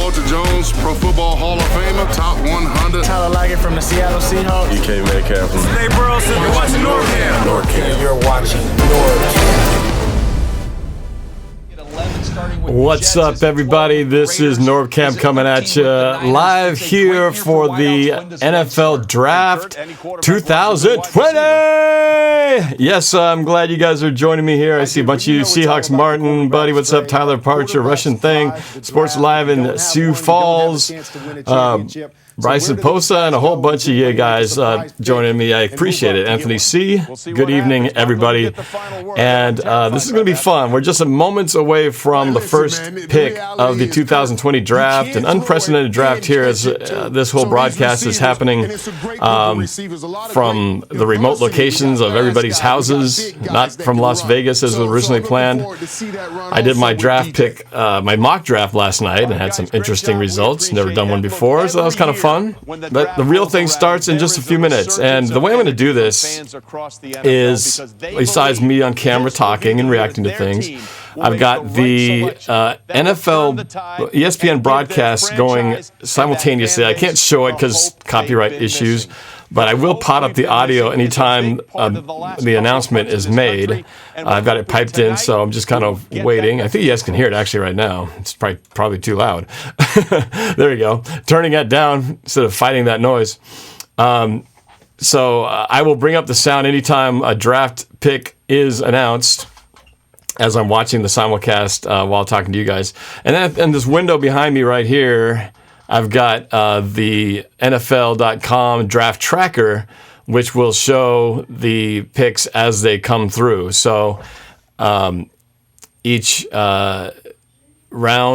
Walter Jones, Pro Football Hall of Famer, top 100. Tyler Lockett from the Seattle Seahawks. DK Metcalf from Dave Burleson. You're watching NorbCam. NorbCam. You're watching NorbCam. What's up, everybody? This is NorbCam coming at you live here for the NFL Draft 2020. Yes, I'm glad you guys are joining me here. I see a bunch of you Seahawks. Martin, buddy, what's up? Tyler Parcher, Russian Thing, Sports Live in Sioux Falls. Bryson Posa and a whole bunch of you guys joining me. I appreciate it. Anthony C., good evening, everybody. And this is going to be fun. We're just moments away from the first pick of the 2020 draft, an unprecedented draft here as this whole broadcast is happening from the remote locations of everybody's houses, not from Las Vegas as was originally planned. I did my draft pick, my mock draft last night and had some interesting results. Never done one before, so that was kind of fun. But the real thing starts in just a few minutes. And the way I'm going to do this is, besides me on camera talking and reacting to things, I've got the NFL ESPN broadcast going simultaneously. I can't show it because copyright issues, but I will pot up the audio anytime the announcement is made. I've got it piped in, so I'm just kind of waiting. I think you guys can hear it actually right now. It's probably too loud. There you go. Turning that down instead of fighting that noise. So I will bring up the sound anytime a draft pick is announced, as I'm watching the simulcast while talking to you guys. And then in this window behind me right here, I've got the NFL.com draft tracker, which will show the picks as they come through. So each round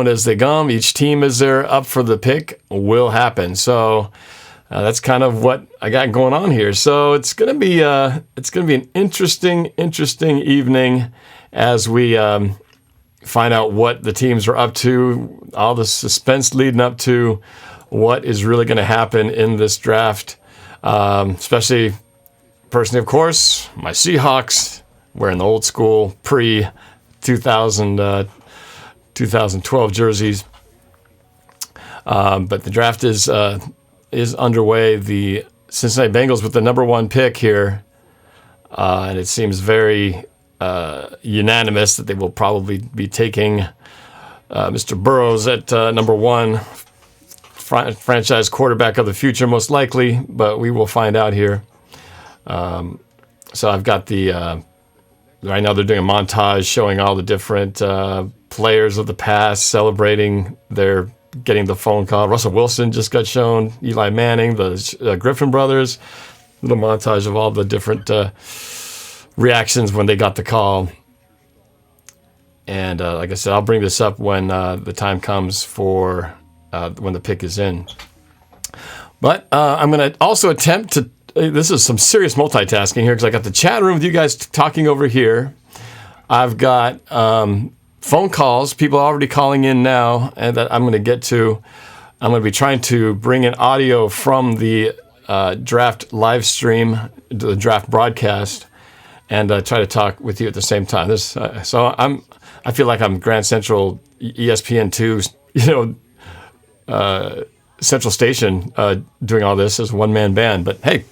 as they come, each team as they're up for the pick will happen. So that's kind of what I got going on here. So it's gonna be an interesting evening as we find out what the teams are up to, all the suspense leading up to what is really going to happen in this draft. Especially, personally, of course, my Seahawks wearing the old school pre-2012 jerseys. But the draft is underway. The Cincinnati Bengals with the number one pick here, and it seems very unanimous that they will probably be taking Mr. Burrows at number one, franchise quarterback of the future, most likely, but we will find out here. So I've got the, right now they're doing a montage showing all the different players of the past celebrating their getting the phone call. Russell Wilson just got shown, Eli Manning, the Griffin brothers, little montage of all the different reactions when they got the call. And like I said, I'll bring this up when the time comes for when the pick is in. But I'm going to also attempt to, this is some serious multitasking here because I got the chat room with you guys talking over here. I've got phone calls, people already calling in now, and that I'm going to get to. I'm going to be trying to bring in audio from the draft live stream, the draft broadcast, and try to talk with you at the same time. So I feel like I'm Grand Central ESPN2, Central Station doing all this as a one-man band. But hey,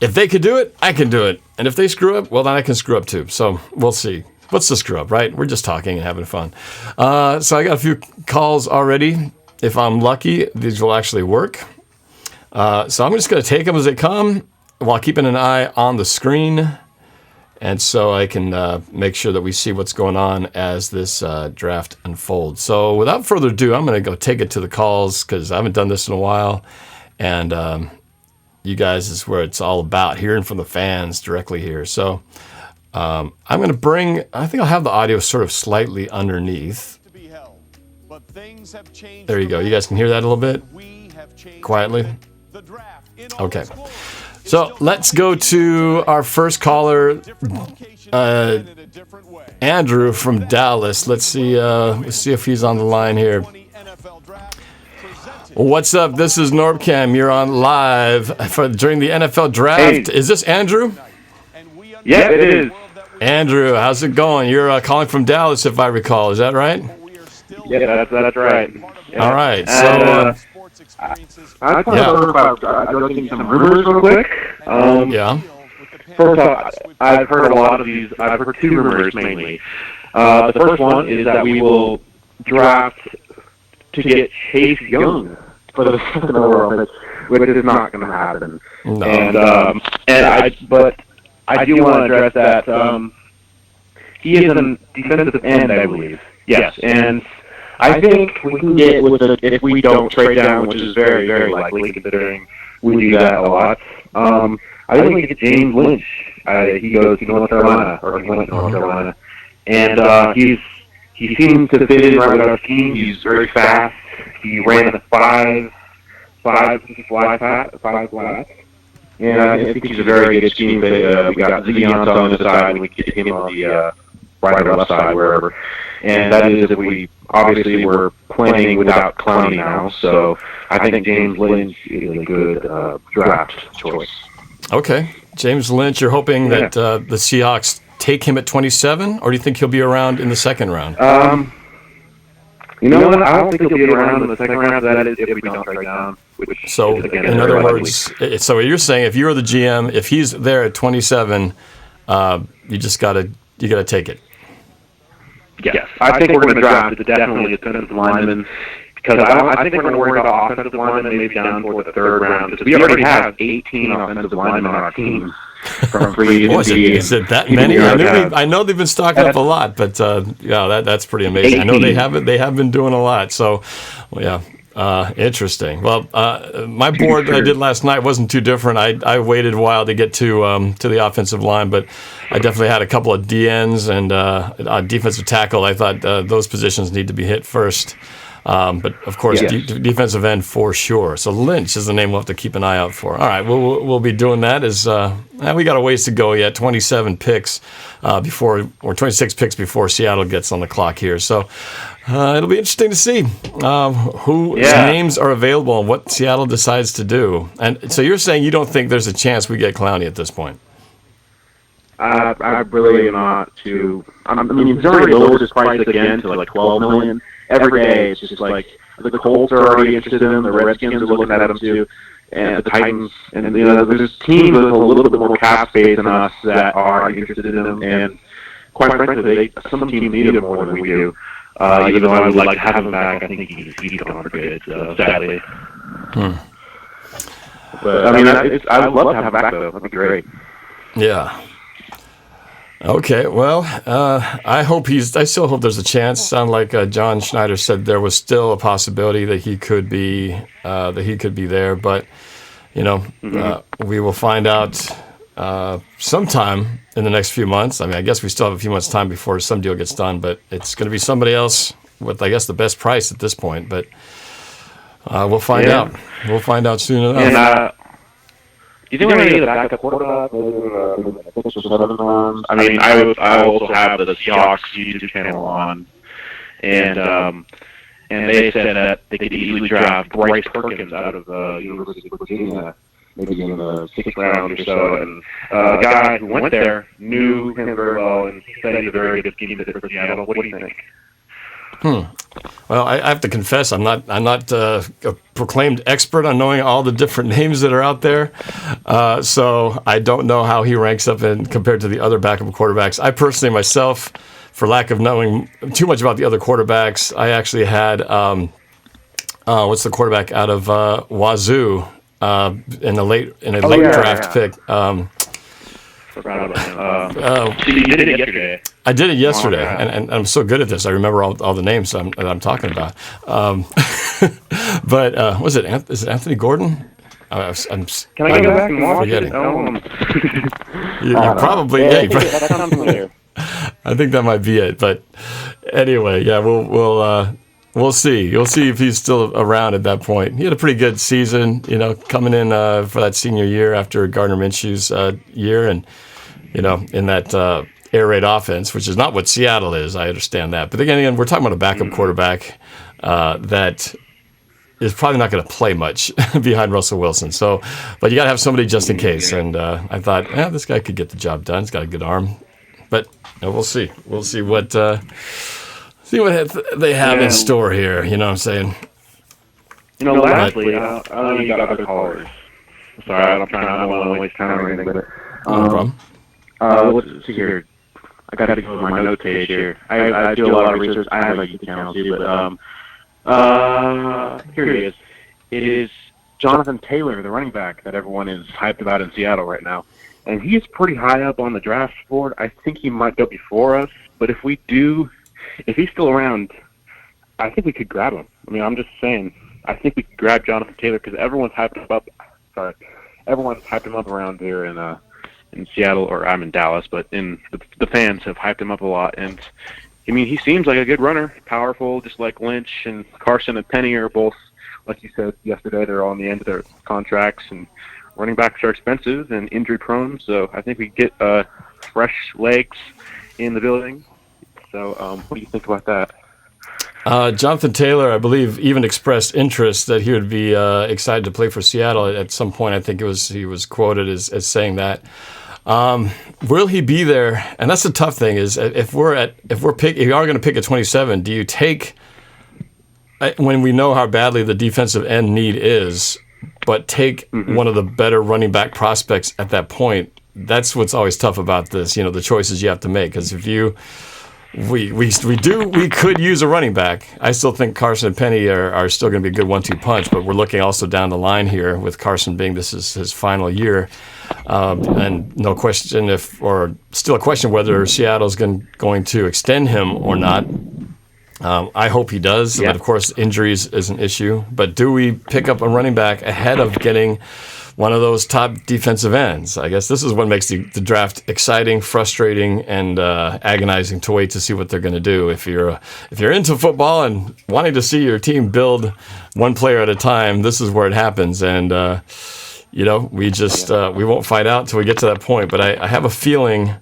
if they could do it, I can do it. And if they screw up, well, then I can screw up too. So we'll see. What's the screw up, right? We're just talking and having fun. So I got a few calls already. If I'm lucky, these will actually work. So I'm just going to take them as they come while keeping an eye on the screen. And so I can make sure that we see what's going on as this draft unfolds. So without further ado, I'm going to go take it to the calls because I haven't done this in a while. And you guys is where it's all about, hearing from the fans directly here. So I'm going to I think I'll have the audio sort of slightly underneath. There you go. You guys can hear that a little bit? Quietly? Okay. So let's go to our first caller, Andrew from Dallas. Let's see if he's on the line here. What's up? This is NorbCam. You're on live during the NFL draft. Hey. Is this Andrew? Yeah, it is. Andrew, how's it going? You're calling from Dallas, if I recall. Is that right? Yeah, that's right. Yeah. All right. And, So, I just want to talk about addressing some rumors real quick. yeah. First off, I've heard a lot of these. I've heard two rumors mainly. The first one is that we will draft to get Chase Young for the second overall pick, which is not going to happen. No. But I do want to address that. He is a defensive end, I believe. Yes, and I think we can get with it if we don't trade down, which is very, very likely considering we do that a lot. I think we can get James Lynch. He goes to North Carolina, or he went to North Carolina, and he seems to fit in right with our team. He's very fast. He ran a five flat. And I think he's a very good scheme. We got Zion on the side, and we get him on the right or left side, wherever. And that is if we're playing without Clowney now. So I think James Lynch is a good draft choice. Okay. James Lynch, you're hoping that the Seahawks take him at 27, or do you think he'll be around in the second round? You know what? I don't think he'll be around in the second round. That is if we don't trade down. So, in other words, so what you're saying, if you're the GM, if he's there at 27, you just gotta take it. Yes, I think we're going to draft definitely a defensive lineman because I think we're going to worry about offensive linemen maybe down toward the third round because we already have 18 offensive linemen on our team from free agency. Is it that many? I know they've been stocking up a lot, but that's pretty amazing. 18. I know they have been doing a lot. So, yeah. Interesting. Well, my board that I did last night wasn't too different. I waited a while to get to the offensive line, but I definitely had a couple of DNs and defensive tackle. I thought those positions need to be hit first. But of course, defensive end for sure. So Lynch is the name we'll have to keep an eye out for. All right, we'll be doing that. We got a ways to go yet. 27 picks before, or 26 picks before Seattle gets on the clock here. So it'll be interesting to see whose names are available and what Seattle decides to do. And so you're saying you don't think there's a chance we get Clowney at this point? I really am not too. I mean, he's already lowered his price again to like $12 million. Every day, it's just like the Colts are already interested in him, the Redskins are looking at him too, and the Titans, and there's teams with a little bit more cap space than us that are interested in him, and quite frankly, some teams need him more than we do. Even though I would like to have him back, I think he's gone for good, sadly. But I mean, I would love to have him back though. That'd be great. Yeah. Okay, well, I still hope there's a chance. Sound like John Schneider said there was still a possibility that he could be there, but we will find out sometime in the next few months. I mean, I guess we still have a few months' time before some deal gets done, but it's going to be somebody else with, I guess, the best price at this point. But we'll find out. We'll find out soon enough. And, do you think we need a backup quarterback? I mean, I also have the Seahawks YouTube channel on, and they said that they could easily draft Bryce Perkins out of University of Virginia, maybe in the 6th round or so. And a guy who went there knew him very well, and he said he's a very good scheme fit for Seattle. What do you think? Well, I have to confess, I'm not a proclaimed expert on knowing all the different names that are out there. So I don't know how he ranks up compared to the other backup quarterbacks. I personally, myself, for lack of knowing too much about the other quarterbacks, I actually had what's the quarterback out of Wazoo in a late draft pick. You did it yesterday. I did it yesterday, and I'm so good at this. I remember all the names that I'm talking about. But was it is it Anthony Gordon? Can I go back and watch it? You probably that sounds familiar. I think that might be it. But anyway, yeah, we'll see. You'll see if he's still around at that point. He had a pretty good season, coming in for that senior year after Gardner Minshew's year, and in that air raid offense, which is not what Seattle is. I understand that, but again, we're talking about a backup quarterback that is probably not going to play much behind Russell Wilson. So, but you got to have somebody just in case. And I thought, this guy could get the job done. He's got a good arm, but we'll see. We'll see what See what they have in store here. You know what I'm saying? Lastly, I know you got other callers. Sorry, I don't want to waste time or anything, but No problem. let's see here. I got to go with my notes page here. I do a lot of research. I have a YouTube channel too, but here he is. It is Jonathan Taylor, the running back that everyone is hyped about in Seattle right now. And he is pretty high up on the draft board. I think he might go before us, but if he's still around, I think we could grab him. I mean, I'm just saying, I think we could grab Jonathan Taylor because everyone's hyped him up. Everyone's hyped him up around here in Seattle, or I'm in Dallas, but the fans have hyped him up a lot. And I mean, he seems like a good runner, powerful, just like Lynch and Carson and Penny are both, like you said yesterday, they're all on the end of their contracts, and running backs are expensive and injury prone. So I think we get fresh legs in the building. So what do you think about that? Jonathan Taylor, I believe, even expressed interest that he would be excited to play for Seattle at some point. I think he was quoted as saying that. Will he be there? And that's the tough thing is if you are going to pick at 27, do you take when we know how badly the defensive end need is, but take one of the better running back prospects at that point? That's what's always tough about this. The choices you have to make because if you we could use a running back. I still think Carson and Penny are still going to be a good 1-2 punch, but we're looking also down the line here with Carson being this is his final year, and no question still a question whether Seattle's going to extend him or not. I hope he does, but of course injuries is an issue. But do we pick up a running back ahead of getting one of those top defensive ends? I guess this is what makes the draft exciting, frustrating, and agonizing to wait to see what they're going to do. If you're into football and wanting to see your team build one player at a time, this is where it happens. And we just we won't find out until we get to that point. But I have a feeling,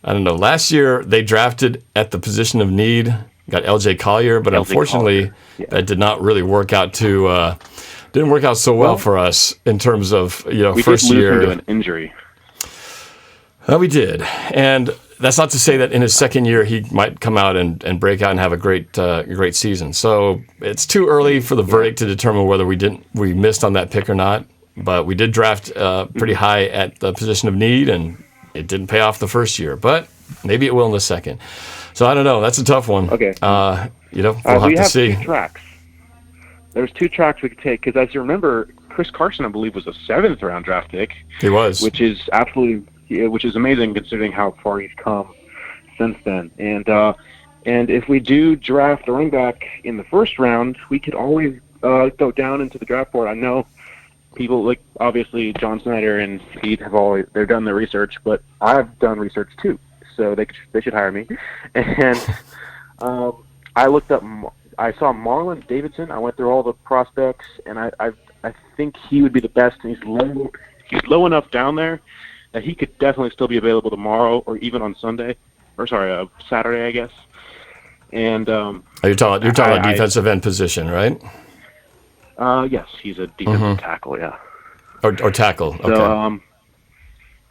I don't know. Last year they drafted at the position of need, got L.J. Collier, but unfortunately that did not really work out didn't work out so well for us in terms of we first did lose year. him to an injury. We did, and that's not to say that in his second year he might come out and break out and have a great season. So it's too early for the verdict to determine whether we missed on that pick or not. But we did draft pretty high at the position of need, and it didn't pay off the first year. But maybe it will in the second. So I don't know. That's a tough one. Okay. We'll have to see. We have 2 tracks. There's 2 tracks we could take because, as you remember, Chris Carson, I believe, was a 7th-round draft pick. He was, which is amazing considering how far he's come since then. And if we do draft a running back in the first round, we could always go down into the draft board. I know people like obviously John Snyder and Pete they've done their research, but I've done research too, so they should hire me. And I looked up. I saw Marlon Davidson. I went through all the prospects, and I think he would be the best. And he's low enough down there that he could definitely still be available tomorrow or even on Saturday, I guess. And you're talking about defensive end position, right? Yes, he's a defensive tackle. Yeah, or tackle. Okay. So,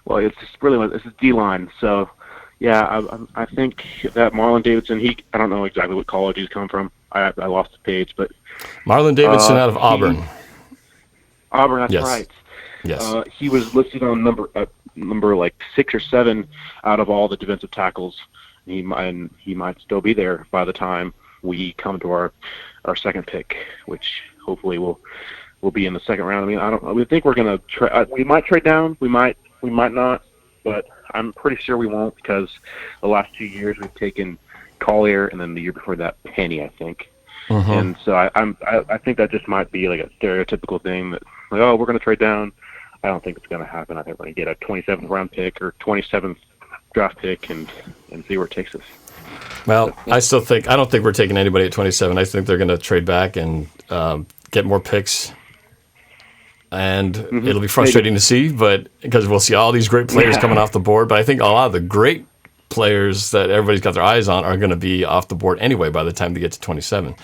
well, it's just D-line. So, yeah, I think that Marlon Davidson. I don't know exactly what college he's come from. I lost the page, but Marlon Davidson out of Auburn. Auburn, that's right. Yes. He was listed on number like 6 or 7 out of all the defensive tackles. He might still be there by the time we come to our second pick, which hopefully will be in the second round. I mean, we think we're gonna we might trade down. We might not, but I'm pretty sure we won't because the last 2 years we've taken Collier, and then the year before that, Penny, I think. And so I think that just might be like a stereotypical thing that, like, oh, we're going to trade down. I don't think it's going to happen. I think we're going to get a 27th round pick or 27th draft pick and see where it takes us. Well, I don't think we're taking anybody at 27. I think they're going to trade back and get more picks. And it'll be frustrating to see, but because we'll see all these great players coming off the board. But I think a lot of the great players that everybody's got their eyes on are going to be off the board anyway by the time they get to 27.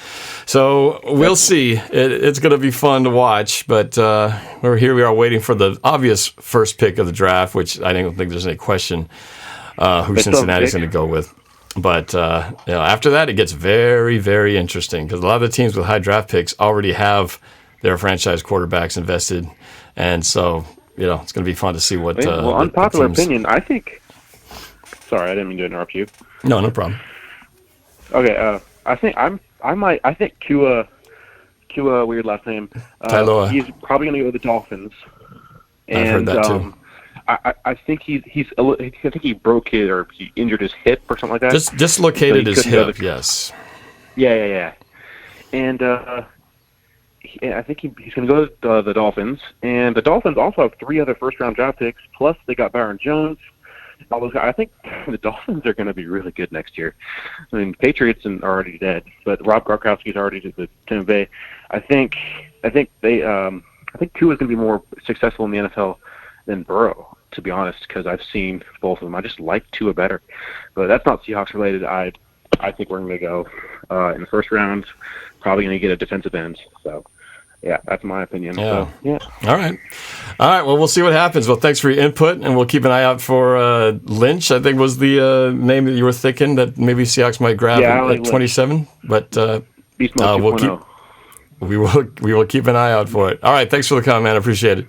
So we'll see. It's going to be fun to watch, but we are waiting for the obvious first pick of the draft, which I don't think there's any question who Cincinnati's going to go with. But after that, it gets very, very interesting because a lot of the teams with high draft picks already have their franchise quarterbacks invested, and so it's going to be fun to see what. Well, unpopular opinion, I think. Sorry, I didn't mean to interrupt you. No problem. Okay, I think I think Kua, weird last name. Tailoa. He's probably going to go with the Dolphins. I've heard that too. I think I think he broke he injured his hip or something like that. Just dislocated his hip. Yes. Yeah. And I think he's going to go to the Dolphins. And the Dolphins also have 3 other first-round draft picks. Plus, they got Byron Jones. All those guys. I think the Dolphins are going to be really good next year. I mean, Patriots are already dead, but Rob Gronkowski's already to the Tampa Bay. I think Tua is going to be more successful in the NFL than Burrow, to be honest, because I've seen both of them. I just like Tua better, but that's not Seahawks related. I think we're going to go in the first round. Probably going to get a defensive end. So, yeah, that's my opinion. Yeah. So, yeah. All right. Well, we'll see what happens. Well, thanks for your input, and we'll keep an eye out for Lynch. I think was the name that you were thinking that maybe Seahawks might grab at 27. But Beast Mode we will keep an eye out for it. All right. Thanks for the comment, man. I appreciate it.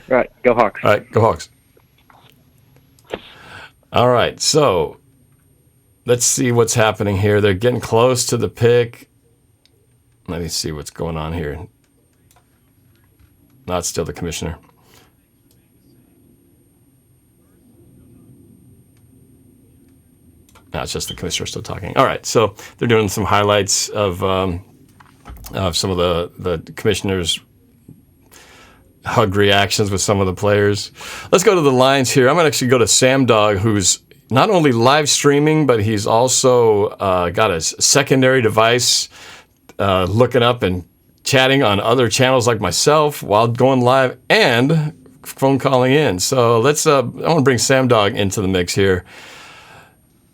All right. Go Hawks. All right. Go Hawks. All right. So let's see what's happening here. They're getting close to the pick. Let me see what's going on here. No, it's still the commissioner. No, it's just the commissioner still talking. All right, so they're doing some highlights of some of the commissioner's hug reactions with some of the players. Let's go to the lines here. I'm going to actually go to Sam Dog, who's not only live streaming, but he's also got a secondary device looking up and chatting on other channels like myself while going live and phone calling in. So let's. I want to bring Sam Dog into the mix here.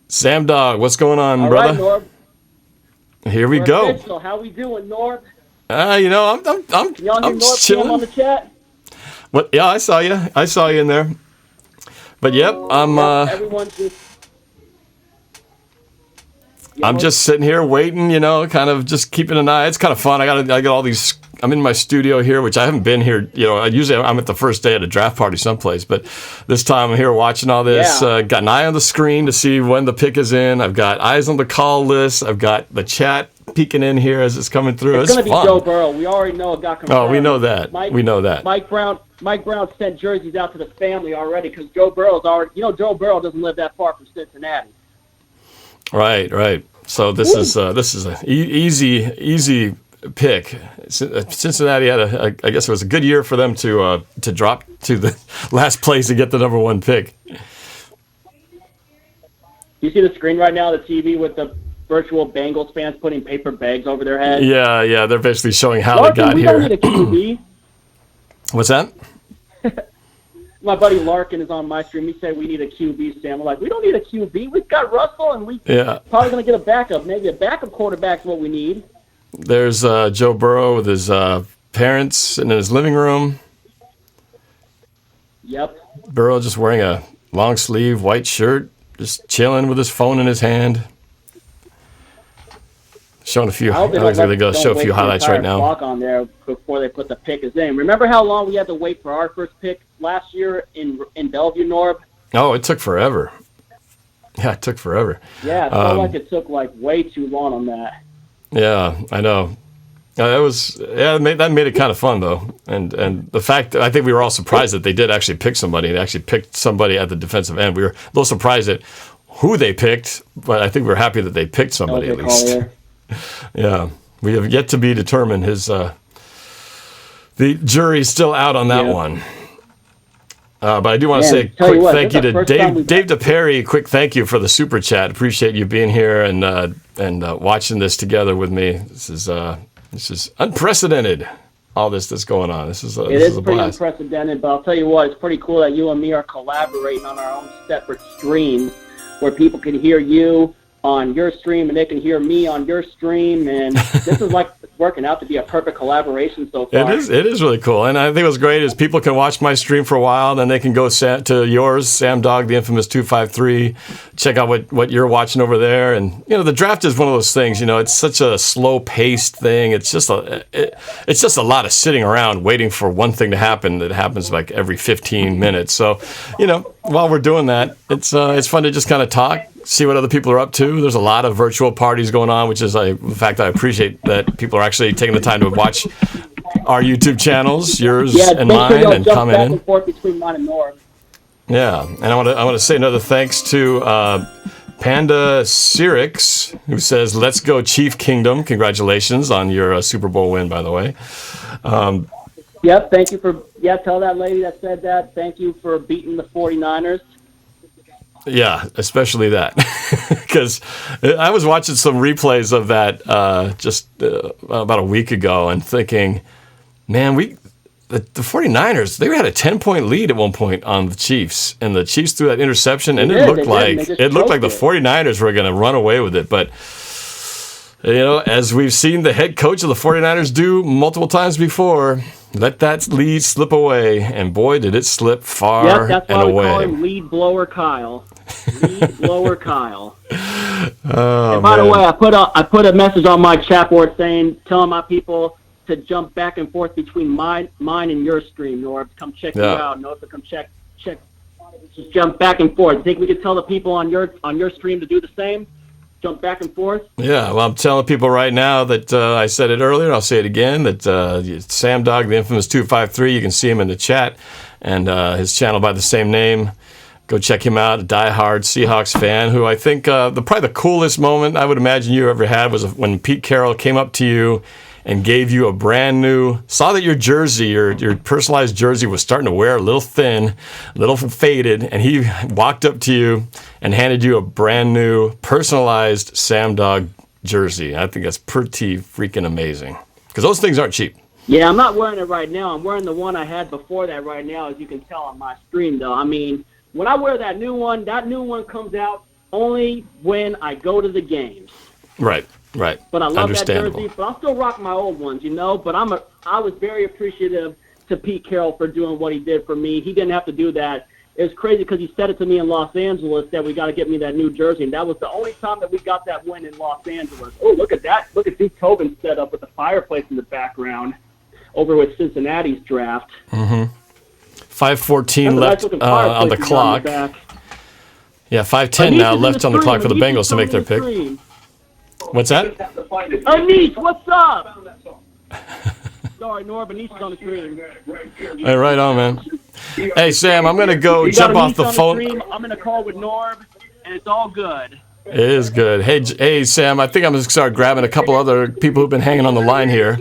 Sam Dog, what's going on, All brother? right, Norb. Here we go. Official. How we doing, Norb? I'm Y'all hear NorbCam on the chat? What? Yeah, I saw you. I saw you in there. But yep, Everyone's just. I'm just sitting here waiting, kind of just keeping an eye. It's kind of fun. I got all these. I'm in my studio here, which I haven't been here. Usually I'm at the first day at a draft party someplace, but this time I'm here watching all this. Yeah. Got an eye on the screen to see when the pick is in. I've got eyes on the call list. I've got the chat peeking in here as it's coming through. It's going to be fun. Joe Burrow. We already know it got confirmed. Oh, we know that. We know that. Mike Brown sent jerseys out to the family already because Joe Burrow's already. Joe Burrow doesn't live that far from Cincinnati. Right. So this is an easy pick. Cincinnati had I guess it was a good year for them to drop to the last place to get the number 1 pick. You see the screen right now, the TV with the virtual Bengals fans putting paper bags over their heads. Yeah, they're basically showing how Larkin, they got we here. don't need a QB. What's that? My buddy Larkin is on my stream. He said we need a QB, Sam. I'm like, we don't need a QB. We've got Russell, and probably going to get a backup. Maybe a backup quarterback's what we need. There's Joe Burrow with his parents in his living room. Yep. Burrow just wearing a long sleeve white shirt, just chilling with his phone in his hand. Showing a few. I'm going to show a few highlights right now. Clock on there before they put the pick in. Remember how long we had to wait for our first pick last year in Bellevue, Norb? Oh, it took forever. Yeah, it took forever. Yeah, it felt like it took way too long on that. Yeah, I know. That made it kind of fun though, and the fact that I think we were all surprised that they did actually pick somebody. They actually picked somebody at the defensive end. We were a little surprised at who they picked, but I think we're happy that they picked somebody at least. Yeah, we have yet to be determined. The jury's still out on that one. But I do want to say a quick thank you to Dave DePerry. Quick thank you for the super chat. Appreciate you being here and watching this together with me. This is unprecedented. All this that's going on. It is pretty unprecedented. But I'll tell you what, it's pretty cool that you and me are collaborating on our own separate streams where people can hear you on your stream, and they can hear me on your stream, and this is like working out to be a perfect collaboration so far. It is really cool, and I think what's great is people can watch my stream for a while, then they can go to yours, Sam Dog, the infamous 253, check out what you're watching over there, and the draft is one of those things. It's such a slow-paced thing. It's just a lot of sitting around waiting for one thing to happen that happens like every 15 minutes. So, while we're doing that, it's fun to just kind of talk, see what other people are up to. There's a lot of virtual parties going on, which is the fact I appreciate that people are actually taking the time to watch our YouTube channels, yours and mine, and comment in. Back and forth between mine and Norb. Yeah, and I want to say another thanks to Panda Sirix, who says, "Let's go Chief Kingdom." Congratulations on your Super Bowl win, by the way. Yep, thank you for tell that lady that said that. Thank you for beating the 49ers. Yeah, especially that, because I was watching some replays of that just about a week ago and thinking, man, the 49ers, they had a 10-point lead at one point on the Chiefs, and the Chiefs threw that interception, and it looked like the 49ers were going to run away with it. But as we've seen the head coach of the 49ers do multiple times before, let that lead slip away, and boy, did it slip far and away. That's why we call him Lead Blower Kyle. Lead Blower Kyle. Oh, and by the way, I put a message on my chat board telling my people to jump back and forth between mine and your stream, Norb. Come check you out. Norb, come check. Just jump back and forth. Think we could tell the people on your stream to do the same? Jump back and forth? Yeah, well, I'm telling people right now that I said it earlier, I'll say it again, that Sam Dog, the infamous 253, you can see him in the chat, and his channel by the same name. Go check him out, a diehard Seahawks fan, who I think probably the coolest moment I would imagine you ever had was when Pete Carroll came up to you and gave you a brand new, saw that your jersey, your personalized jersey was starting to wear a little thin, a little faded, and he walked up to you and handed you a brand new personalized Sam Dog jersey. I think that's pretty freaking amazing, because those things aren't cheap. Yeah, I'm not wearing it right now. I'm wearing the one I had before that right now, as you can tell on my stream, though. I mean, when I wear that new one comes out only when I go to the games. Right. But I love that jersey, but I'll still rock my old ones, But I was very appreciative to Pete Carroll for doing what he did for me. He didn't have to do that. It was crazy because he said it to me in Los Angeles that we got to get me that new jersey, and that was the only time that we got that win in Los Angeles. Oh, look at that. Look at Duke Tobin's set up with the fireplace in the background over with Cincinnati's draft. Mm-hmm. 5:14 left on the clock. Yeah, 5:10 now left on the clock for the Bengals to make their pick. What's that? Anish, what's up? Sorry, Norb, Anish is on the screen. Hey, right on, man. Hey, Sam, I'm going to go jump off the phone. I'm in a call with Norb, and it's all good. It is good. Hey, Sam, I think I'm going to start grabbing a couple other people who've been hanging on the line here.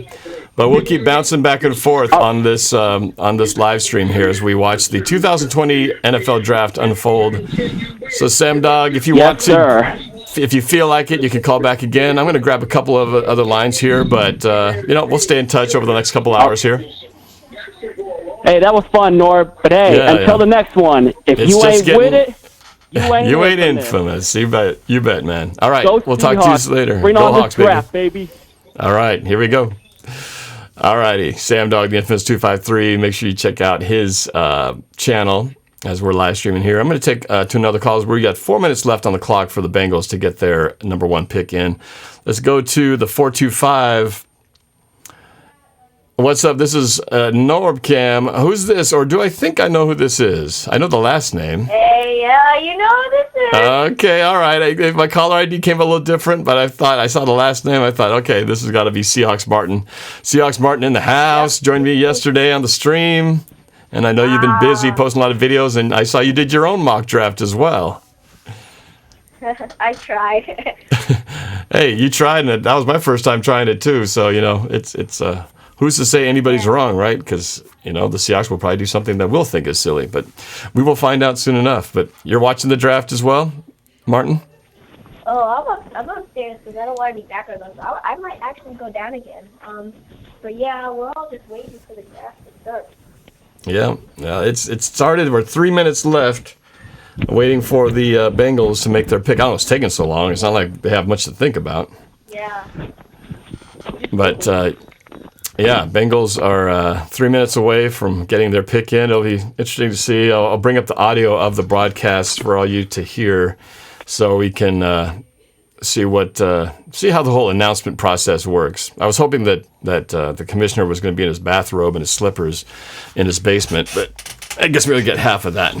But we'll keep bouncing back and forth on this live stream here as we watch the 2020 NFL Draft unfold. So, Sam Dog, if you want to, if you feel like it, you can call back again. I'm going to grab a couple of other lines here, but we'll stay in touch over the next couple hours here. Hey, that was fun, Norb. But hey, until the next one, if you ain't with it, you ain't infamous. You bet, man. All right, we'll talk to you later. Bring on this draft, baby. All right, here we go. All righty, Sam Dog, the infamous 253. Make sure you check out his channel as we're live streaming here. I'm going to take to another call. We got 4 minutes left on the clock for the Bengals to get their number one pick in. Let's go to the 425. What's up? This is NorbCam. Who's this? Or do I think I know who this is? I know the last name. Hey, you know who this is. Okay, all right. My caller ID came a little different, but I saw the last name. I thought, okay, this has got to be Seahawks Martin. Seahawks Martin in the house. Joined me yesterday on the stream. And I know you've been busy posting a lot of videos, and I saw you did your own mock draft as well. I tried. Hey, you tried it. That was my first time trying it too. So, it's who's to say anybody's wrong, right? Because, the Seahawks will probably do something that we'll think is silly. But we will find out soon enough. But you're watching the draft as well, Martin? Oh, I'm upstairs because I don't want to be backwards. I might actually go down again. But yeah, we're all just waiting for the draft to start. Yeah, it's started. We're 3 minutes left. waiting for the Bengals to make their pick. I don't know, it's taking so long. It's not like they have much to think about. Yeah. But, yeah, Bengals are 3 minutes away from getting their pick in. It'll be interesting to see. I'll bring up the audio of the broadcast for all you to hear so we can see how the whole announcement process works. I was hoping that the commissioner was going to be in his bathrobe and his slippers in his basement, but I guess we only get half of that.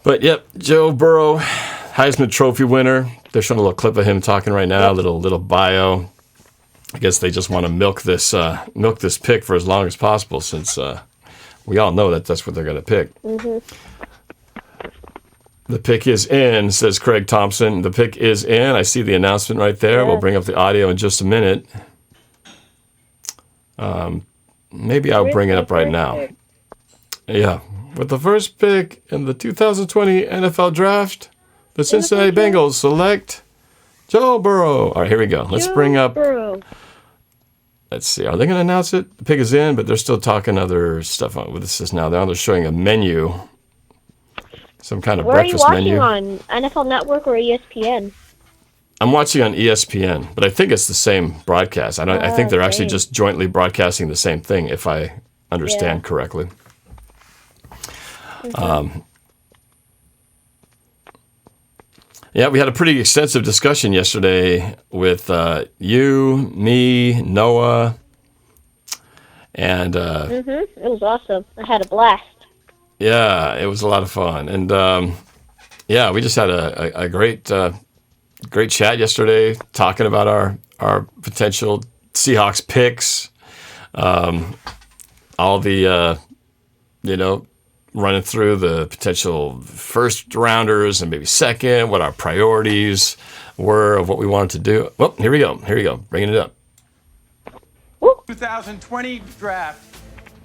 But, yep, Joe Burrow, Heisman Trophy winner. They're showing a little clip of him talking right now, a little bio. I guess they just want to milk this pick for as long as possible, since we all know that that's what they're going to pick. Mhm. The pick is in, says Craig Thompson. The pick is in. I see the announcement right there. Yeah. We'll bring up the audio in just a minute. Maybe I'll bring it up right now. Yeah. With the first pick in the 2020 NFL Draft, the Cincinnati Bengals select Joe Burrow. All right, here we go. Let's bring up... Let's see. Are they going to announce it? The pick is in, but they're still talking other stuff on with this now. They're showing a menu. Some kind of breakfast menu. Where are you watching on NFL Network or ESPN? I'm watching on ESPN, but I think it's the same broadcast. I think they're actually just jointly broadcasting the same thing, if I understand correctly. Yeah, we had a pretty extensive discussion yesterday with you, me, Noah, and... It was awesome. I had a blast. Yeah, it was a lot of fun. And, yeah, we just had a great chat yesterday talking about our potential Seahawks picks, all the, running through the potential first rounders and maybe second, what our priorities were of what we wanted to do. Well, here we go. Bringing it up. 2020 draft.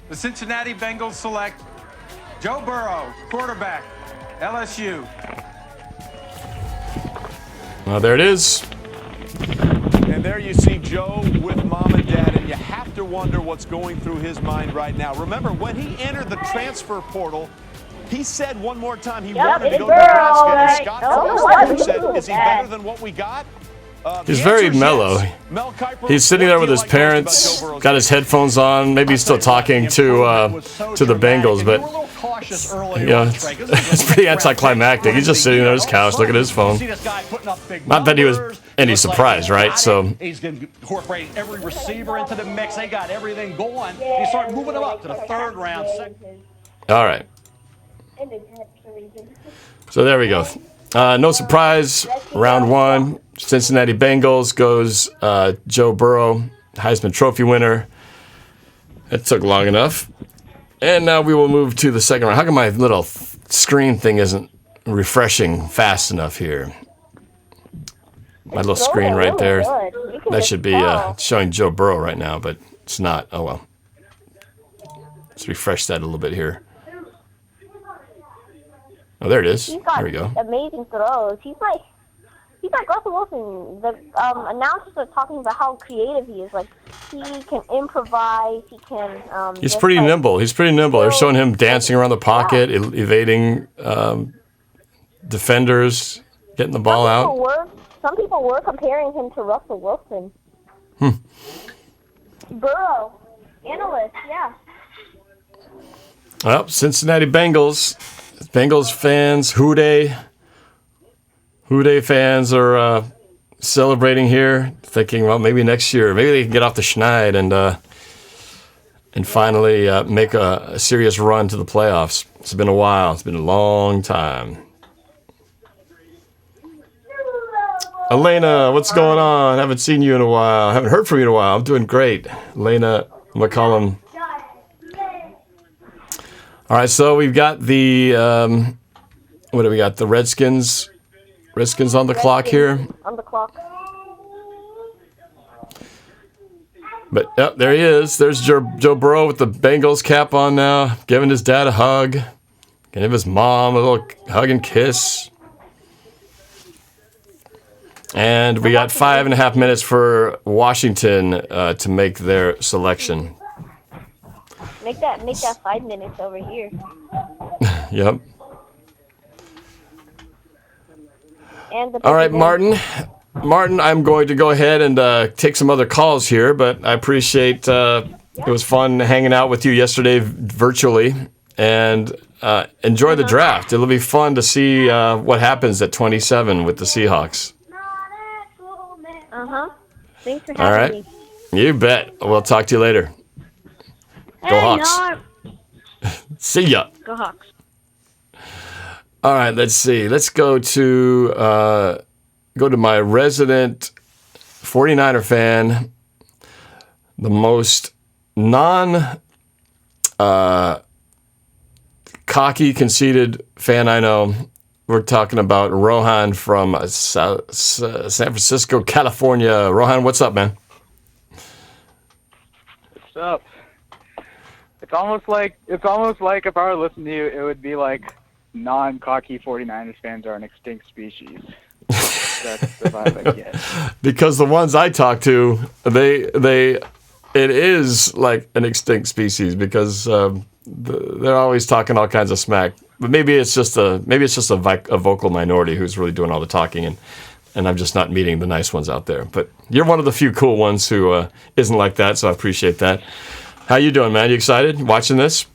The Cincinnati Bengals select Joe Burrow, quarterback, LSU. Well, there it is. And there you see Joe with mom and dad, and you have to wonder what's going through his mind right now. Remember, when he entered the transfer portal, he said one more time he wanted to go to Nebraska. And Scott Frost said, is he better than what we got? He's very mellow. He's sitting there with his parents, got his headphones on. Maybe he's still talking to the Bengals, but it's pretty anticlimactic. He's just sitting there on his couch, looking at his phone. Not that he was any surprise, right? So he's incorporating every receiver into the mix. They got everything going. He started moving them up to the third round. All right. So there we go. No surprise. Round one, Cincinnati Bengals goes Joe Burrow, Heisman Trophy winner. It took long enough. And now we will move to the second round. How come my little screen thing isn't refreshing fast enough here? My little screen right there. That should be showing Joe Burrow right now, but it's not. Oh, well. Let's refresh that a little bit here. Oh, there it is. He's got there we go. amazing throws. He's like Russell Wilson. The announcers are talking about how creative he is. Like, he can improvise. He can. He's pretty nimble. They're showing him dancing around the pocket, evading defenders, getting the ball out. Some people were comparing him to Russell Wilson. Burrow, analyst, yeah. Well, Cincinnati Bengals fans, Houday fans are celebrating here, thinking, well, maybe next year, maybe they can get off the schneid and finally make a serious run to the playoffs. It's been a while. It's been a long time. Elena, what's going on? Haven't seen you in a while. Haven't heard from you in a while. I'm doing great. Elena McCollum. All right, so we've got the, what do we got? The Redskins on the clock here. On the clock. But, yep, there he is. There's Joe Burrow with the Bengals cap on now, giving his dad a hug. Giving his mom a little hug and kiss. And we got 5.5 minutes for Washington to make their selection. Make that 5 minutes over here. Yep. And the All right, baby Martin. Martin, I'm going to go ahead and take some other calls here, but I appreciate it was fun hanging out with you yesterday virtually, and enjoy the draft. It'll be fun to see what happens at 27 with the Seahawks. Thanks for All having right. me. You bet. We'll talk to you later. Go Hawks. See ya. Go Hawks. All right, let's see. Let's go to my resident 49er fan, the most cocky, conceited fan I know. We're talking about Rohan from San Francisco, California. Rohan, what's up, man? What's up? It's almost like if I were listening to you, it would be like non-cocky 49ers fans are an extinct species. That's the vibe I get. Because the ones I talk to, it is like an extinct species because they're always talking all kinds of smack. But maybe it's just a vocal minority who's really doing all the talking, and I'm just not meeting the nice ones out there. But you're one of the few cool ones who isn't like that, so I appreciate that. How you doing, man? You excited watching this?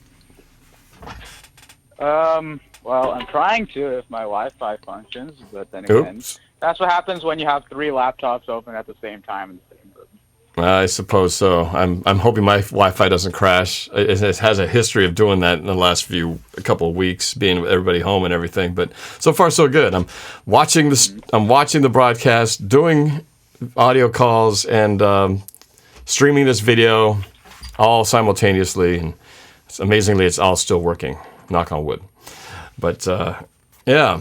Well, I'm trying to if my Wi-Fi functions, but then again, that's what happens when you have 3 laptops open at the same time in the same room. I suppose so. I'm hoping my Wi-Fi doesn't crash. It has a history of doing that in the last a couple of weeks, being with everybody home and everything. But so far, so good. I'm watching the broadcast, doing audio calls, and streaming this video all simultaneously. And amazingly, it's all still working. Knock on wood. But yeah.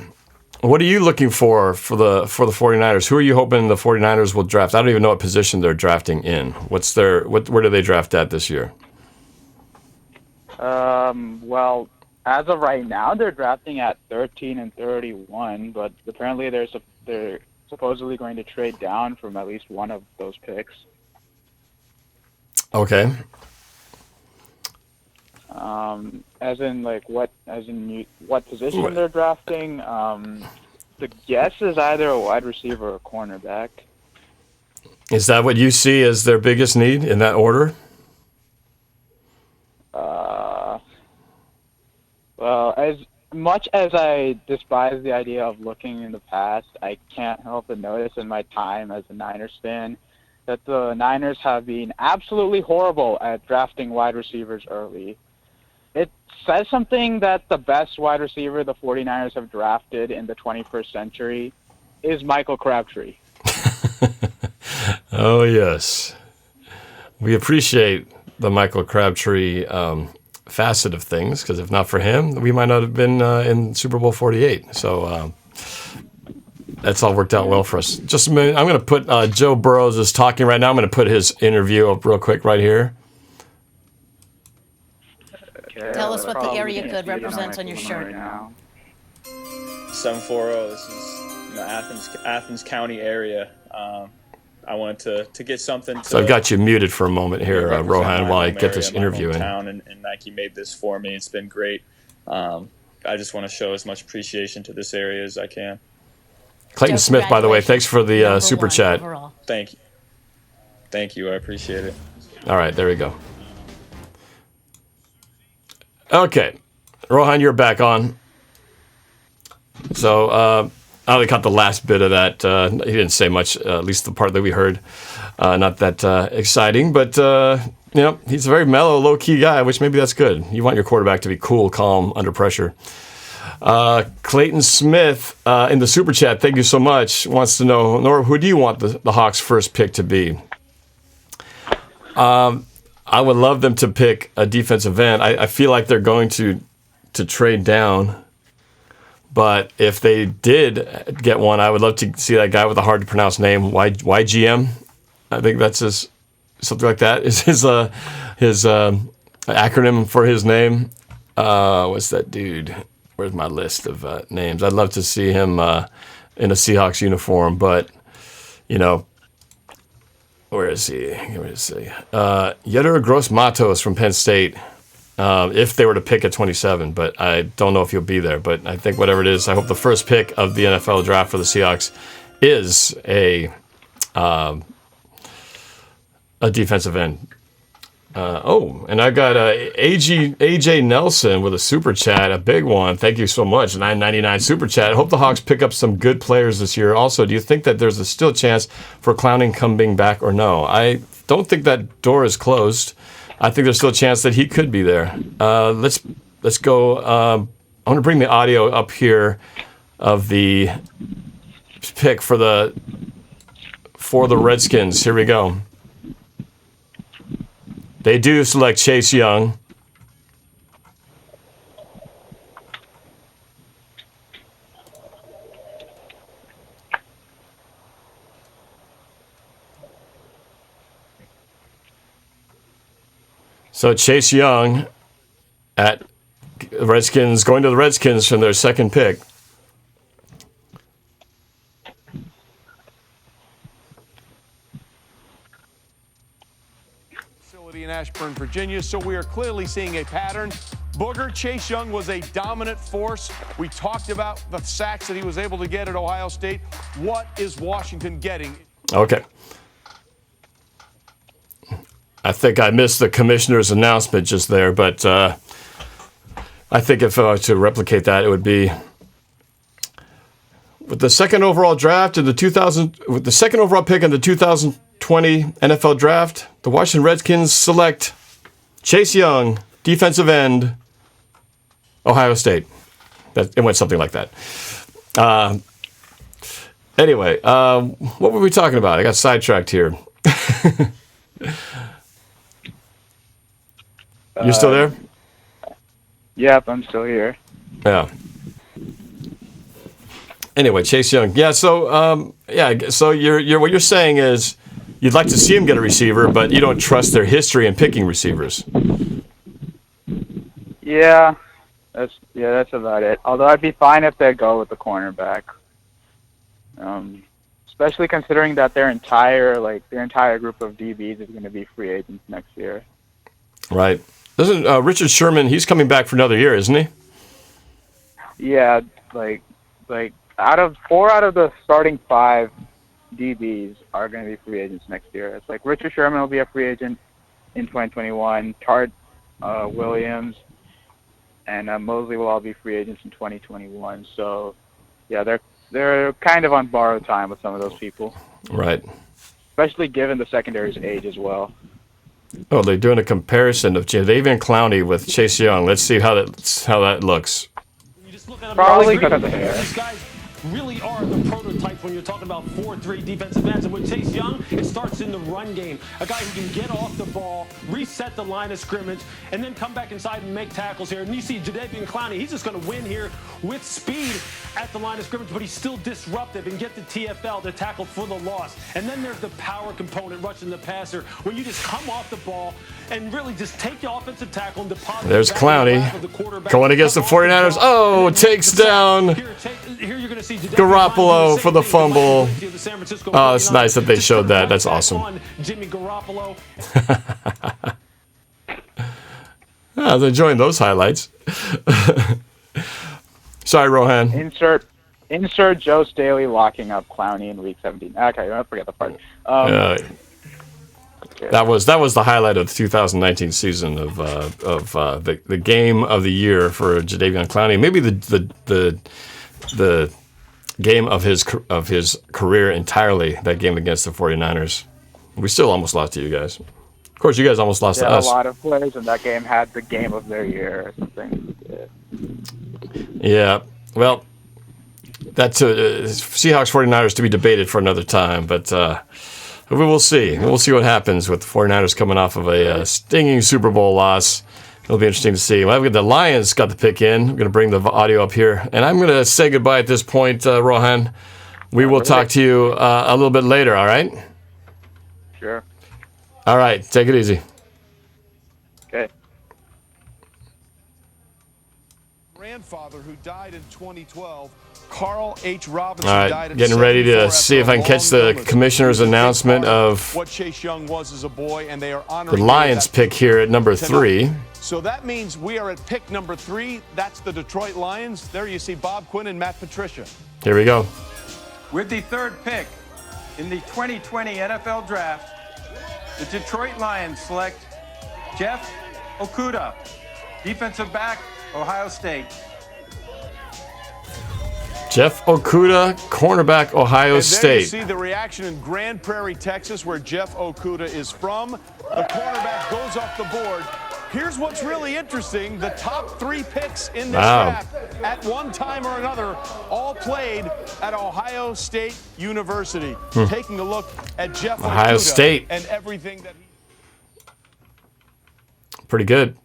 What are you looking for the 49ers? Who are you hoping the 49ers will draft? I don't even know what position they're drafting in. Where do they draft at this year? Well, as of right now, they're drafting at 13 and 31, but apparently they're supposedly going to trade down from at least one of those picks. Okay. As in what position they're drafting? The guess is either a wide receiver or a cornerback. Is that what you see as their biggest need in that order? Well, as much as I despise the idea of looking in the past, I can't help but notice in my time as a Niners fan that the Niners have been absolutely horrible at drafting wide receivers early. It says something that the best wide receiver the 49ers have drafted in the 21st century is Michael Crabtree. Oh, yes. We appreciate the Michael Crabtree facet of things, because if not for him, we might not have been in Super Bowl 48. So that's all worked out well for us. Just a minute. I'm going to put Joe Burrows is talking right now. I'm going to put his interview up real quick right here. Tell us what the area code represents on your shirt. 740. This is Athens County area. I wanted to get something. So I've got you muted for a moment here, Rohan, while I get this interview in. And Nike made this for me. It's been great. I just want to show as much appreciation to this area as I can. Clayton Smith, by the way, thanks for the super chat. Overall. Thank you. Thank you. I appreciate it. All right, there we go. Okay, Rohan, you're back on. So I only caught the last bit of that. He didn't say much, at least the part that we heard. Not that exciting, but he's a very mellow, low-key guy, which maybe that's good. You want your quarterback to be cool, calm, under pressure. Clayton Smith in the super chat, thank you so much, wants to know, Norb, who do you want the Hawks' first pick to be? I would love them to pick a defensive end. I feel like they're going to trade down. But if they did get one, I would love to see that guy with a hard-to-pronounce name, YGM. I think that's something like that is his acronym for his name. What's that dude? Where's my list of names? I'd love to see him in a Seahawks uniform, but, where is he? Yetur Gross-Matos from Penn State. if they were to pick at 27, but I don't know if he'll be there. But I think whatever it is, I hope the first pick of the NFL draft for the Seahawks is a defensive end. And I got AJ Nelson with a super chat, a big one. Thank you so much, $9.99 super chat. I hope the Hawks pick up some good players this year. Also, do you think that there's still a chance for Clowney coming back or no? I don't think that door is closed. I think there's still a chance that he could be there. Let's go. I'm going to bring the audio up here of the pick for the Redskins. Here we go. They do select Chase Young. So Chase Young at Redskins, going to the Redskins from their second pick. In Ashburn, Virginia, so we are clearly seeing a pattern. Booger, Chase Young was a dominant force. We talked about the sacks that he was able to get at Ohio State. What is Washington getting? Okay. I think I missed the commissioner's announcement just there, but I think if I were to replicate that, it would be with the second overall draft in with the second overall pick in the 2020 NFL Draft, the Washington Redskins select Chase Young, defensive end, Ohio State. It went something like that. Anyway, what were we talking about? I got sidetracked here. You still there? Yep, I'm still here. Yeah. Anyway, Chase Young. Yeah. So, So you're what you're saying is you'd like to see him get a receiver, but you don't trust their history in picking receivers. Yeah, that's about it. Although I'd be fine if they go with the cornerback, especially considering that their entire group of DBs is going to be free agents next year. Right. Doesn't Richard Sherman? He's coming back for another year, isn't he? Yeah, like four out of the starting 5 DBs are going to be free agents next year. It's like Richard Sherman will be a free agent in 2021. Tart Williams and Mosley will all be free agents in 2021. So, yeah, they're kind of on borrowed time with some of those people. Right. Especially given the secondary's age as well. Oh, they're doing a comparison of Jadeveon Clowney with Chase Young. Let's see how that looks. Probably because of the hair. These guys really are the prototypes when you're talking about 4-3 defensive ends. And with Chase Young, it starts in the run game. A guy who can get off the ball, reset the line of scrimmage, and then come back inside and make tackles here. And you see Jadeveon Clowney, he's just going to win here with speed at the line of scrimmage, but he's still disruptive and get the TFL, the tackle for the loss. And then there's the power component, rushing the passer, when you just come off the ball and really just take the offensive tackle and deposit. There's Clowney going against the 49ers. Oh, takes down Garoppolo for the fumble. Oh, it's nice that they showed that. That's awesome. Jimmy Garoppolo. I was enjoying those highlights. Sorry, Rohan. Insert Joe Staley locking up Clowney in Week 17. Okay, I forget the part. That was the highlight of the 2019 season of the game of the year for Jadeveon Clowney. Maybe the game of his career entirely. That game against the 49ers. We still almost lost to you guys. Of course, you guys almost lost to us. A lot of players in that game had the game of their year or something. Yeah. Well, that's Seahawks 49ers to be debated for another time, but we will see. We'll see what happens with the 49ers coming off of a stinging Super Bowl loss. It'll be interesting to see. Well, the Lions got the pick in. I'm going to bring the audio up here, and I'm going to say goodbye at this point, Rohan. We will talk to you a little bit later, all right? Sure. All right. Take it easy. Okay. grandfather who died in 2012. Carl H. Robinson All died right, at getting ready 74 to see if after I a can catch long the illness. commissioner's announcement of What Chase Young was as a boy, and they are the honoring Lions that pick here at number tonight. 3. So that means we are at pick number 3. That's the Detroit Lions. There you see Bob Quinn and Matt Patricia. Here we go. With the third pick in the 2020 NFL Draft, the Detroit Lions select Jeff Okudah, defensive back, Ohio State. Jeff Okudah, cornerback, Ohio And there you State. see the reaction in Grand Prairie, Texas, where Jeff Okudah is from. The cornerback goes off the board. Here's what's really interesting. The top 3 picks in this draft at one time or another all played at Ohio State University. Taking a look at Jeff Ohio Okudah State. and everything that he... Pretty good.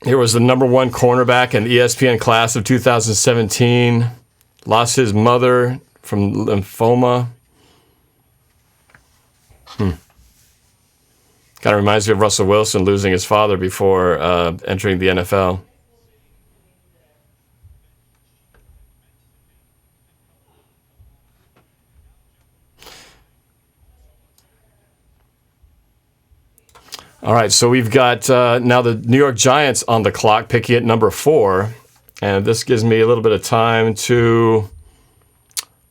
Here was the number 1 cornerback in the ESPN class of 2017. Lost his mother from lymphoma. Kind of reminds me of Russell Wilson losing his father before entering the NFL. All right, so we've got now the New York Giants on the clock, picking at number 4. And this gives me a little bit of time to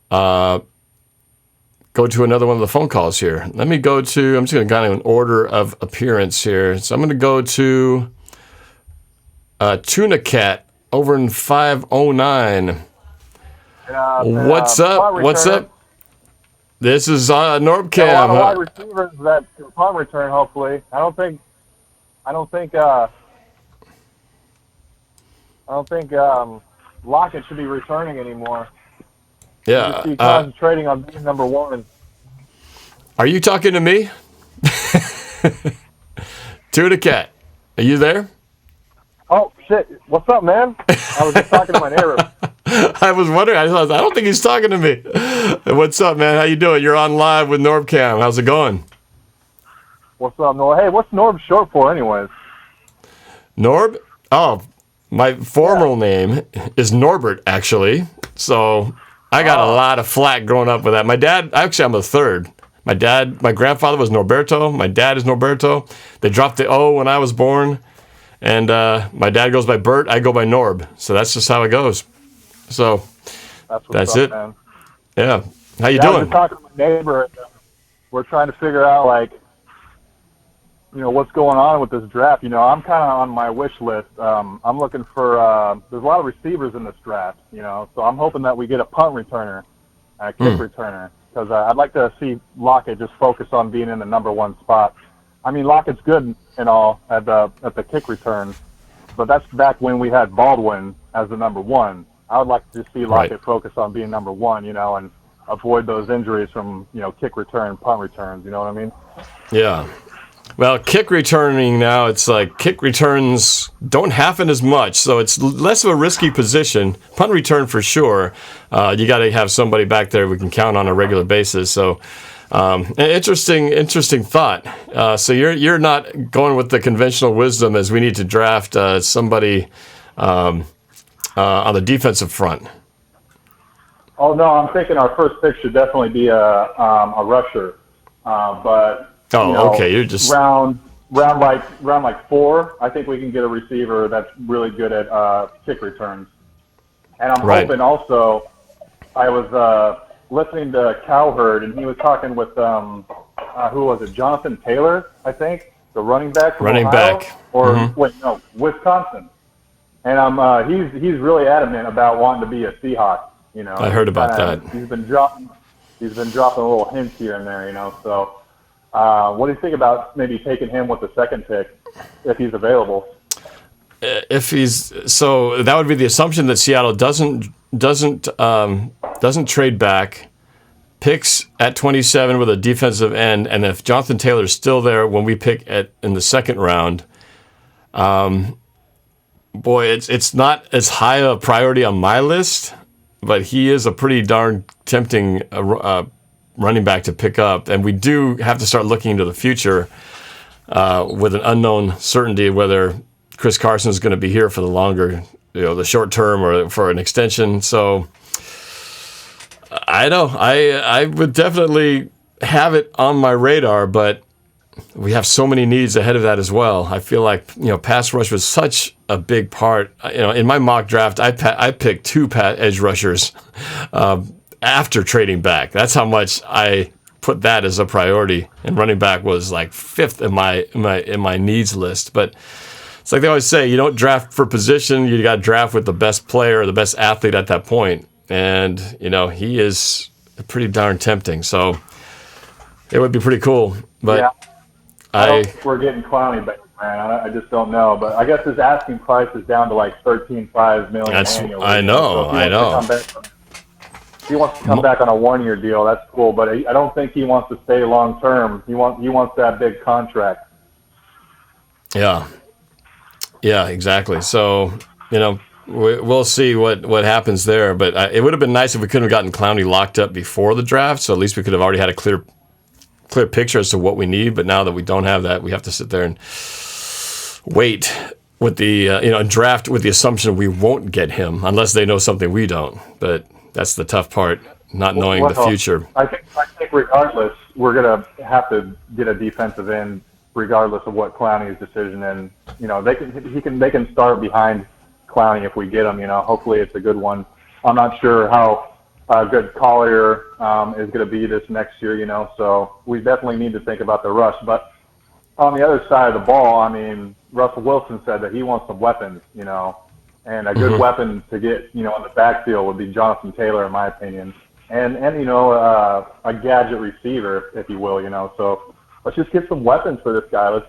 go to another one of the phone calls here. Let me go to, I'm just going to go in order of appearance here. So I'm going to go to Tuna Cat over in 509. What's up? What's up? This is NorbCam. A lot of wide receivers that can punt return. Hopefully, I don't think Lockett should be returning anymore. Yeah, He's concentrating on being number 1. Are you talking to me? Tuna Cat, are you there? Oh shit! What's up, man? I was just talking to my neighbor. I was wondering. I don't think he's talking to me. What's up, man? How you doing? You're on live with NorbCam. How's it going? What's up, Norb? Hey, what's Norb short for, anyways? Norb? Oh, my formal name is Norbert, actually. So I got a lot of flack growing up with that. My dad, actually, I'm a third. My grandfather was Norberto. My dad is Norberto. They dropped the O when I was born. And my dad goes by Bert. I go by Norb. So that's just how it goes. So that's it. Man. Yeah. How you I doing? was just talking to my neighbor. And, we're trying to figure out, what's going on with this draft. I'm kind of on my wish list. I'm looking for, there's a lot of receivers in this draft, so I'm hoping that we get a punt returner, a kick returner, because I'd like to see Lockett just focus on being in the number 1 spot. I mean, Lockett's good and all at the kick return, but that's back when we had Baldwin as the number 1. I would like to see Lockett focus on being number 1, and avoid those injuries from, kick return, punt returns, you know what I mean? Yeah. Well, kick returning now, it's like kick returns don't happen as much, so it's less of a risky position. Punt return for sure. You got to have somebody back there we can count on a regular basis. So, an interesting thought. So you're not going with the conventional wisdom as we need to draft somebody on the defensive front. Oh no, I'm thinking our first pick should definitely be a rusher, but. Okay. You're just round like 4. I think we can get a receiver that's really good at kick returns. And I'm hoping also. I was listening to Cowherd, and he was talking with who was it? Jonathan Taylor, I think, the running back from Ohio, or Wisconsin. And he's really adamant about wanting to be a Seahawk. I heard about that. He's been dropping little hints here and there. So. What do you think about maybe taking him with the second pick if he's available? So that would be the assumption that Seattle doesn't trade back, picks at 27 with a defensive end, and if Jonathan Taylor's still there when we pick in the second round, it's not as high a priority on my list, but he is a pretty darn tempting running back to pick up, and we do have to start looking into the future. with an unknown certainty whether Chris Carson is going to be here for the longer, the short term or for an extension. So I know I would definitely have it on my radar, but we have so many needs ahead of that as well. I feel like, pass rush was such a big part. In my mock draft, I picked 2 edge rushers after trading back. That's how much I put that as a priority. And running back was like 5th in my needs list. But it's like they always say, you don't draft for position. You got to draft with the best player or the best athlete at that point. And, he is pretty darn tempting. So it would be pretty cool. But yeah. I don't think we're getting Clowney back, man. I just don't know. But I guess his asking price is down to like $13.5 million annually. I know. If he wants to come back on a 1-year deal, that's cool. But I don't think he wants to stay long term. He wants that big contract. Yeah, exactly. So we'll see what happens there. But it would have been nice if we could have gotten Clowney locked up before the draft. So at least we could have already had a clear picture as to what we need. But now that we don't have that, we have to sit there and wait with the and draft with the assumption we won't get him unless they know something we don't. But that's the tough part, not knowing the future. I think regardless, we're gonna have to get a defensive end regardless of what Clowney's decision. And they can start behind Clowney if we get him. Hopefully it's a good one. I'm not sure how good Collier is going to be this next year, so we definitely need to think about the rush. But on the other side of the ball, I mean, Russell Wilson said that he wants some weapons, and a good weapon to get, in the backfield would be Jonathan Taylor, in my opinion, and a gadget receiver, if you will, so let's just get some weapons for this guy. Let's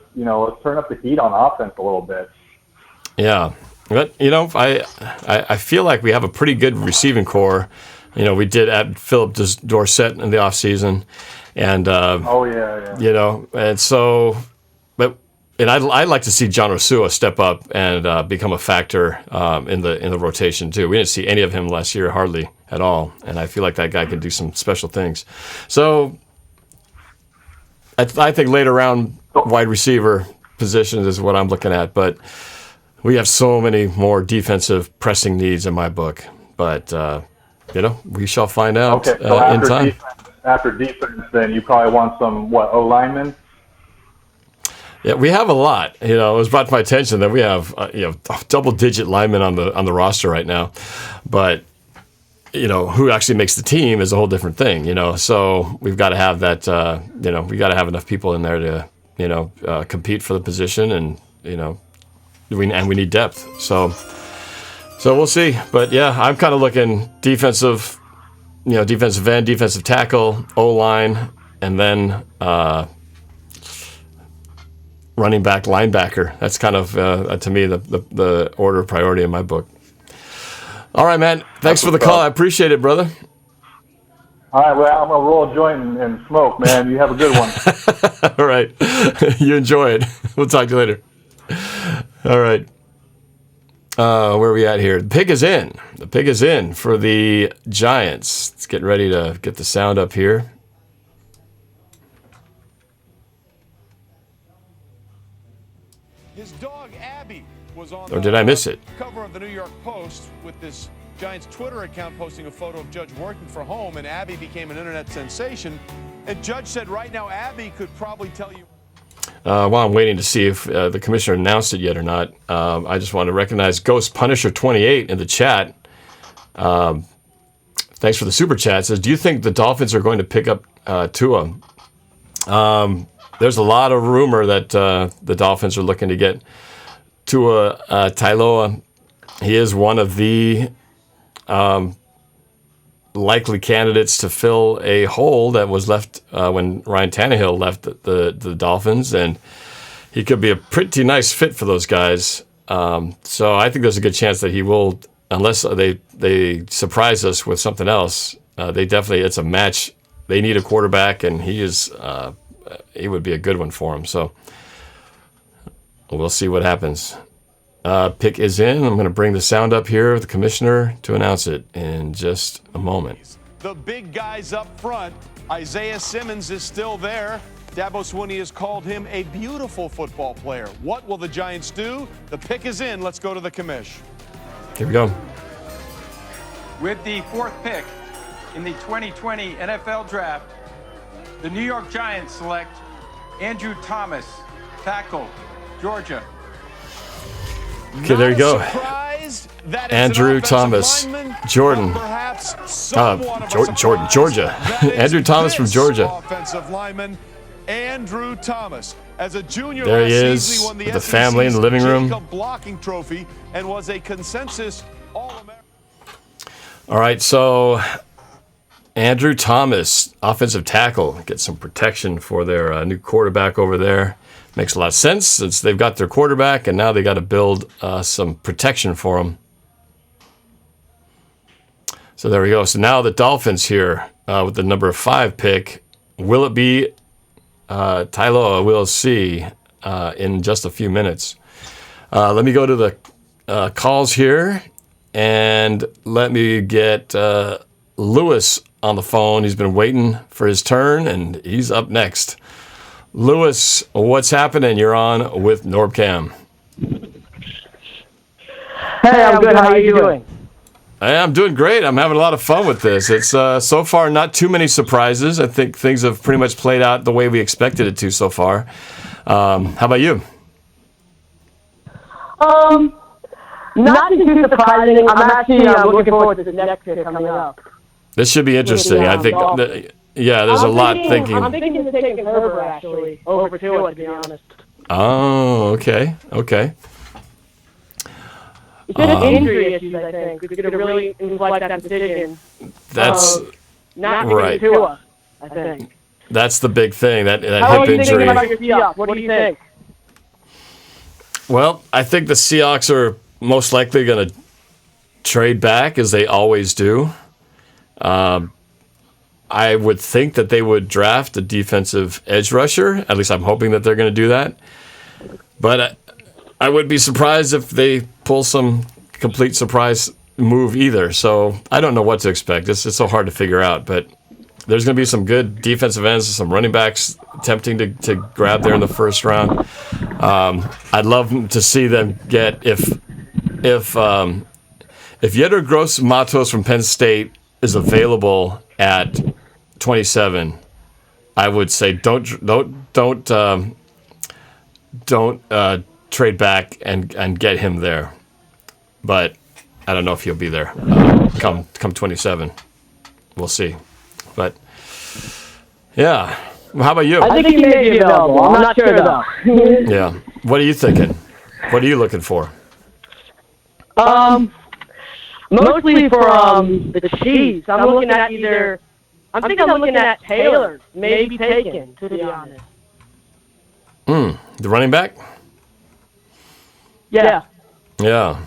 turn up the heat on offense a little bit. Yeah, but, I feel like we have a pretty good receiving core. We did add Philip Dorsett in the offseason, and and so, and I'd like to see John Rosua step up and become a factor in the rotation too. We didn't see any of him last year, hardly at all, and I feel like that guy can do some special things. So I think later round wide receiver positions is what I'm looking at, but we have so many more defensive pressing needs in my book, but. We shall find out in time. After defense, then you probably want some, O-linemen? Yeah, we have a lot. It was brought to my attention that we have, double-digit linemen on the roster right now. But, who actually makes the team is a whole different thing, So we've got to have that, we got to have enough people in there to, compete for the position and, we need depth. So we'll see. But, yeah, I'm kind of looking defensive end, defensive tackle, O-line, and then running back, linebacker. That's kind of, to me, the order of priority in my book. All right, man. Thanks for the call. I appreciate it, brother. All right, well, I'm going to roll a joint and smoke, man. You have a good one. All right. You enjoy it. We'll talk to you later. All right. Where are we at here? The pig is in. The pig is in for the Giants. Let's get ready to get the sound up here. His dog Abby was on or did I miss it? Cover of the New York Post with this Giants Twitter account posting a photo of Judge working for home, and Abby became an internet sensation. And Judge said right now Abby could probably tell you. While I'm waiting to see if the commissioner announced it yet or not, I just want to recognize Ghost Punisher 28 in the chat. Thanks for the super chat. It says, do you think the Dolphins are going to pick up Tua? There's a lot of rumor that the Dolphins are looking to get Tua Tagovailoa. He is one of the likely candidates to fill a hole that was left when Ryan Tannehill left the Dolphins, and he could be a pretty nice fit for those guys. So I think there's a good chance that he will, unless they surprise us with something else. It's a match. They need a quarterback, and he would be a good one for them. So we'll see what happens. Pick is in. I'm going to bring the sound up here, the commissioner, to announce it in just a moment. The big guys up front. Isaiah Simmons is still there. Dabo Swinney has called him a beautiful football player. What will the Giants do? The pick is in. Let's go to the commish. Here we go. With the 4th pick in the 2020 NFL Draft, the New York Giants select Andrew Thomas, tackle, Georgia. Okay, there you go. Andrew Thomas, Jordan. Georgia. Andrew Thomas from Georgia. Offensive lineman Andrew Thomas. As a junior, there he is with the family in the living room. Blocking trophy and was a consensus All-American. All right, so Andrew Thomas, offensive tackle, gets some protection for their new quarterback over there. Makes a lot of sense since they've got their quarterback and now they got to build some protection for him. So there we go. So now the Dolphins here with the number 5 pick. Will it be Tylo? We'll see in just a few minutes. Let me go to the calls here and let me get Lewis on the phone. He's been waiting for his turn and he's up next. Lewis, what's happening? You're on with NorbCam. Hey, I'm good. How are you doing? I'm doing great. I'm having a lot of fun with this. It's so far not too many surprises. I think things have pretty much played out the way we expected it to so far. How about you? Nothing too surprising. I'm actually looking forward to the next pick coming up. This should be interesting. I think, there's a lot thinking. I'm thinking to take Herbert, actually, over Tua, to be honest. Oh, okay. It's just injury issues, I think. It's going to really inflect that decision. That's not right. Tua, I think. That's the big thing, that How hip are you injury. thinking about your Seahawks? What do you think? Well, I think the Seahawks are most likely going to trade back, as they always do. I would think that they would draft a defensive edge rusher. At least I'm hoping that they're going to do that. But I would be surprised if they pull some complete surprise move either. So I don't know what to expect. It's so hard to figure out. But there's going to be some good defensive ends, some running backs attempting to grab there in the first round. I'd love to see them get if Yetur Gross-Matos from Penn State is available at 27, I would say don't trade back and get him there. But I don't know if he'll be there come 27. We'll see. But yeah, how about you? I think he may be available. I'm not sure though. Yeah. What are you thinking? What are you looking for? Mostly for the Chiefs. I'm looking at either. I'm looking at Taylor, maybe taken, to be honest. The running back? Yeah. Yeah.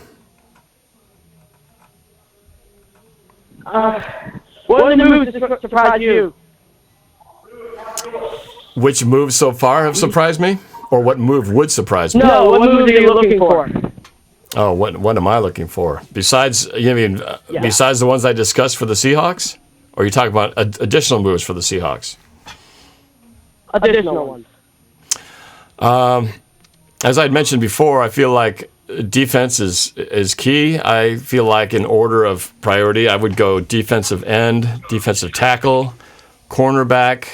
What are the moves that surprise you? Which moves so far have surprised me? Or what move would surprise me? No, what moves are you looking for? Oh, what am I looking for? Besides the ones I discussed for the Seahawks? Or are you talking about additional moves for the Seahawks? Additional ones. As I had mentioned before, I feel like defense is key. I feel like in order of priority, I would go defensive end, defensive tackle, cornerback,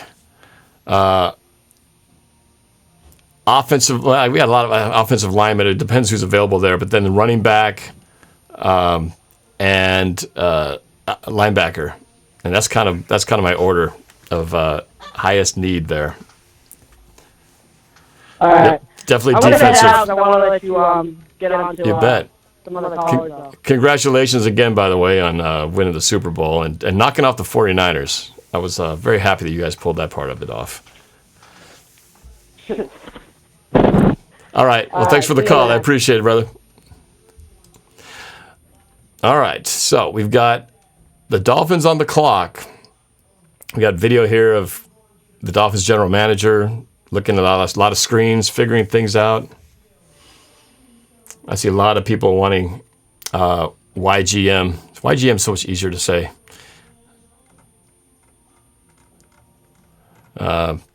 offensive. Well, we got a lot of offensive linemen. It depends who's available there, but then the running back and linebacker, and that's kind of my order of highest need there. All right. Yep, definitely defensive. I want to let you get on to You bet. some other callers. Congratulations again, by the way, on winning the Super Bowl and knocking off the 49ers. I was very happy that you guys pulled that part of it off. All right. Well, thanks for the call. I appreciate it, brother. All right. So we've got the Dolphins on the clock. We got video here of the Dolphins general manager looking at a lot of screens, figuring things out. I see a lot of people wanting YGM. YGM is so much easier to say.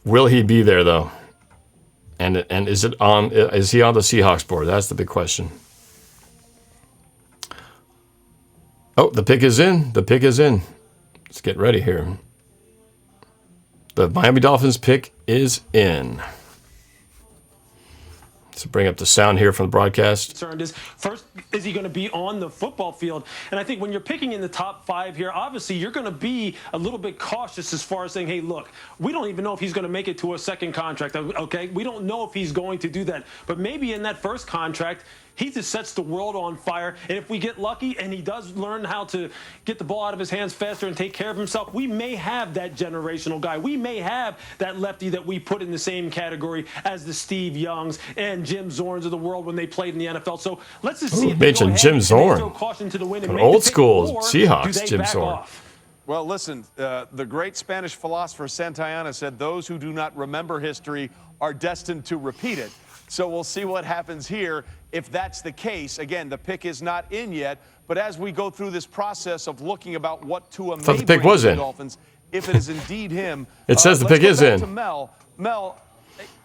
Will he be there though? And is he on the Seahawks board? That's the big question. Oh, the pick is in. The pick is in. Let's get ready here. The Miami Dolphins pick is in. So bring up the sound here from the broadcast. Concerned is, first, is he going to be on the football field? And I think when you're picking in the top 5 here, obviously you're going to be a little bit cautious as far as saying, hey, look, we don't even know if he's going to make it to a second contract, okay? We don't know if he's going to do that. But maybe in that first contract, he just sets the world on fire. And if we get lucky and he does learn how to get the ball out of his hands faster and take care of himself, we may have that generational guy. We may have that lefty that we put in the same category as the Steve Youngs and Jim Zorns of the world when they played in the NFL. So let's just see if they go ahead Jim and Zorn. throw caution to the wind and An make old the pick, school or Seahawks, do they Jim back Zorn. off? Well, listen, the great Spanish philosopher Santayana said those who do not remember history are destined to repeat it. So we'll see what happens here. If that's the case, again, the pick is not in yet. But as we go through this process of looking about what Tua may the pick bring was to the in. Dolphins, if it is indeed him, It says the let's pick go is back in. to Mel,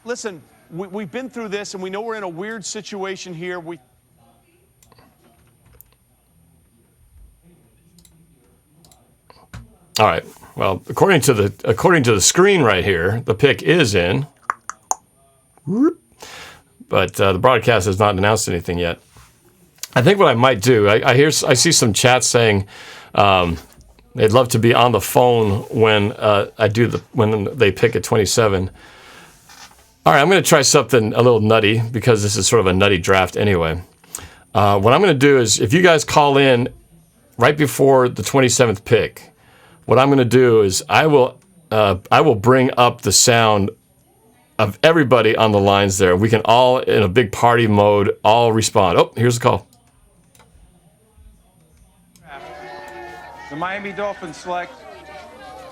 listen, we've been through this, and we know we're in a weird situation here. All right. Well, according to the screen right here, the pick is in. But the broadcast has not announced anything yet. I think what I might do, I see some chats saying they'd love to be on the phone when when they pick at 27. All right, I'm going to try something a little nutty because this is sort of a nutty draft anyway. What I'm going to do is, if you guys call in right before the 27th pick, what I'm going to do is I will bring up the sound of everybody on the lines there. We can all, in a big party mode, all respond. Oh, here's the call. The Miami Dolphins select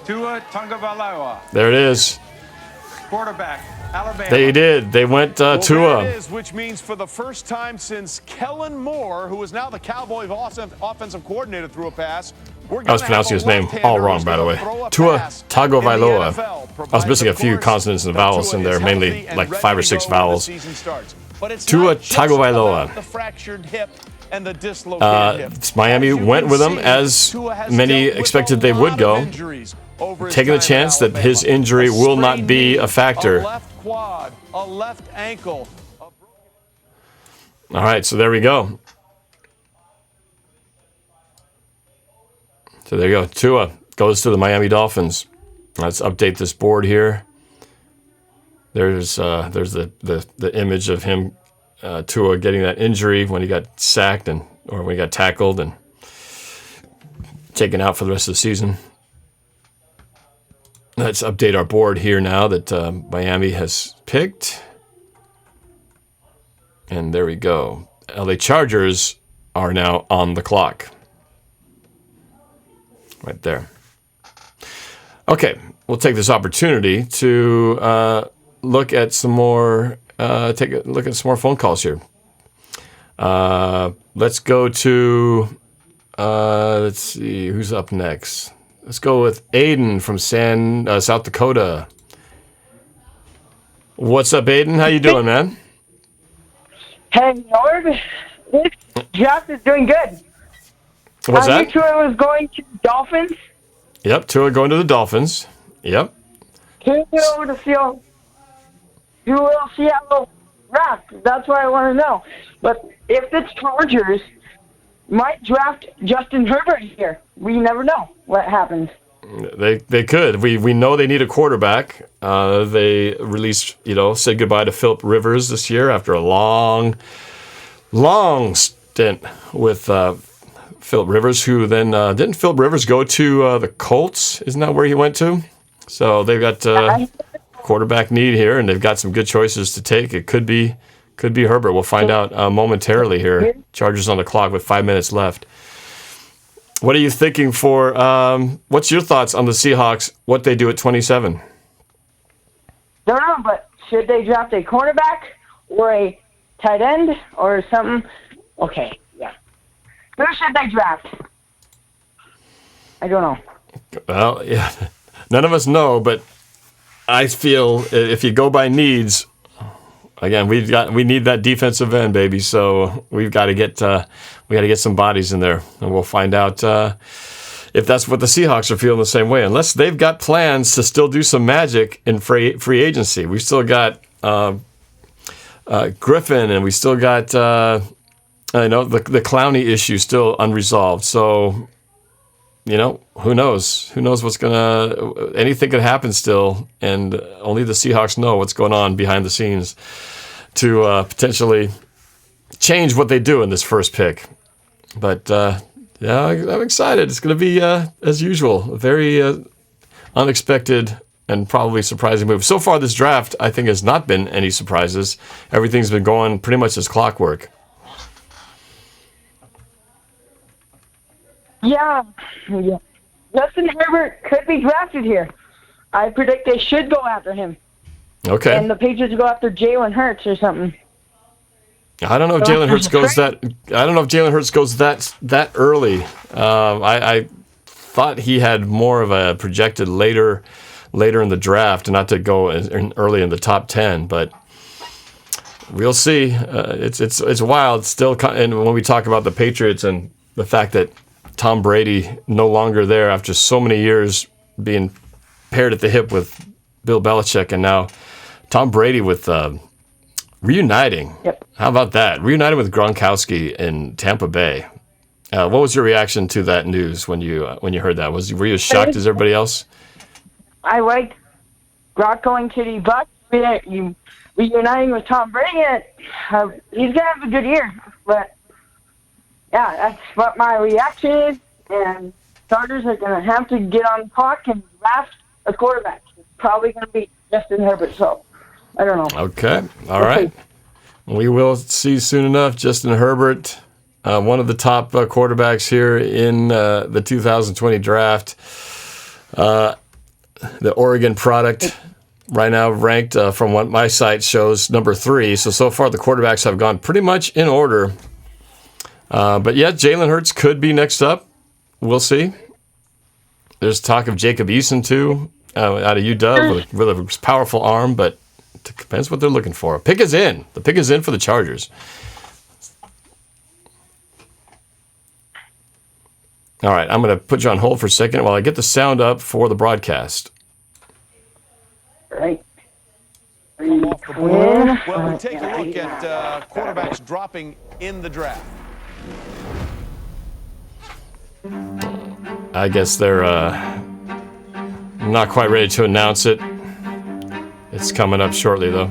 Tua Tagovailoa. There it is. Quarterback, Alabama. They did. They went Well, Tua. there it is, which means for the first time since Kellen Moore, who is now the Cowboys offensive coordinator, threw a pass. I was pronouncing his name all wrong, by the way. Tua Tagovailoa. I was missing a few consonants and vowels in there, mainly like 5 or 6 vowels. Tua Tagovailoa. The fractured hip and the dislocated hip. Miami went with him as many expected they would go, taking the chance that his injury will not be a factor. A left quad, a left ankle. All right, so there we go. So there you go. Tua goes to the Miami Dolphins. Let's update this board here. There's the image of him, Tua, getting that injury when he got sacked or when he got tackled and taken out for the rest of the season. Let's update our board here now that Miami has picked. And there we go. LA Chargers are now on the clock. Right there. Okay, we'll take this opportunity to look at some more. Take a look at some more phone calls here. Let's go to. Let's see who's up next. Let's go with Aiden from South Dakota. What's up, Aiden? How you doing, man? Hey, Norb. This draft is doing good. What's that? I knew Tua was going to the Dolphins. Yep, Tua going to the Dolphins. Yep. Can you get over to Seattle? You will Seattle draft. That's what I want to know. But if it's Chargers, might draft Justin Herbert here. We never know what happens. They could. We know they need a quarterback. They released, said goodbye to Philip Rivers this year after a long stint with Philip Rivers, who then didn't Philip Rivers go to the Colts? Isn't that where he went to? So they've got quarterback need here, and they've got some good choices to take. It could be Herbert. We'll find out momentarily here. Chargers on the clock with 5 minutes left. What are you thinking for? What's your thoughts on the Seahawks? What they do at 27? Don't know, but should they draft a cornerback or a tight end or something? Okay, yeah. Who should they draft? I don't know. Well, yeah, none of us know, but I feel if you go by needs, again, we need that defensive end, baby. So we've got to get some bodies in there, and we'll find out if that's what the Seahawks are feeling the same way. Unless they've got plans to still do some magic in free agency, we still got Griffin, and we still got the Clowney issue still unresolved. So. Who knows? Who knows what's anything could happen still, and only the Seahawks know what's going on behind the scenes to potentially change what they do in this first pick. But, I'm excited. It's going to be, as usual, a very unexpected and probably surprising move. So far, this draft, I think, has not been any surprises. Everything's been going pretty much as clockwork. Yeah. Justin Herbert could be drafted here. I predict they should go after him. Okay. And the Patriots go after Jalen Hurts or something. I don't know if Jalen Hurts goes that. I don't know if Jalen Hurts goes that early. I thought he had more of a projected later in the draft, not to go early in the top 10, but. We'll see. It's wild still. And when we talk about the Patriots and the fact that Tom Brady no longer there after so many years being paired at the hip with Bill Belichick, and now Tom Brady with reuniting. Yep. How about that? Reuniting with Gronkowski in Tampa Bay. What was your reaction to that news when you heard that? Were you as shocked as everybody else? I liked Gronk going to the Bucs. Reuniting with Tom Brady. He's gonna have a good year, but. Yeah, that's what my reaction is, and starters are going to have to get on the clock and draft a quarterback. It's probably going to be Justin Herbert, so I don't know. Okay, all right. We will see soon enough. Justin Herbert, one of the top quarterbacks here in the 2020 draft. The Oregon product right now ranked, from what my site shows, number 3. So far the quarterbacks have gone pretty much in order. But yeah, Jalen Hurts could be next up. We'll see. There's talk of Jacob Eason, too, out of UW with a powerful arm, but it depends what they're looking for. Pick is in. The pick is in for the Chargers. All right, I'm going to put you on hold for a second while I get the sound up for the broadcast. Right. Well, we take a look at quarterbacks dropping in the draft. I guess they're not quite ready to announce it. It's coming up shortly, though.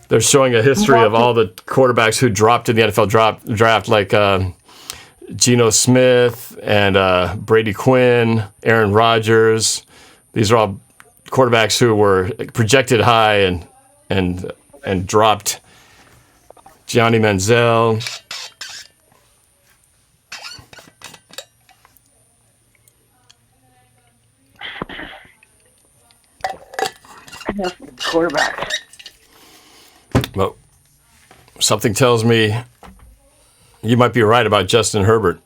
They're showing a history of all the quarterbacks who dropped in the NFL draft, like Geno Smith and Brady Quinn, Aaron Rodgers. These are all quarterbacks who were projected high and dropped. Johnny Manziel. Quarterback. Well, something tells me you might be right about Justin Herbert.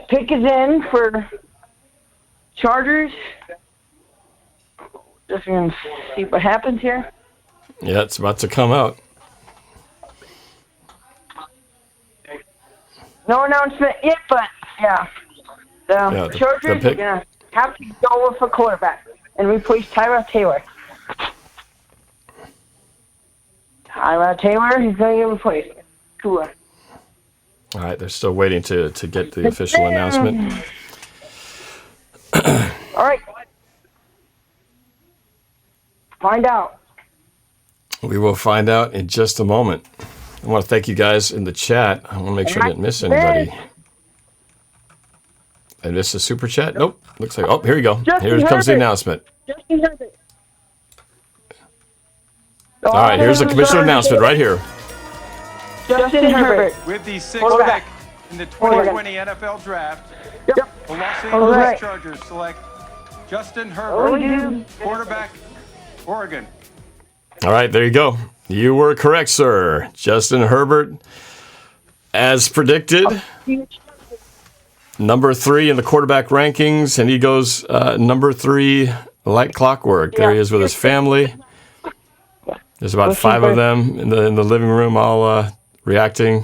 Pick is in for Chargers. Just going to see what happens here. Yeah, it's about to come out. No announcement yet, but yeah. The Chargers are going to have to go with a quarterback and replace Tyrod Taylor. Tyrod Taylor, he's going to get replaced. Tua. All right, they're still waiting to get the official announcement. All right. Find out. We will find out in just a moment. I want to thank you guys in the chat. I want to make sure I didn't miss anybody. I missed a super chat? Nope. Looks like, oh, here we go. Here comes the announcement. Justin Herbert. All right, here's the commissioner announcement right here. Justin Herbert. With the 6th pick in the 2020 NFL Draft, the Los Angeles Chargers select Justin Herbert, quarterback, Oregon. All right, there you go. You were correct, sir. Justin Herbert, as predicted, number 3 in the quarterback rankings, and he goes number 3 like clockwork. There he is with his family. There's about 5 of them in the living room, all reacting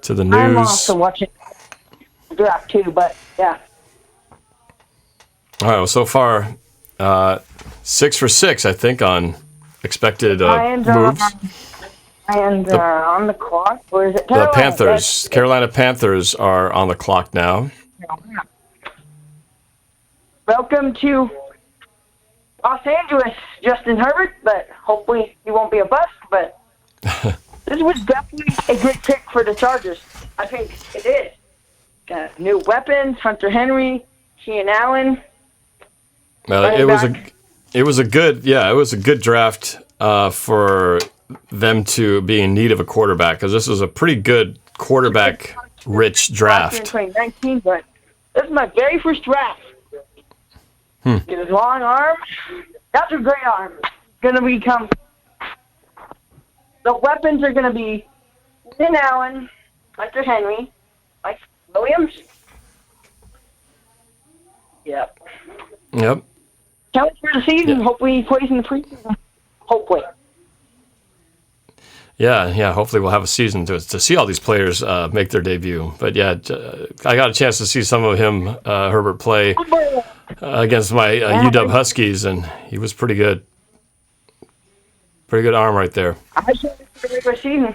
to the news. I'm also watching draft too, but yeah. All right. Well, so far, 6 for 6, I think, on expected moves. And on the clock, or is it The Panthers, Carolina Panthers, are on the clock now. Welcome to Los Angeles, Justin Herbert, but hopefully he won't be a bust. But this was definitely a good pick for the Chargers. I think it is. Got new weapons, Hunter Henry, Keenan Allen. It was a good draft for them to be in need of a quarterback, because this was a pretty good quarterback-rich draft. In 2019, but this is my very first draft. Get his long arm. That's a great arm. Gonna become. The weapons are gonna be Keenan Allen, Hunter Henry, Mike Williams. Yep. Count for the season. Yep. Hopefully he plays in the preseason. Hopefully. Yeah. Hopefully we'll have a season to see all these players make their debut. But yeah, I got a chance to see some of him, Herbert, play against my UW Huskies, and he was pretty good. Pretty good arm right there. I should for the regular season.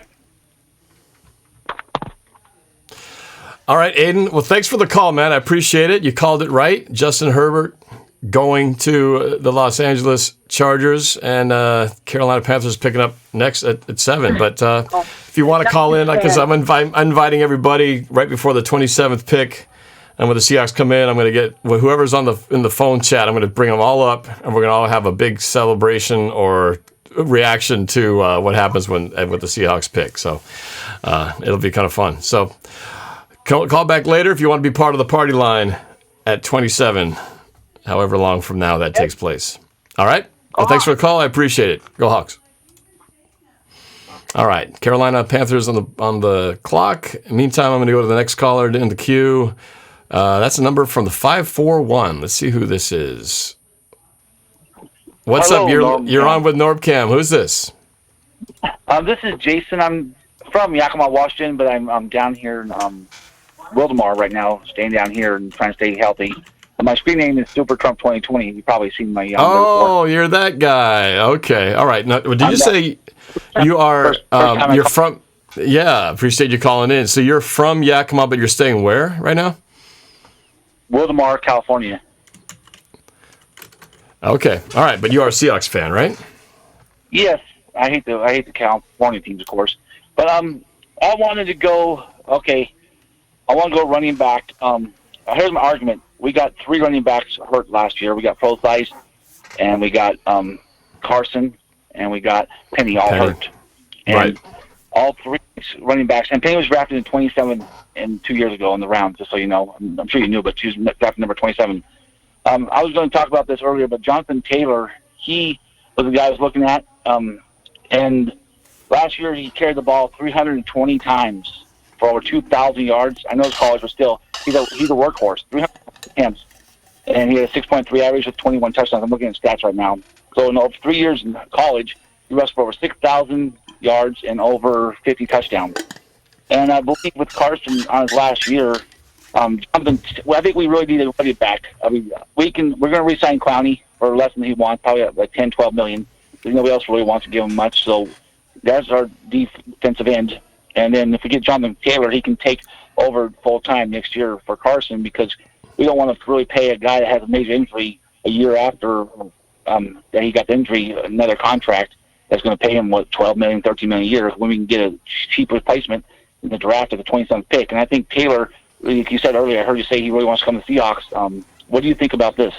All right, Aiden. Well, thanks for the call, man. I appreciate it. You called it right. Justin Herbert going to the Los Angeles Chargers, and Carolina Panthers picking up next at 7. But if you want to call in, because I'm inviting everybody right before the 27th pick, and when the Seahawks come in, I'm going to get whoever's in the phone chat. I'm going to bring them all up, and we're going to all have a big celebration or reaction to what happens with the Seahawks pick. So it'll be kind of fun. So call back later if you want to be part of the party line at 27. However long from now that takes place. All right? Well, thanks for the call. I appreciate it. Go Hawks. All right. Carolina Panthers on the clock. Meantime, I'm going to go to the next caller in the queue. That's a number from the 541. Let's see who this is. What's Hello, up? You're on with NorbCam. Who's this? This is Jason. I'm from Yakima, Washington, but I'm down here in Wildomar right now, staying down here and trying to stay healthy. My screen name is Super Trump 2020. You've probably seen my. You're that guy. Okay. All right. Now, did you say you are? You're from? Yeah. Appreciate you calling in. So you're from Yakima, but you're staying where right now? Wildomar, California. Okay. All right. But you are a Seahawks fan, right? Yes. I hate the California teams, of course. But I wanted to go. Okay. I want to go running back. Here's my argument. We got 3 running backs hurt last year. We got Prothice, and we got Carson, and we got Penny all hurt. And all 3 running backs. And Penny was drafted in 27 and 2 years ago in the round, just so you know. I'm sure you knew, but she was drafted number 27. I was going to talk about this earlier, but Jonathan Taylor, he was the guy I was looking at. And last year he carried the ball 320 times for over 2,000 yards. I know it's college, but still, he's a workhorse. 300 attempts, and he had a 6.3 average with 21 touchdowns. I'm looking at stats right now. So in over 3 years in college, he rushed for over 6,000 yards and over 50 touchdowns. And I believe with Carson on his last year, I think we really need a running back. I mean, we're going to re-sign Clowney for less than he wants, probably like 10, 12 million. There's nobody else really wants to give him much. So that's our defensive end. And then if we get Jonathan Taylor, he can take over full time next year for Carson, because we don't want to really pay a guy that has a major injury a year after that he got the injury, another contract that's going to pay him, $12 million, $13 million a year, when we can get a cheap replacement in the draft at the 27th pick. And I think Taylor, like you said earlier, I heard you say he really wants to come to the Seahawks. What do you think about this?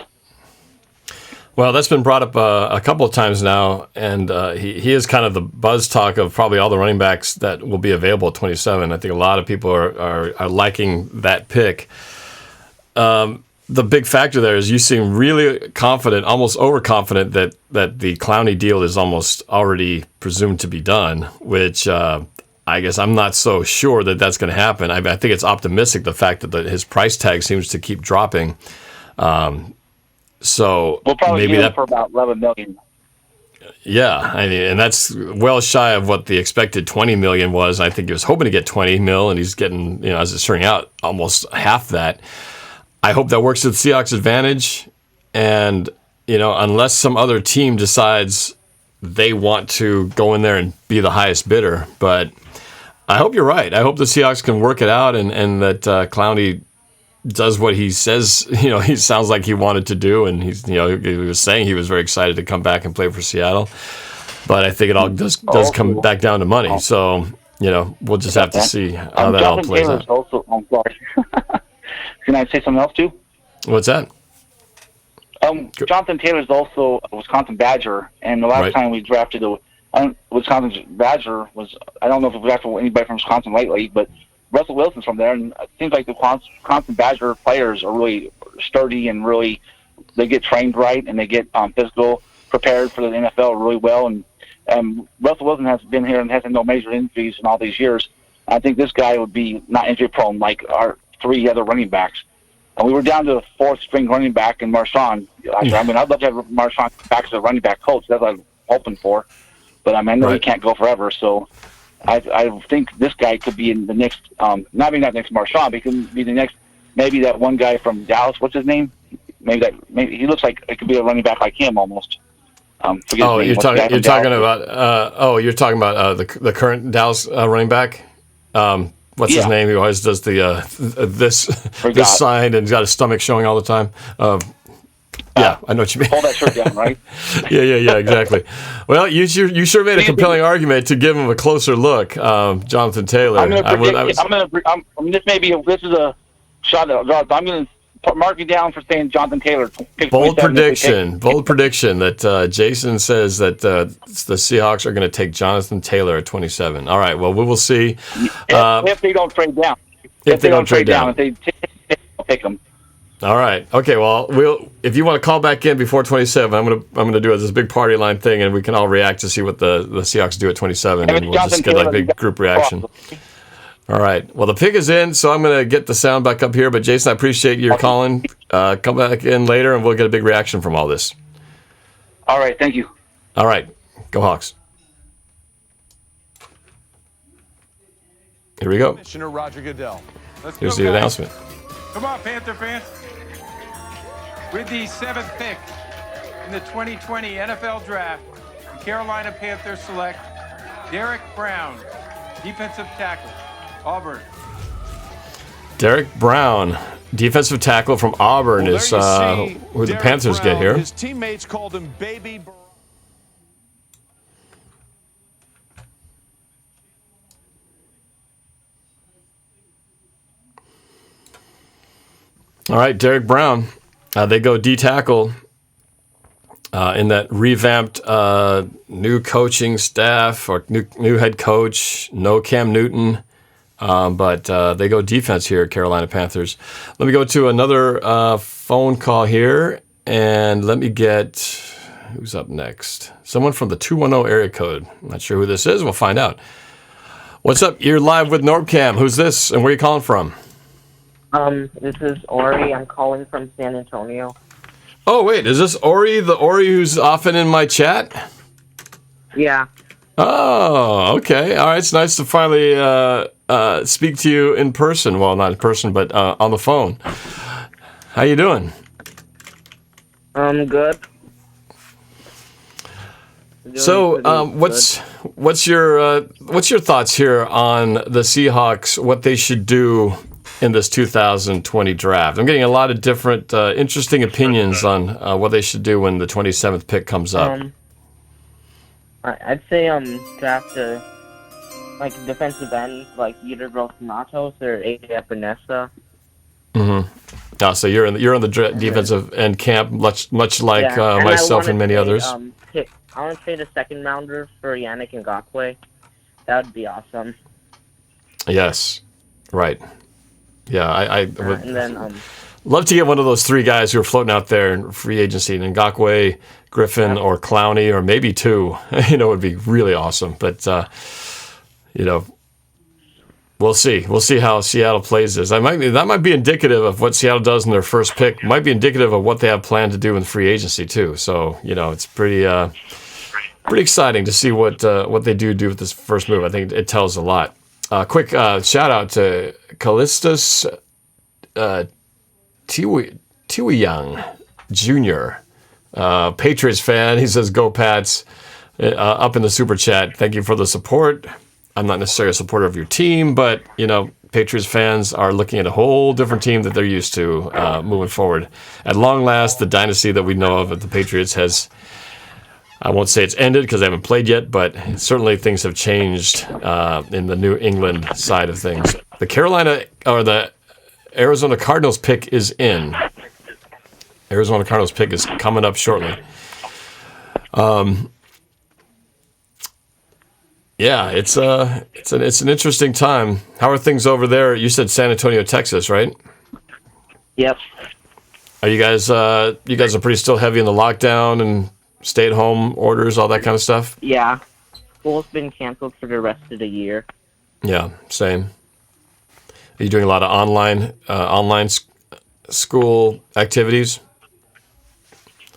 Well, that's been brought up a couple of times now, and he is kind of the buzz talk of probably all the running backs that will be available at 27. I think a lot of people are liking that pick. The big factor there is you seem really confident, almost overconfident that the Clowney deal is almost already presumed to be done, which I guess I'm not so sure that that's going to happen. I think it's optimistic, the fact that his price tag seems to keep dropping. So we'll probably maybe get him that for about $11 million. Yeah, I mean, and that's well shy of what the expected $20 million was. I think he was hoping to get $20 million, and he's getting, as it's turning out, almost half that. I hope that works to the Seahawks' advantage. And, unless some other team decides they want to go in there and be the highest bidder. But I hope you're right. I hope the Seahawks can work it out and that Clowney does what he says, he sounds like he wanted to do. And he was saying he was very excited to come back and play for Seattle. But I think it all does come back down to money. So, we'll just have to see how that all plays out. Also, I'm sorry. Can I say something else too? What's that? Jonathan Taylor's also a Wisconsin Badger, and the last time we drafted a Wisconsin Badger was, I don't know if we drafted anybody from Wisconsin lately, but Russell Wilson's from there, and it seems like the Wisconsin Badger players are really sturdy and really, they get trained right, and they get physical prepared for the NFL really well, and Russell Wilson has been here and has had no major injuries in all these years. I think this guy would be not injury prone like our three other running backs. And we were down to the fourth string running back in Marshawn. I mean, I'd love to have Marshawn back as a running back coach. That's what I'm hoping for. But I know he can't go forever. So I think this guy could be in the next, not next Marshawn, but he could be the next, maybe that one guy from Dallas. What's his name? Maybe he looks like it could be a running back like him almost. You're talking about the current Dallas running back. What's his name? Who always does the this sign and he's got his stomach showing all the time. Yeah, I know what you mean. Pull that shirt down, right? yeah, exactly. Well, you sure made a compelling argument to give him a closer look, Jonathan Taylor. This is a shot. I'm going to mark you down for saying Jonathan Taylor. Bold prediction that Jason says that the Seahawks are going to take Jonathan Taylor at 27. All right, well, we will see. If they don't trade down. If they don't trade down. If they pick them. All right. Okay. Well, if you want to call back in before 27, I'm gonna do this big party line thing, and we can all react to see what the Seahawks do at 27, and we'll just get like a big group reaction. All right. Well, the pick is in, so I'm going to get the sound back up here. But, Jason, I appreciate your calling. Come back in later, and we'll get a big reaction from all this. All right. Thank you. All right. Go Hawks. Here we go. Commissioner Roger Goodell. Here's the announcement. Come on, Panther fans. With the 7th pick in the 2020 NFL Draft, the Carolina Panthers select Derek Brown, defensive tackle. Auburn. Derek Brown, defensive tackle from Auburn, is who the Panthers get here. His teammates called him Baby. All right, Derek Brown. They go D tackle in that revamped new coaching staff or new head coach. No Cam Newton. But they go defense here, Carolina Panthers. Let me go to another phone call here, and let me get who's up next. Someone from the 210 area code. I'm not sure who this is. We'll find out. What's up? You're live with NorbCam. Who's this, and where are you calling from? This is Ori. I'm calling from San Antonio. Oh, wait. Is this Ori, the Ori who's often in my chat? Yeah. Oh, okay. All right. It's nice to finally speak to you in person. Well, not in person, but on the phone. How you doing? Good. So, what's your thoughts here on the Seahawks? What they should do in this 2020 draft? I'm getting a lot of different interesting opinions on what they should do when the 27th pick comes up. I'd say draft a defensive end like either Gross Matos or AJ Epinesa. Mm-hmm. Oh, so you're in the defensive end camp, much like myself and many others. I want to trade a second rounder for Yannick Ngakoue. That would be awesome. Yes, right. Yeah, I would and then, love to get one of those three guys who are floating out there in free agency, Ngakoue, Griffin, or Clowney, or maybe two. It would be really awesome. But We'll see. We'll see how Seattle plays this. That might be indicative of what Seattle does in their first pick. Might be indicative of what they have planned to do in free agency too. So it's pretty exciting to see what they do with this first move. I think it tells a lot. Quick shout out to Callistus Tiwiyang Jr., Patriots fan. He says, "Go Pats!" Up in the super chat. Thank you for the support. I'm not necessarily a supporter of your team, but Patriots fans are looking at a whole different team that they're used to moving forward. At long last, the dynasty that we know of the Patriots has, I won't say it's ended because they haven't played yet, but certainly things have changed in the New England side of things. The Arizona Cardinals pick is in. Arizona Cardinals pick is coming up shortly. Yeah, it's an interesting time. How are things over there? You said San Antonio, Texas, right? Yep. Are you guys are pretty still heavy in the lockdown and stay-at-home orders, all that kind of stuff? Yeah. School's been canceled for the rest of the year. Yeah, same. Are you doing a lot of online school activities?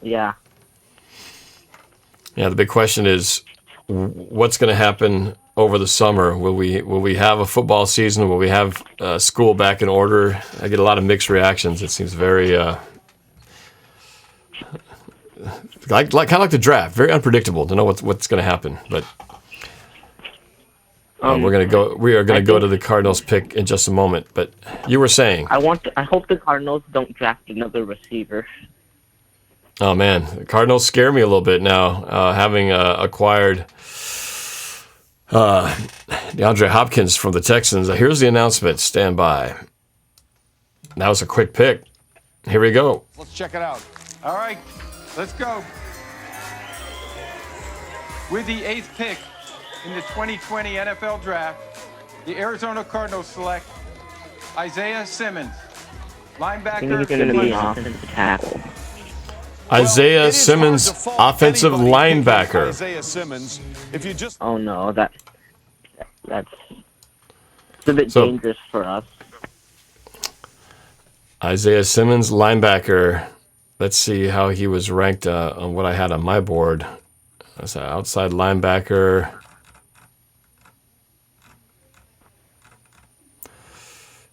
Yeah. Yeah, the big question is, what's going to happen over the summer? Will we have a football season? Will we have school back in order? I get a lot of mixed reactions. It seems very kind of like the draft, very unpredictable to know what's going to happen. But we are going to go to the Cardinals pick in just a moment. But you were saying, I hope the Cardinals don't draft another receiver. Oh man, the Cardinals scare me a little bit now, having acquired DeAndre Hopkins from the Texans. Here's the announcement. Stand by. That was a quick pick. Here we go. Let's check it out. All right, let's go. With the 8th pick in the 2020 NFL Draft, the Arizona Cardinals select Isaiah Simmons, linebacker. He's going to be an offensive tackle. Isaiah Simmons, offensive linebacker. Isaiah Simmons, if you just Oh no, that's a bit dangerous for us. Isaiah Simmons, linebacker. Let's see how he was ranked on what I had on my board. That's an outside linebacker.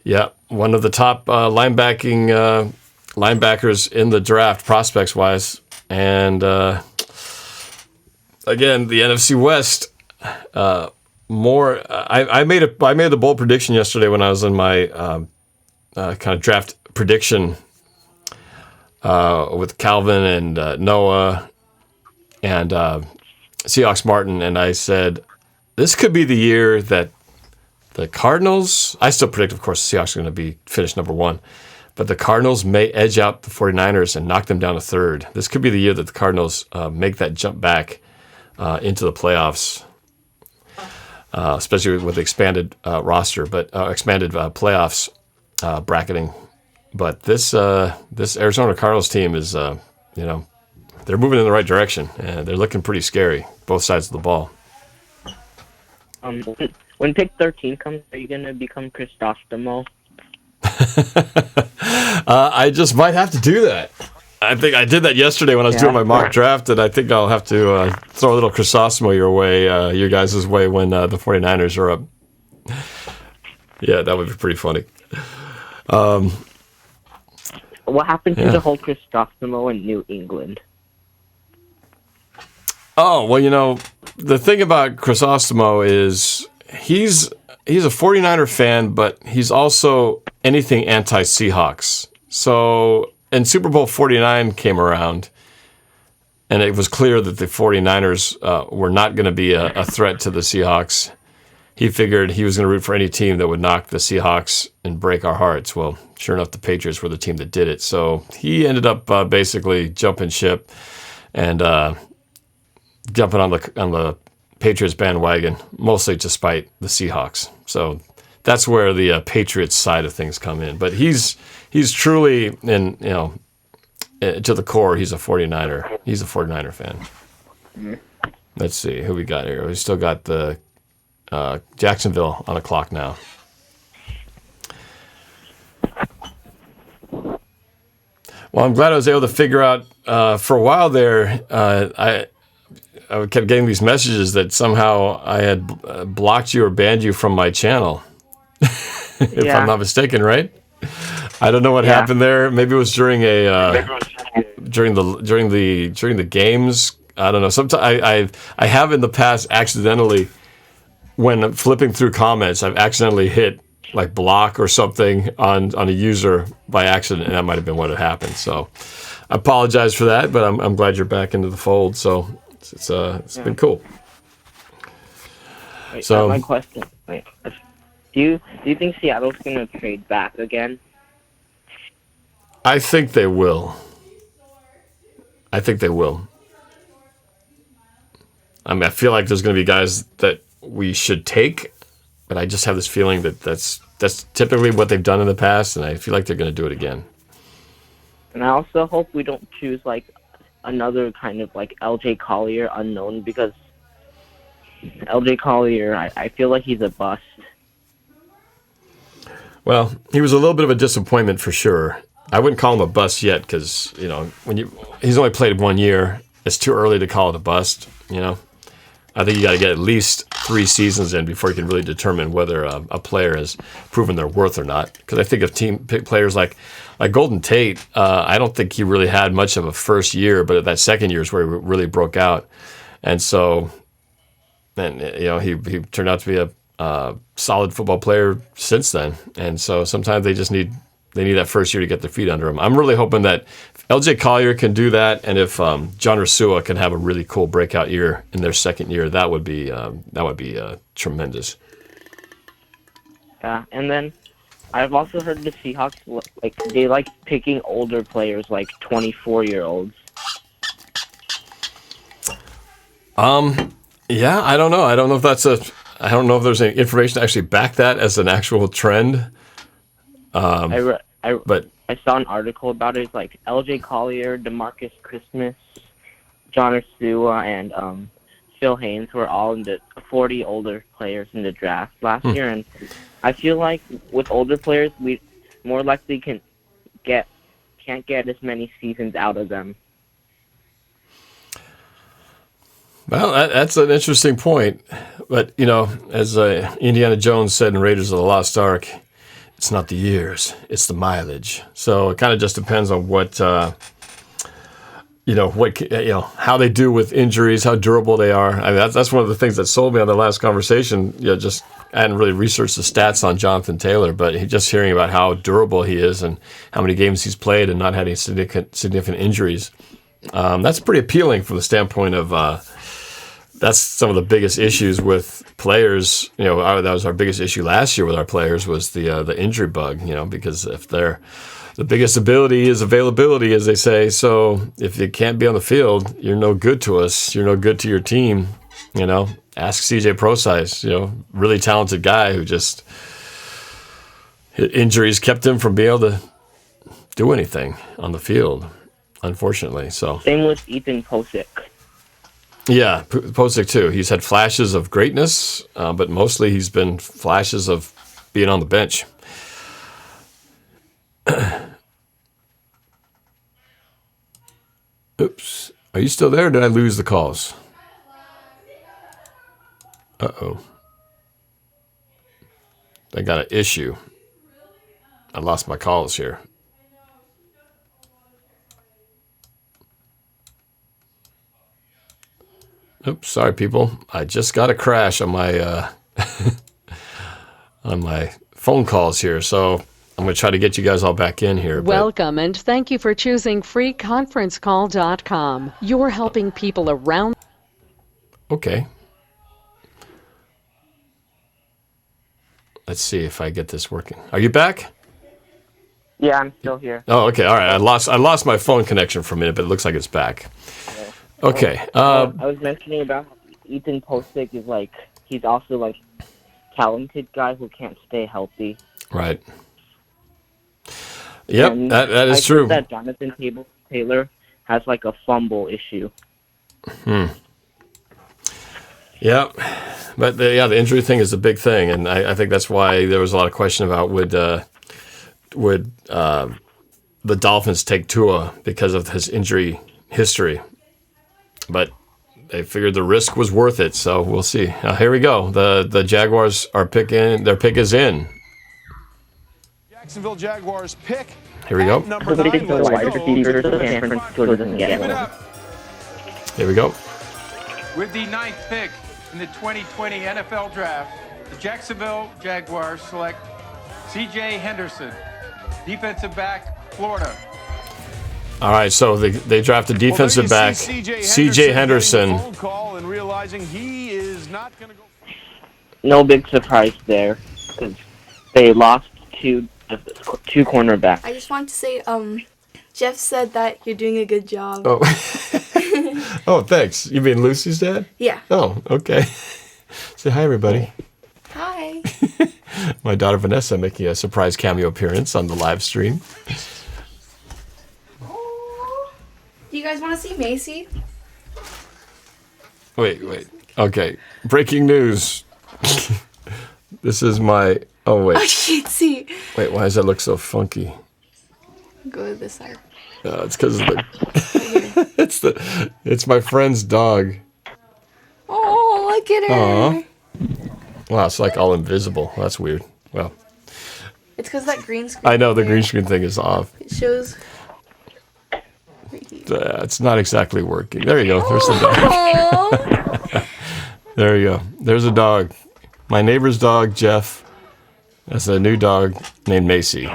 Yeah, one of the top linebackers in the draft, prospects-wise. And again, the NFC West, I made the bold prediction yesterday when I was in my kind of draft prediction with Calvin and Noah and Seahawks Martin, and I said, this could be the year that the Cardinals, I still predict, of course, the Seahawks are going to finish number 1, but the Cardinals may edge out the 49ers and knock them down to 3rd. This could be the year that the Cardinals make that jump back into the playoffs, especially with the expanded roster, but expanded playoffs bracketing. But this Arizona Cardinals team is, they're moving in the right direction, and they're looking pretty scary, both sides of the ball. When pick 13 comes, are you going to become Cristostomo? I just might have to do that. I think I did that yesterday when I was doing my mock draft, and I think I'll have to throw a little Cristostomo your way, your guys' way when the 49ers are up. Yeah, that would be pretty funny. What happened to the whole Cristostomo in New England? Oh, well, the thing about Cristostomo is he's a 49er fan, but he's also anything anti-Seahawks. So, and Super Bowl 49 came around, and it was clear that the 49ers were not going to be a threat to the Seahawks. He figured he was going to root for any team that would knock the Seahawks and break our hearts. Well, sure enough, the Patriots were the team that did it. So he ended up basically jumping ship and jumping on the Patriots bandwagon, mostly to spite the Seahawks. So that's where the Patriots side of things come in. But he's truly to the core, he's a 49er. He's a 49er fan. Mm-hmm. Let's see who we got here. We still got the Jacksonville on the clock now. Well, I'm glad I was able to figure out for a while there. I kept getting these messages that somehow I had blocked you or banned you from my channel. If I'm not mistaken, right? I don't know what happened there. Maybe it was during during the games. I don't know. Sometimes I have in the past accidentally, when flipping through comments, I've accidentally hit like block or something on a user by accident, and that might have been what had happened. So I apologize for that, but I'm glad you're back into the fold. So it's been cool. Wait, so my question. Wait, do you think Seattle's gonna trade back again? I think they will. I mean, I feel like there's going to be guys that we should take, but I just have this feeling that that's typically what they've done in the past, and I feel like they're going to do it again. And I also hope we don't choose like another kind of like LJ Collier unknown, because LJ Collier, I feel like he's a bust. Well, he was a little bit of a disappointment for sure. I wouldn't call him a bust yet because, he's only played 1 year. It's too early to call it a bust, I think you got to get at least 3 seasons in before you can really determine whether a player has proven their worth or not. Because I think of players like Golden Tate, I don't think he really had much of a first year, but that second year is where he really broke out. And so, he turned out to be a solid football player since then. And so sometimes they just need that first year to get their feet under them. I'm really hoping that LJ Collier can do that, and if John Ursua can have a really cool breakout year in their second year, that would be tremendous. Yeah, and then I've also heard the Seahawks they like picking older players, like 24-year-olds. Yeah, I don't know. I don't know if I don't know if there's any information to actually back that as an actual trend. I saw an article about it. It's like LJ Collier, DeMarcus Christmas, John Ursua, and Phil Haynes were all in the 40 older players in the draft last year. And I feel like with older players, we more likely can't get as many seasons out of them. Well, that's an interesting point. But, as Indiana Jones said in Raiders of the Lost Ark, it's not the years, it's the mileage. So it kind of just depends on what, how they do with injuries, how durable they are. I mean, that's one of the things that sold me on the last conversation. I hadn't really researched the stats on Jonathan Taylor, but just hearing about how durable he is and how many games he's played and not having significant injuries, that's pretty appealing from the standpoint of. That's some of the biggest issues with players. That was our biggest issue last year with our players was the injury bug. Because if the biggest ability is availability, as they say. So if you can't be on the field, you're no good to us. You're no good to your team. Ask CJ Prosise. Really talented guy who just injuries kept him from being able to do anything on the field. Unfortunately, so same with Ethan Posick. Yeah, Posick too. He's had flashes of greatness, but mostly he's been flashes of being on the bench. Oops. Are you still there or did I lose the calls? Uh-oh. I got an issue. I lost my calls here. Oops, sorry, people. I just got a crash on my on my phone calls here, so I'm going to try to get you guys all back in here. Welcome, and thank you for choosing freeconferencecall.com. You're helping people around. Okay. Let's see if I get this working. Are you back? Yeah, I'm still here. Oh, okay. All right. I lost my phone connection for a minute, but it looks like it's back. Okay. I was mentioning about Ethan Posick is he's also talented guy who can't stay healthy. Right. Yep, and that is true. That Jonathan Taylor has a fumble issue. Yeah, but the injury thing is a big thing, and I think that's why there was a lot of question about would the Dolphins take Tua because of his injury history. But they figured the risk was worth it, so we'll see. Here we go. The Jaguars are picking. Their pick is in. Jacksonville Jaguars pick. Here we go. Number 9. Let's go. Here we go. With the 9th pick in the 2020 NFL Draft, the Jacksonville Jaguars select C.J. Henderson, defensive back, Florida. All right, so they drafted defensive back C.J. Henderson. Phone call and realizing he is not going to go. No big surprise there, because they lost two cornerbacks. I just want to say, Jeff said that you're doing a good job. Oh, oh, thanks. You mean Lucy's dad? Yeah. Oh, okay. Say hi, everybody. Hi. My daughter Vanessa making a surprise cameo appearance on the live stream. Do you guys want to see Macy? Wait. Okay. Breaking news. This is my... Oh, wait. I can't see. Wait, why does that look so funky? Go to this side. It's because of the... it's my friend's dog. Oh, look at her. Aw. Wow, it's like all invisible. That's weird. Well, It's because that green screen. I know the green screen thing is off. It shows. It's not exactly working. There you go. There's the dog. There you go. There's a dog. My neighbor's dog, Jeff. That's a new dog named Macy.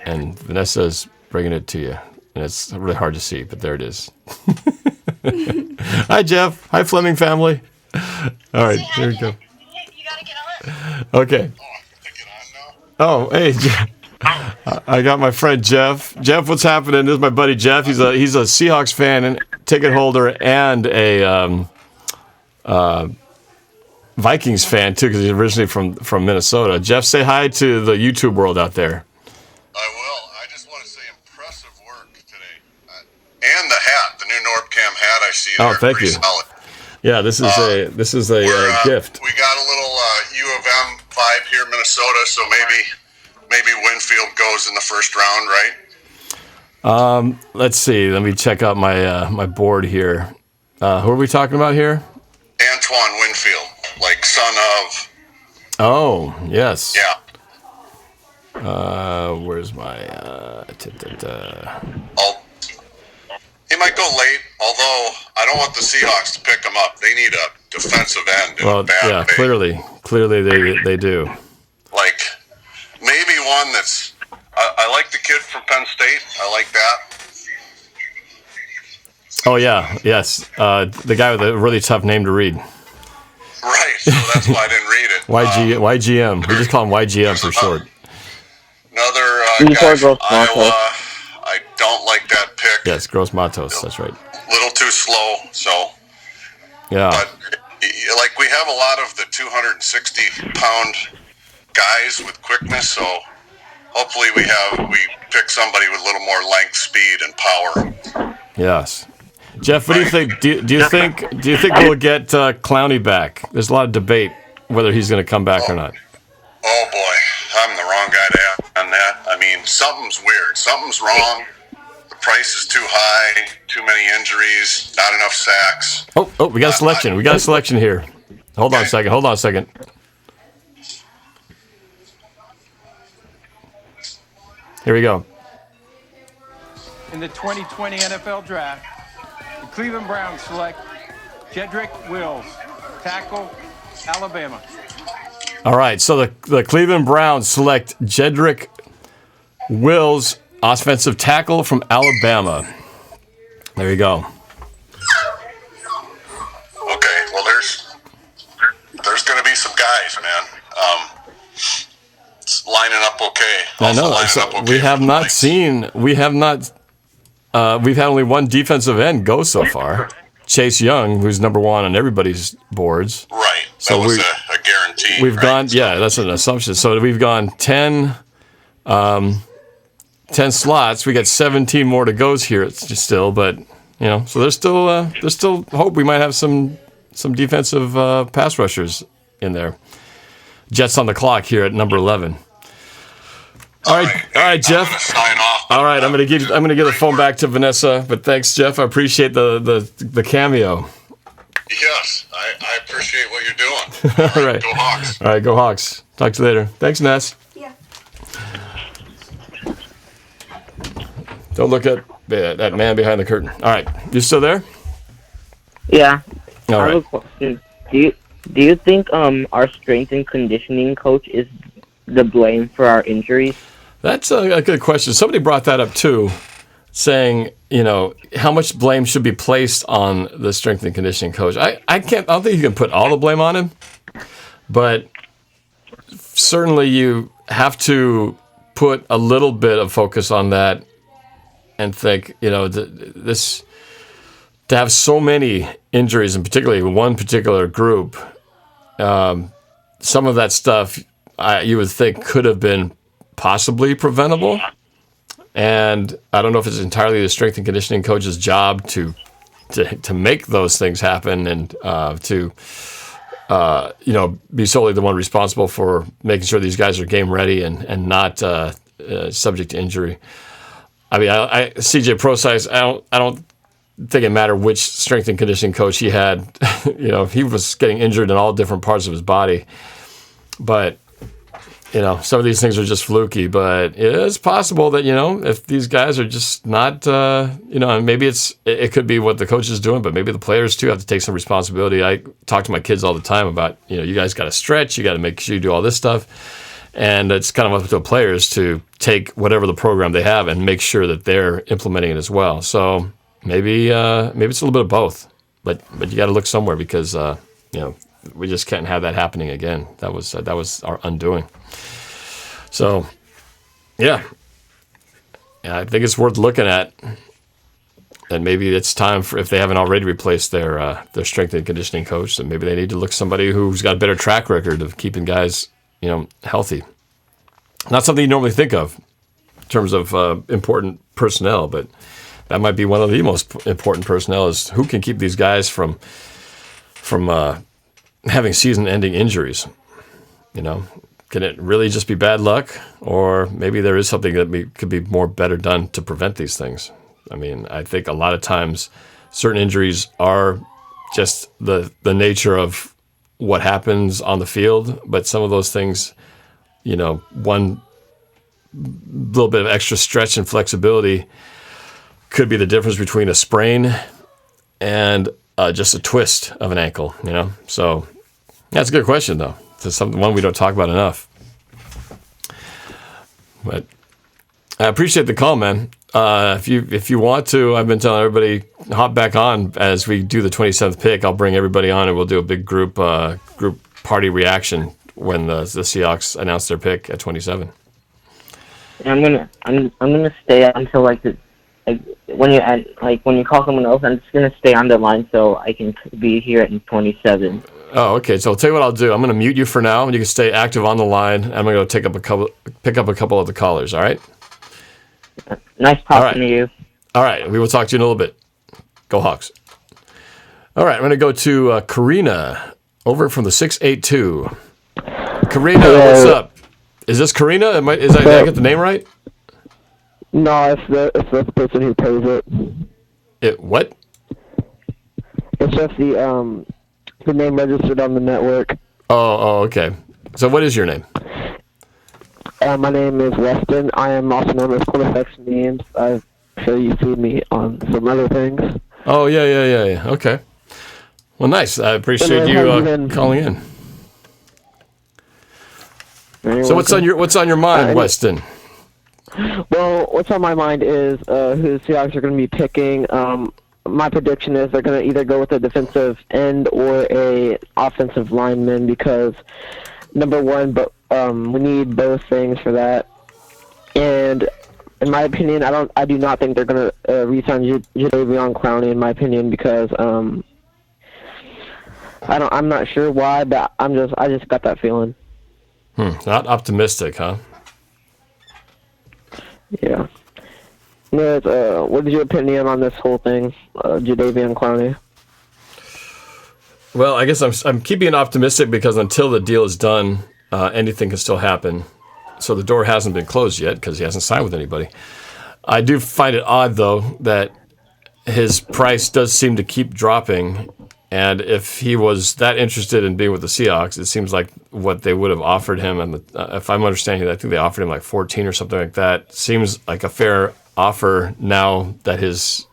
And Vanessa's bringing it to you. And it's really hard to see, but there it is. Hi, Jeff. Hi, Fleming family. All right, here we go. Okay. Oh, hey, I got my friend Jeff. Jeff, what's happening? This is my buddy Jeff. He's a Seahawks fan and ticket holder and a Vikings fan too, because he's originally from Minnesota. Jeff, say hi to the YouTube world out there. I will. I just want to say impressive work today. And the hat, the new NorbCam hat I see there. Oh, thank pretty you. Solid. Yeah, this is a gift. We got a little U of M vibe here in Minnesota, so maybe Winfield goes in the first round, right? Let's see. Let me check out my board here. Who are we talking about here? Antoine Winfield, like son of. Oh, yes. Yeah. Where's my? He might go late, although I don't want the Seahawks to pick him up. They need a defensive end. Well, yeah, clearly they do. Like maybe one that's. I like the kid from Penn State. I like that. Oh yeah, yes. The guy with a really tough name to read. Right, so that's why I didn't read it. YGM. We just call him YGM for short. Another guy from Iowa. I don't like that pick. Yes, Gross Matos. That's right. Little too slow. So. Yeah. But like we have a lot of the 260-pound guys with quickness, so hopefully we pick somebody with a little more length, speed, and power. Yes. Jeff, what do you think? Do you think we'll get Clowney back? There's a lot of debate whether he's going to come back or not. Oh boy, I'm the wrong guy to ask on that. I mean, something's weird. Something's wrong. The price is too high. Too many injuries. Not enough sacks. Oh, we got a selection. We got a selection here. Hold on a second. Here we go. In the 2020 NFL Draft, the Cleveland Browns select Jedrick Wills, tackle, Alabama. All right, so the Cleveland Browns select Jedrick Wills, offensive tackle from Alabama. There you go. Okay, well there's going to be some guys, man. It's lining up okay. I know. So we've had only one defensive end go so far. Chase Young, who's number one on everybody's boards. Right. So that was a guarantee. We've gone, yeah, that's an assumption. So we've gone 10 slots. We got 17 more to go here still, but so there's still hope we might have some defensive pass rushers in there. Jets on the clock here at number 11. All right, Jeff. I'm gonna sign off, All right, I'm gonna give the phone back to Vanessa. But thanks, Jeff. I appreciate the cameo. Yes, I appreciate what you're doing. All right. Go Hawks. All right, go Hawks. Talk to you later. Thanks, Ness. Yeah. Don't look at that man behind the curtain. All right, you still there? Yeah. All I right. have a question. Do you think our strength and conditioning coach is the blame for our injuries? That's a good question. Somebody brought that up too, saying, how much blame should be placed on the strength and conditioning coach. I don't think you can put all the blame on him, but certainly you have to put a little bit of focus on that and think, this to have so many injuries, and particularly one particular group, some of that stuff you would think could have been possibly preventable. And I don't know if it's entirely the strength and conditioning coach's job to make those things happen and to be solely the one responsible for making sure these guys are game ready and not subject to injury. I mean, CJ Prosise, I don't think it mattered which strength and conditioning coach he had. He was getting injured in all different parts of his body. But some of these things are just fluky, but it is possible that, if these guys are just not, and maybe it could be what the coach is doing, but maybe the players too have to take some responsibility. I talk to my kids all the time about, you guys got to stretch, you got to make sure you do all this stuff. And it's kind of up to the players to take whatever the program they have and make sure that they're implementing it as well. So maybe it's a little bit of both, but you got to look somewhere because, we just can't have that happening again. That was our undoing. So, yeah, I think it's worth looking at, and maybe it's time for, if they haven't already replaced their strength and conditioning coach, then maybe they need to look somebody who's got a better track record of keeping guys, healthy. Not something you normally think of in terms of important personnel, but that might be one of the most important personnel is who can keep these guys from having season-ending injuries. Can it really just be bad luck, or maybe there is something that could be better done to prevent these things? I mean, I think a lot of times certain injuries are just the nature of what happens on the field, but some of those things, one little bit of extra stretch and flexibility could be the difference between a sprain and just a twist of an ankle, So that's a good question, though. It's one we don't talk about enough. But I appreciate the call, man. If you want to, I've been telling everybody, hop back on as we do the 27th pick. I'll bring everybody on and we'll do a big group party reaction when the Seahawks announce their pick at 27. I'm gonna stay until when you call someone else, I'm just gonna stay on the line so I can be here at 27. Oh, okay. So I'll tell you what I'll do. I'm going to mute you for now, and you can stay active on the line. I'm going to pick up a couple of the callers. All right. Nice talking to you. All right. We will talk to you in a little bit. Go Hawks. All right. I'm going to go to Karina over from the 682. Karina, what's up? Is this Karina? Did I get the name right? No, it's the person who pays it. It what? It's just the name registered on the network. Oh, okay. So what is your name? My name is Weston. I am also known as Cornifex Memes. I'm sure you see me on some other things. Oh, yeah. Okay. Well, nice. I appreciate you calling in. So what's on your mind, Weston? Well, what's on my mind is who the Seahawks are going to be picking. My prediction is they're going to either go with a defensive end or a offensive lineman because, number one, we need both things for that. And in my opinion, I do not think they're going to re-sign Jadeveon Clowney. In my opinion, because I'm not sure why, but I just got that feeling. Not optimistic, huh? Yeah. What is your opinion on this whole thing, Jadeveon Clowney? Well, I guess I'm keeping it optimistic because until the deal is done, anything can still happen. So the door hasn't been closed yet because he hasn't signed with anybody. I do find it odd, though, that his price does seem to keep dropping. And if he was that interested in being with the Seahawks, it seems like what they would have offered him, and if I'm understanding it, I think they offered him like 14 or something like that. Seems like a fair offer now that his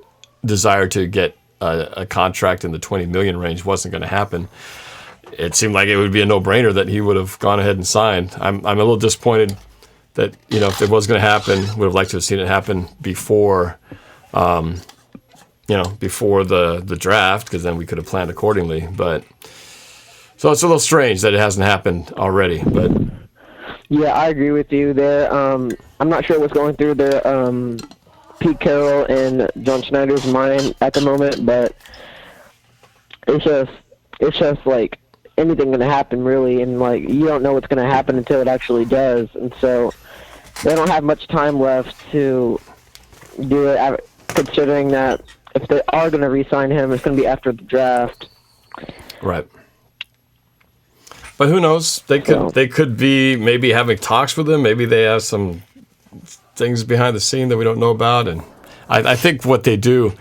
desire to get a contract in the $20 million range wasn't going to happen. It seemed like it would be a no-brainer that he would have gone ahead and signed. I'm a little disappointed that, if it was going to happen, would have liked to have seen it happen before, before the draft, because then we could have planned accordingly. But so it's a little strange that it hasn't happened already. But yeah, I agree with you there. I'm not sure what's going through their Pete Carroll and John Schneider's mind at the moment, but it's just like anything going to happen, really, and like you don't know what's going to happen until it actually does, and so they don't have much time left to do it, considering that if they are going to re-sign him, it's going to be after the draft. Right. But who knows? They could be maybe having talks with him. Maybe they have some things behind the scene that we don't know about. And I think what they do,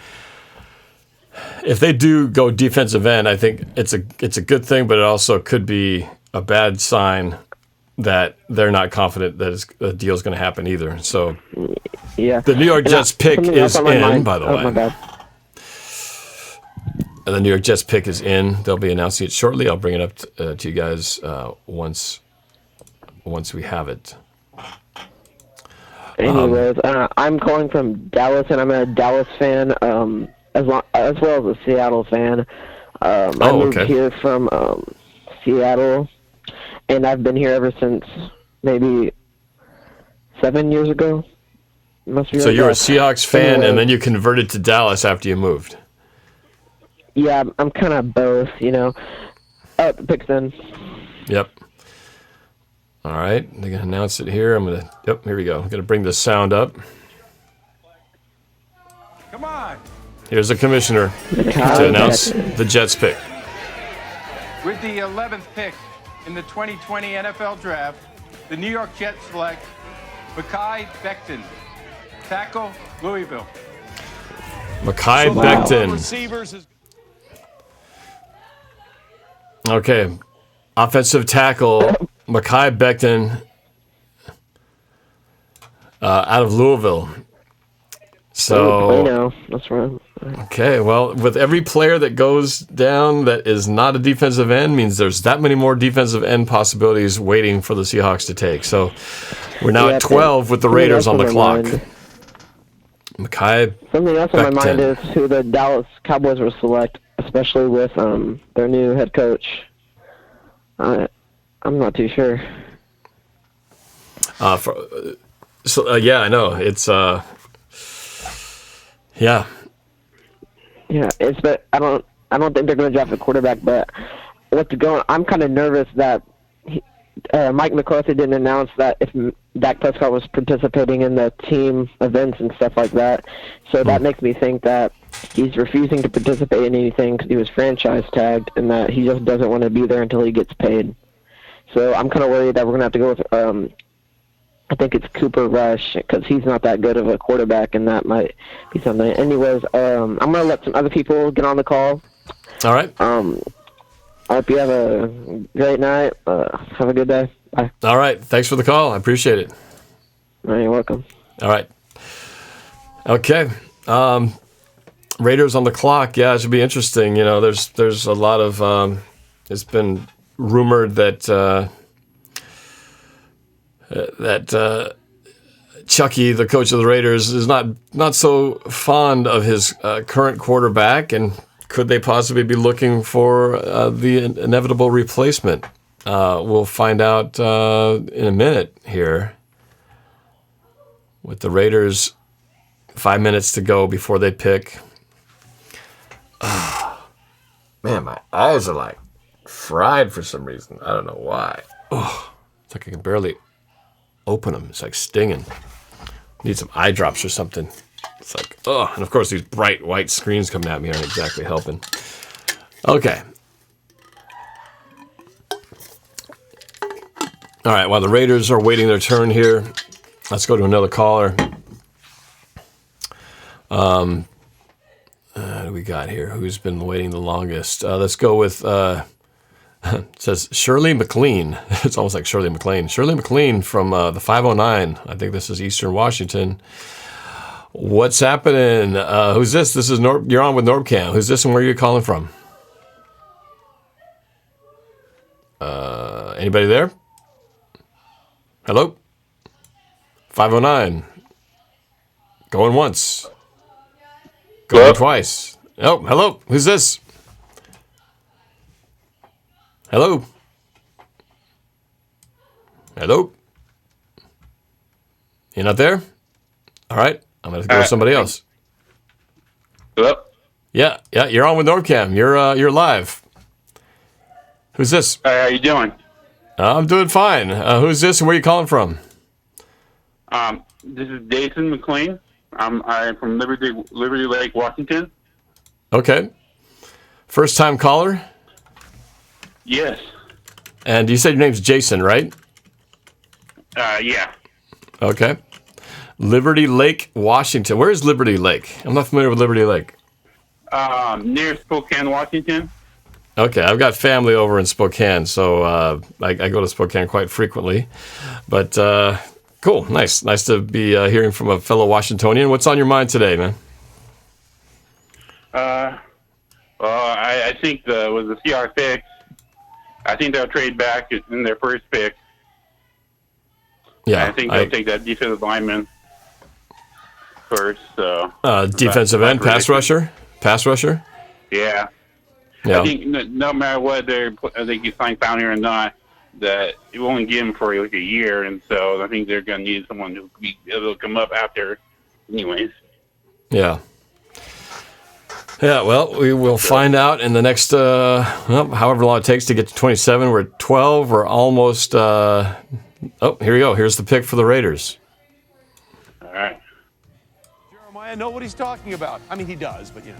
if they do go defensive end, I think it's a good thing, but it also could be a bad sign that they're not confident that a deal's going to happen either. So yeah, the New York Jets pick is in, by the way. My bad. And the New York Jets pick is in. They'll be announcing it shortly. I'll bring it up to you guys once we have it. Anyways, I'm calling from Dallas, and I'm a Dallas fan, as well as a Seattle fan. I moved here from Seattle, and I've been here ever since maybe 7 years ago. So you're a Seahawks fan, and then you converted to Dallas after you moved. Yeah, I'm kind of both, Oh, the pick's in. Yep. All right, they're going to announce it here. Yep, here we go. I'm going to bring the sound up. Come on. Here's the commissioner to announce the Jets pick. With the 11th pick in the 2020 NFL Draft, the New York Jets select Mekhi Becton, tackle, Louisville. Mekhi Becton. Okay, offensive tackle, Mekhi Becton out of Louisville. So I know, that's right. Okay, well, with every player that goes down that is not a defensive end means there's that many more defensive end possibilities waiting for the Seahawks to take. So we're now at 12 with the Raiders on the clock. Mekhi Something else on my mind is who the Dallas Cowboys will select, especially with their new head coach. I'm not too sure. Yeah, I know. It's yeah. Yeah, but I don't think they're going to draft a quarterback. But what's going? I'm kind of nervous that Mike McCarthy didn't announce that if Dak Prescott was participating in the team events and stuff like that. So that makes me think that he's refusing to participate in anything because he was franchise tagged, and that he just doesn't want to be there until he gets paid. So I'm kind of worried that we're going to have to go with I think it's Cooper Rush, because he's not that good of a quarterback, and that might be something. Anyways, I'm going to let some other people get on the call. All right. I hope you have a great night. Have a good day. Bye. All right. Thanks for the call. I appreciate it. You're welcome. All right. Okay. Raiders on the clock. Yeah, it should be interesting. There's a lot of it's been rumored that Chucky, the coach of the Raiders, is not so fond of his current quarterback, and could they possibly be looking for the inevitable replacement? We'll find out in a minute here. With the Raiders, 5 minutes to go before they pick. Man, my eyes are like fried for some reason. I don't know why. Oh, it's like I can barely open them. It's like stinging. Need some eye drops or something. It's like, oh, and of course these bright white screens coming at me aren't exactly helping. Okay. All right, while the Raiders are waiting their turn here, let's go to another caller. What do we got here? Who's been waiting the longest? Let's go with, it says Shirley McLean. It's almost like Shirley McLean. Shirley McLean from the 509. I think this is Eastern Washington. What's happening? Who's this? This is you're on with NorbCam. Who's this and where are you calling from? Anybody there? Hello? 509. Going once. Going twice. Oh, hello. Who's this? Hello? Hello? You not there? All right. I'm going to go with somebody else. Hello? Yeah, you're on with NorbCam. You're live. Who's this? How you doing? I'm doing fine. Who's this and where are you calling from? This is Jason McLean. I'm from Liberty Lake, Washington. Okay. First time caller? Yes. And you said your name's Jason, right? Yeah. Okay. Liberty Lake, Washington. Where is Liberty Lake? I'm not familiar with Liberty Lake. Near Spokane, Washington. Okay, I've got family over in Spokane, so I go to Spokane quite frequently. But cool, nice to be hearing from a fellow Washingtonian. What's on your mind today, man? I think with the Seahawks pick, I think they'll trade back in their first pick. Yeah, I think they'll take that defensive lineman first. So defensive end, pass rusher. Yeah. Yeah. I think no matter what I think you find Founder or not, that it won't give him for like a year, and so I think they're going to need someone who will be able to come up after, anyways. Yeah. Yeah, well, we will find out in the next, however long it takes to get to 27. We're at 12. We're almost, here we go. Here's the pick for the Raiders. All right. Jeremiah know what he's talking about. I mean, he does, but, you know.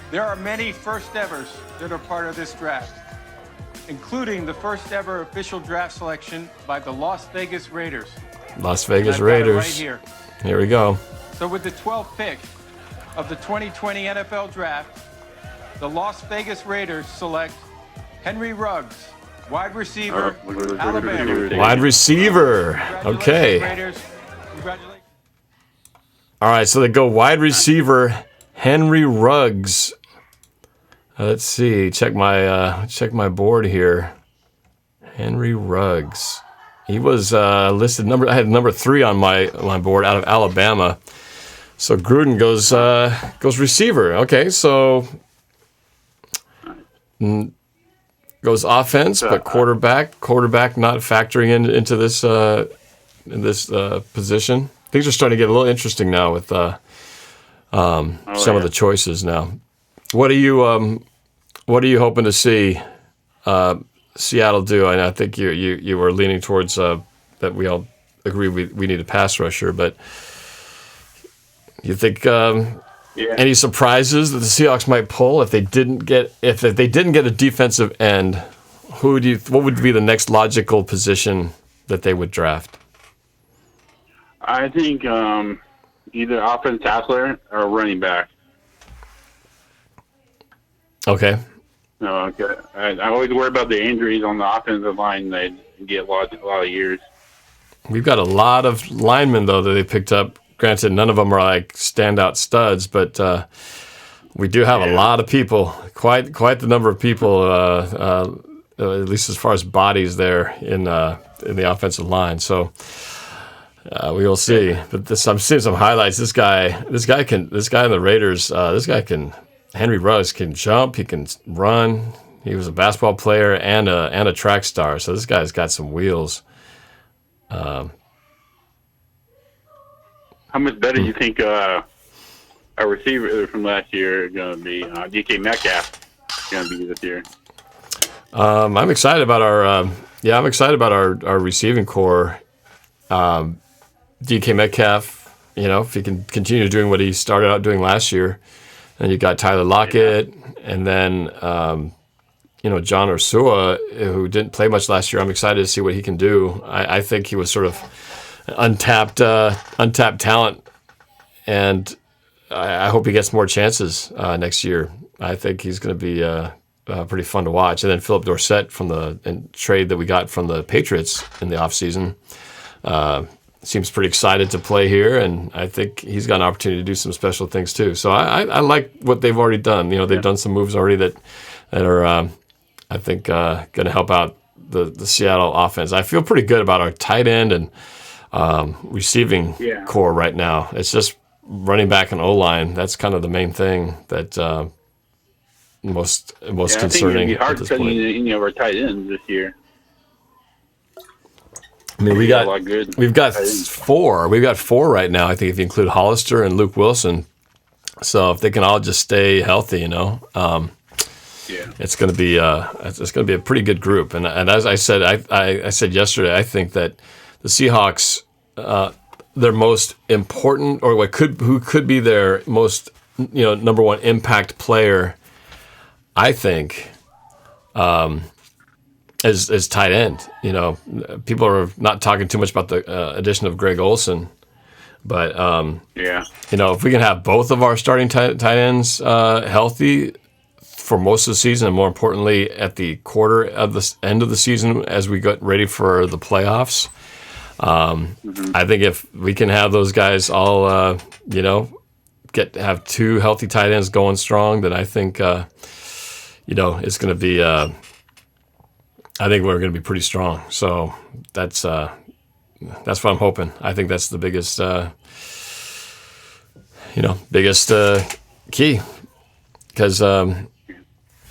There are many first-evers that are part of this draft, including the first-ever official draft selection by the Las Vegas Raiders. Las Vegas And I've got it Raiders. right here. Here we go. So with the 12th pick of the 2020 NFL Draft, the Las Vegas Raiders select Henry Ruggs, wide receiver, Alabama. Wide receiver. Okay. Raiders. Congratulations. All right, so they go wide receiver Henry Ruggs. Let's see. Check my board here. Henry Ruggs. He was listed I had number 3 on my board out of Alabama. So Gruden goes receiver. Okay, so goes offense, but quarterback not factoring into this position. Things are starting to get a little interesting now with some of the choices now. What are you hoping to see Seattle do? And I think you were leaning towards that we all agree we need a pass rusher, but you think any surprises that the Seahawks might pull if they didn't get a defensive end? What would be the next logical position that they would draft? I think either offensive tackler or running back. Okay. No, okay. I always worry about the injuries on the offensive line. They get a lot of years. We've got a lot of linemen though that they picked up. Granted, none of them are like standout studs, but we do have a lot of people. Quite the number of people, at least as far as bodies there in the offensive line. So we will see. But I'm seeing some highlights. This guy in the Raiders. Henry Ruggs can jump. He can run. He was a basketball player and a track star. So this guy's got some wheels. How much better do you think our receiver from last year is going to be? DK Metcalf is going to be this year. I'm excited about our receiving core. DK Metcalf, if he can continue doing what he started out doing last year, and you got Tyler Lockett, and then John Ursua, who didn't play much last year. I'm excited to see what he can do. I think he was sort of untapped talent, and I hope he gets more chances next year. I think he's going to be pretty fun to watch. And then Philip Dorsett from the trade that we got from the Patriots in the offseason seems pretty excited to play here, and I think he's got an opportunity to do some special things too. So I like what they've already done. They've done some moves already that are, I think, going to help out the Seattle offense. I feel pretty good about our tight end and receiving core right now. It's just running back and O-line. That's kind of the main thing that most concerning. I think it's going to be hard at this cutting point. any of our tight ends this year. I mean, we've got four. We've got four right now. I think if you include Hollister and Luke Wilson. So if they can all just stay healthy, it's going to be a pretty good group. And as I said, I said yesterday, I think that the Seahawks, their most important, or who could be their most number one impact player, I think, is tight end. People are not talking too much about the addition of Greg Olsen, but if we can have both of our starting tight ends healthy for most of the season, and more importantly at the quarter of the end of the season as we get ready for the playoffs, I think if we can have those guys all have two healthy tight ends going strong, then I think it's going to be. I think we're going to be pretty strong. So that's what I'm hoping. I think that's the biggest key, because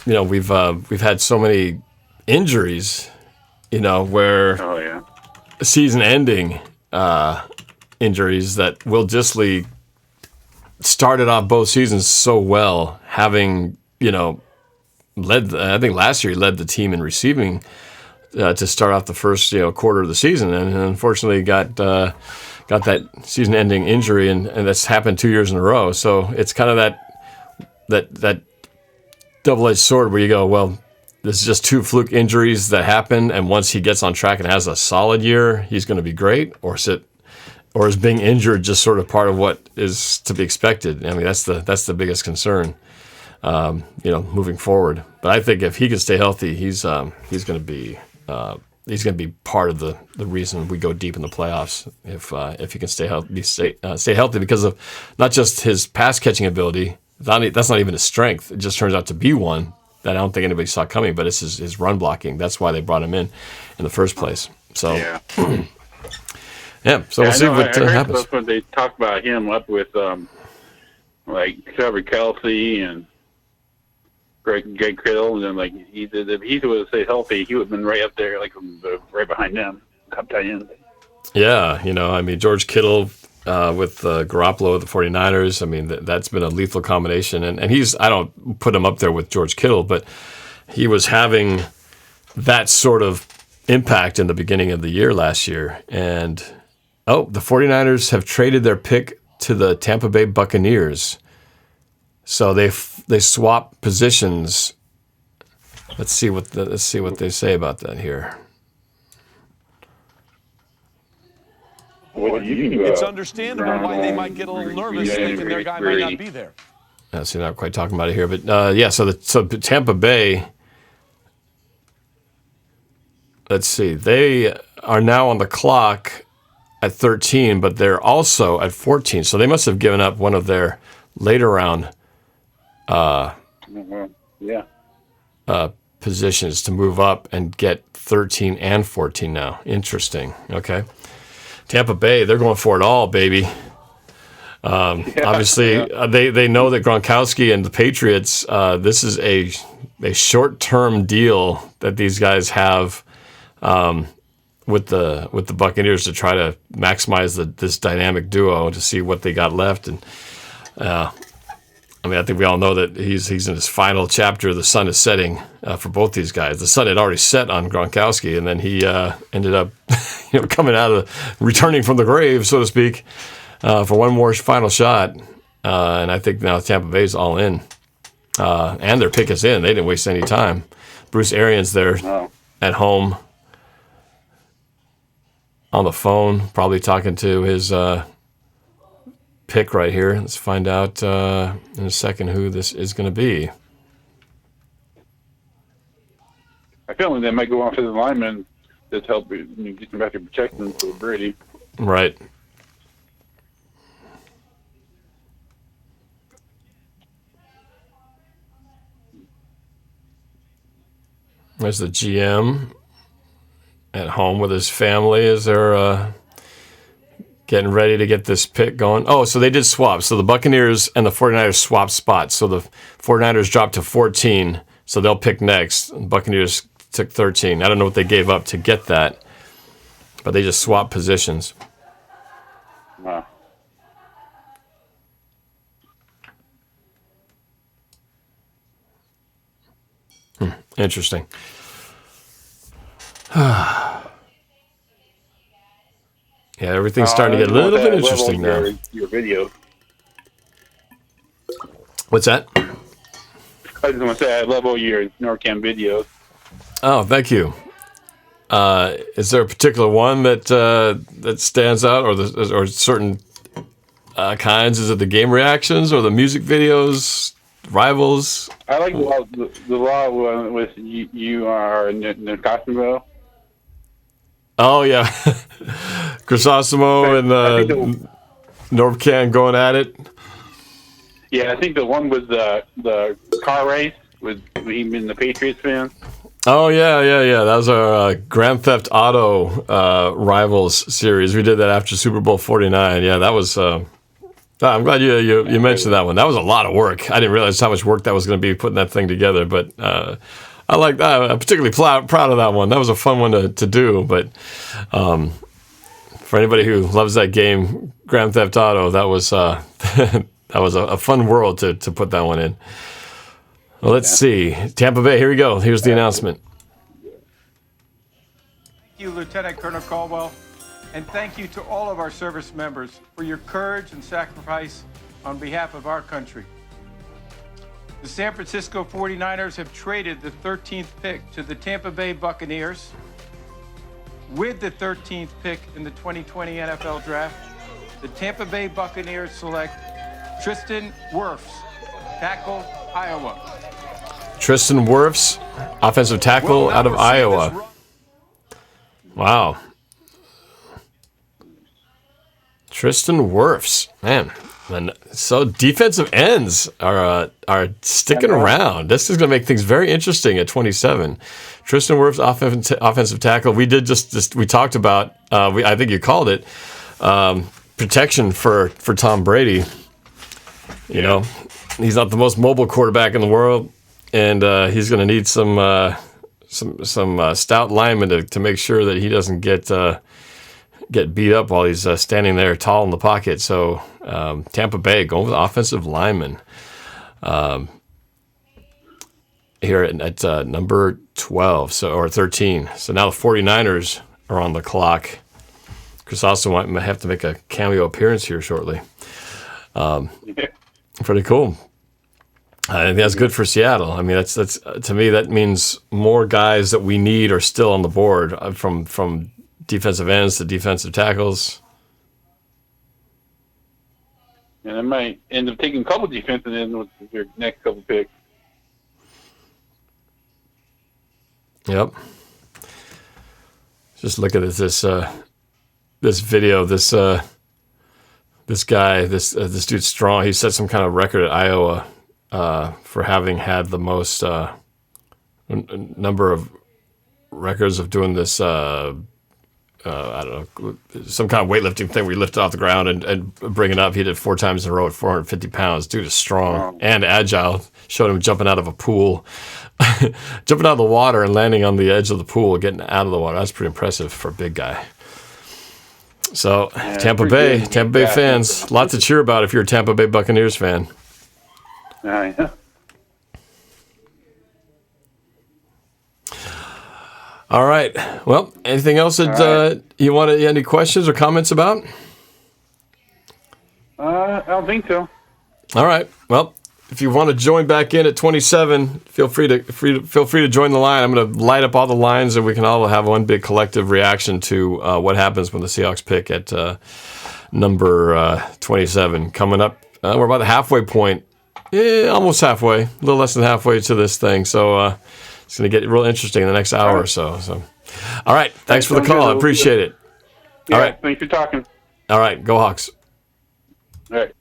we've had so many injuries, where season-ending injuries that Will Dissly started off both seasons so well, having I think last year he led the team in receiving to start off the first quarter of the season, and unfortunately got that season-ending injury, and that's happened 2 years in a row. So it's kind of that double-edged sword where you go, well, this is just two fluke injuries that happen, and once he gets on track and has a solid year, he's going to be great, or is being injured just sort of part of what is to be expected? I mean, that's the biggest concern. Moving forward. But I think if he can stay healthy, he's going to be part of the reason we go deep in the playoffs. If he can stay healthy, because of not just his pass catching ability. That's not even his strength. It just turns out to be one that I don't think anybody saw coming. But it's his run blocking. That's why they brought him in the first place. So So we'll see what happens. That's when they talk about him up with Trevor Kelsey and Greg Kittle, and then if he would have stayed healthy, he would have been right up there, right behind them, top tight end. Yeah, George Kittle with Garoppolo at the 49ers. I mean, that's been a lethal combination, and I don't put him up there with George Kittle, but he was having that sort of impact in the beginning of the year last year. And the 49ers have traded their pick to the Tampa Bay Buccaneers. So they swap positions. Let's see what they say about that here. It's understandable why they might get a little nervous thinking their guy might not be there. So not quite talking about it here, but so Tampa Bay. Let's see, they are now on the clock at 13, but they're also at 14. So they must have given up one of their later round positions to move up and get 13 and 14 now. Interesting. Okay. Tampa Bay, they're going for it all, baby. Obviously, they know that Gronkowski and the Patriots, this is a short-term deal that these guys have with the Buccaneers to try to maximize this dynamic duo to see what they got left. And I think we all know that he's in his final chapter. The sun is setting for both these guys. The sun had already set on Gronkowski, and then he ended up returning from the grave, so to speak, for one more final shot. And I think now Tampa Bay's all in. And their pick is in. They didn't waste any time. Bruce Arians there at home on the phone, probably talking to his pick right here. Let's find out in a second who this is going to be. I feel like they might go offensive lineman that's help get some better protection for Brady. Right. There's the GM at home with his family as they're getting ready to get this pick going. Oh, so they did swap. So the Buccaneers and the 49ers swapped spots. So the 49ers dropped to 14, so they'll pick next. The Buccaneers took 13. I don't know what they gave up to get that, but they just swapped positions. Wow. Interesting. Yeah, everything's starting to get a little bit interesting now. Your video. What's that? I was going to say, I love all your NorbCam videos. Oh, thank you. Is there a particular one that that stands out, or certain kinds? Is it the game reactions or the music videos, rivals? I like the law one with you are Nicosimo. Oh yeah, Crisosimo and NorbCam going at it. Yeah, I think the one was the car race with him in the Patriots fan. Oh yeah. That was our Grand Theft Auto Rivals series. We did that after Super Bowl 49. Yeah, that was. I'm glad you mentioned that one. That was a lot of work. I didn't realize how much work that was going to be putting that thing together. But I like that. I'm particularly proud of that one. That was a fun one to do. But for anybody who loves that game, Grand Theft Auto, that was that was a fun world to put that one in. Well, let's see. Tampa Bay, here we go. Here's the announcement. Thank you, Lieutenant Colonel Caldwell, and thank you to all of our service members for your courage and sacrifice on behalf of our country. The San Francisco 49ers have traded the 13th pick to the Tampa Bay Buccaneers. With the 13th pick in the 2020 NFL Draft, the Tampa Bay Buccaneers select Tristan Wirfs, tackle, Iowa. Tristan Wirfs, offensive tackle out of Iowa. Wow. Tristan Wirfs, man. And so defensive ends are sticking around. This is going to make things very interesting at 27. Tristan Wirfs, offensive tackle. We did we talked about. I think you called it protection for Tom Brady. You know, he's not the most mobile quarterback in the world, and he's going to need some stout linemen to make sure that he doesn't get beat up while he's standing there tall in the pocket. So Tampa Bay going with offensive linemen here at number 12, or 13. So now the 49ers are on the clock. Chris Austin might have to make a cameo appearance here shortly. Pretty cool. I think that's good for Seattle. I mean, that's to me that means more guys that we need are still on the board from defensive ends to defensive tackles. And I might end up taking a couple defensive ends with your next couple picks. Yep. Just look at this video. This guy, this dude's strong. He set some kind of record at Iowa for having had the most number of records of doing this. I don't know, some kind of weightlifting thing where you lift it off the ground and bring it up. He did 4 times in a row at 450 pounds. Dude is strong and agile. Showed him jumping out of a pool, jumping out of the water and landing on the edge of the pool, getting out of the water. That's pretty impressive for a big guy. So Tampa Bay fans, a lot to cheer about if you're a Tampa Bay Buccaneers fan. Yeah. All right. Well, anything else that you want? Any questions or comments about? I don't think so. All right. Well, if you want to join back in at 27, feel free to join the line. I'm going to light up all the lines, and we can all have one big collective reaction to what happens when the Seahawks pick at number 27 coming up. We're about the halfway point. Almost halfway. A little less than halfway to this thing. So it's going to get real interesting in the next hour or so. All right. Thanks for the call. I appreciate it. Yeah, All right. thanks for talking. All right. Go Hawks. All right.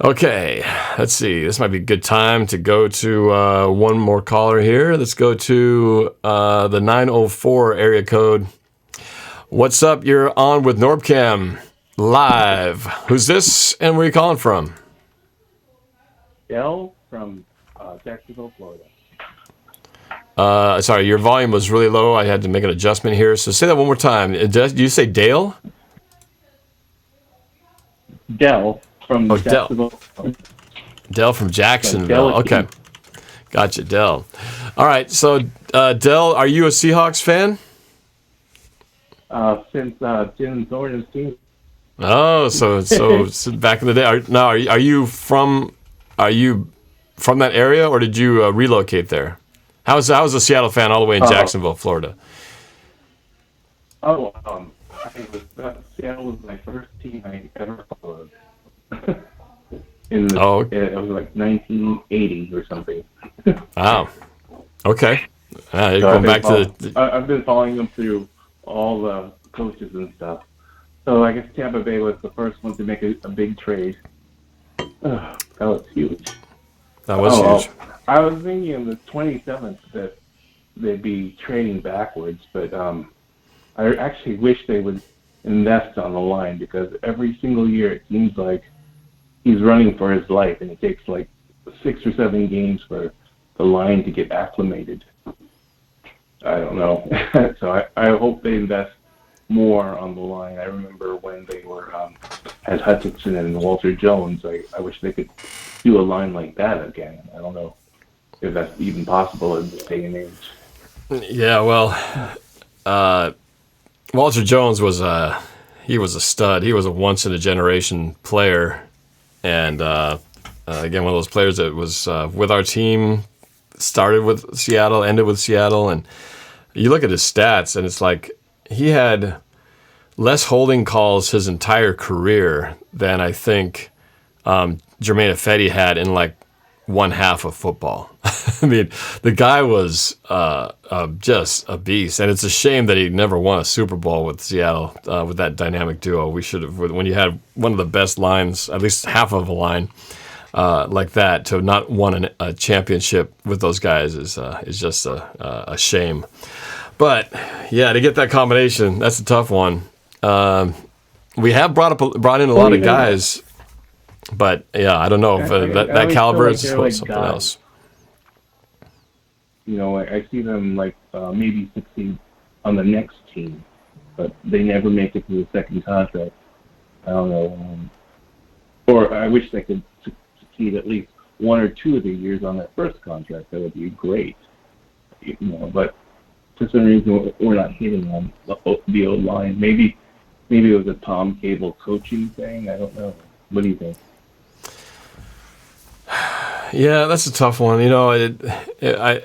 Okay, let's see. This might be a good time to go to one more caller here. Let's go to the 904 area code. What's up? You're on with NorbCam live. Who's this and where are you calling from? Dell from Jacksonville, Florida. Sorry, your volume was really low. I had to make an adjustment here. So say that one more time. Did you say Dale? Dell from Jacksonville. Dell from Jacksonville. Okay. Gotcha, Dell. All right. So, Dell, are you a Seahawks fan? Since Jim Thornton's team. Oh, so back in the day. Are you from that area, or did you relocate there? I was a Seattle fan all the way in Jacksonville, Florida. Oh, Seattle was my first team I ever followed. It was like 1980 or something. Wow. Okay. You're So going back to I've been following them through all the coaches and stuff. So I guess Tampa Bay was the first one to make a big trade. That was huge. That was huge. I was thinking on the 27th that they'd be trading backwards, but I actually wish they would invest on the line because every single year it seems like he's running for his life, and it takes like 6 or 7 games for the line to get acclimated. I don't know. So I hope they invest more on the line. I remember when they were had Hutchinson and Walter Jones. I wish they could do a line like that again. I don't know if that's even possible in this day and age. Yeah, well, Walter Jones was he was a stud. He was a once in a generation player, and again, one of those players that was with our team, started with Seattle, ended with Seattle, and you look at his stats, and it's like he had less holding calls his entire career than I think Jermaine Ifedi had in like one half of football. I mean, the guy was just a beast, and it's a shame that he never won a Super Bowl with Seattle with that dynamic duo. We should have, when you had one of the best lines, at least half of a line like that, to not won a championship with those guys is just a shame. But yeah, to get that combination, that's a tough one. We have brought in a lot of guys. But yeah, I don't know if that caliber is something else. You know, I see them like maybe succeed on the next team, but they never make it to the second contract. I don't know. Or I wish they could succeed at least 1 or 2 of the years on that first contract. That would be great. You know, but for some reason we're not hitting on the old line. Maybe it was a Tom Cable coaching thing. I don't know. What do you think? Yeah, that's a tough one. You know, there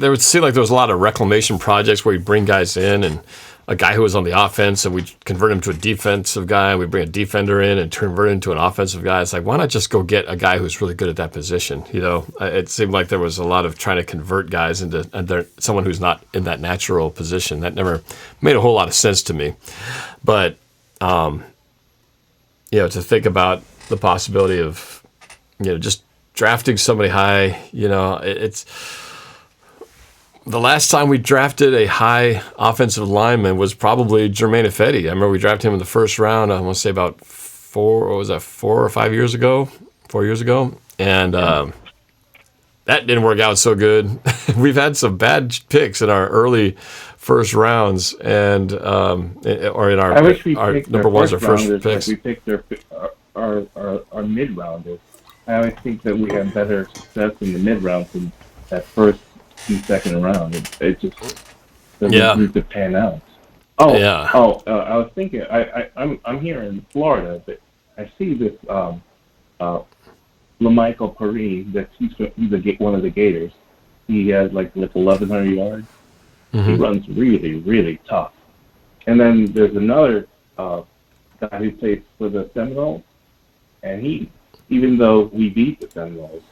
would seem like there was a lot of reclamation projects where we bring guys in, and a guy who was on the offense, and we convert him to a defensive guy. We bring a defender in and convert him into an offensive guy. It's like, why not just go get a guy who's really good at that position? You know, it seemed like there was a lot of trying to convert guys into someone who's not in that natural position. That never made a whole lot of sense to me. But you know, to think about the possibility of, you know, just drafting somebody high, you know, it's the last time we drafted a high offensive lineman was probably Jermaine Ifedi. I remember we drafted him in the first round. I want to say about 4 or 5 years ago, 4 years ago, and that didn't work out so good. We've had some bad picks in our early first rounds, and or in our number ones or first picks. Like we picked our mid rounders. I always think that we have better success in the mid rounds than that first and second round. It just doesn't seem to pan out. I was thinking. I'm here in Florida, but I see this LaMichael Perrine. That he's one of the Gators. He has like 1,100 yards. Mm-hmm. He runs really, really tough. And then there's another guy who plays for the Seminoles, and even though we beat the Seminoles,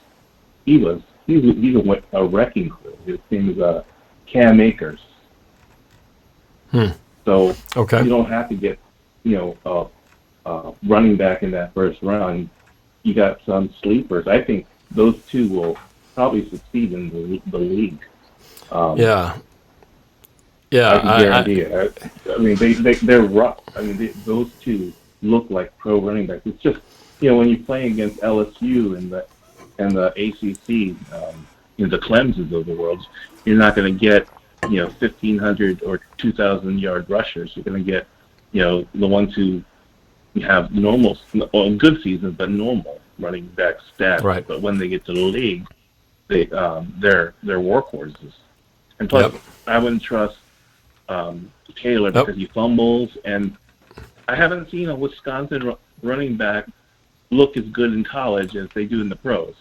he's a wrecking crew. His name is Cam Akers. So you don't have to get running back in that first round. You got some sleepers. I think those two will probably succeed in the league. Yeah, I can guarantee it. I mean, they're rough. I mean, those two look like pro running backs. It's just when you're playing against LSU and the ACC, the Clemsons of the world, you're not going to get 1,500 or 2,000 yard rushers. You're going to get the ones who have normal, good seasons, but normal running back stats. Right. But when they get to the league, they're workhorses. And plus, I wouldn't trust Taylor because he fumbles, and I haven't seen a Wisconsin running back look as good in college as they do in the pros.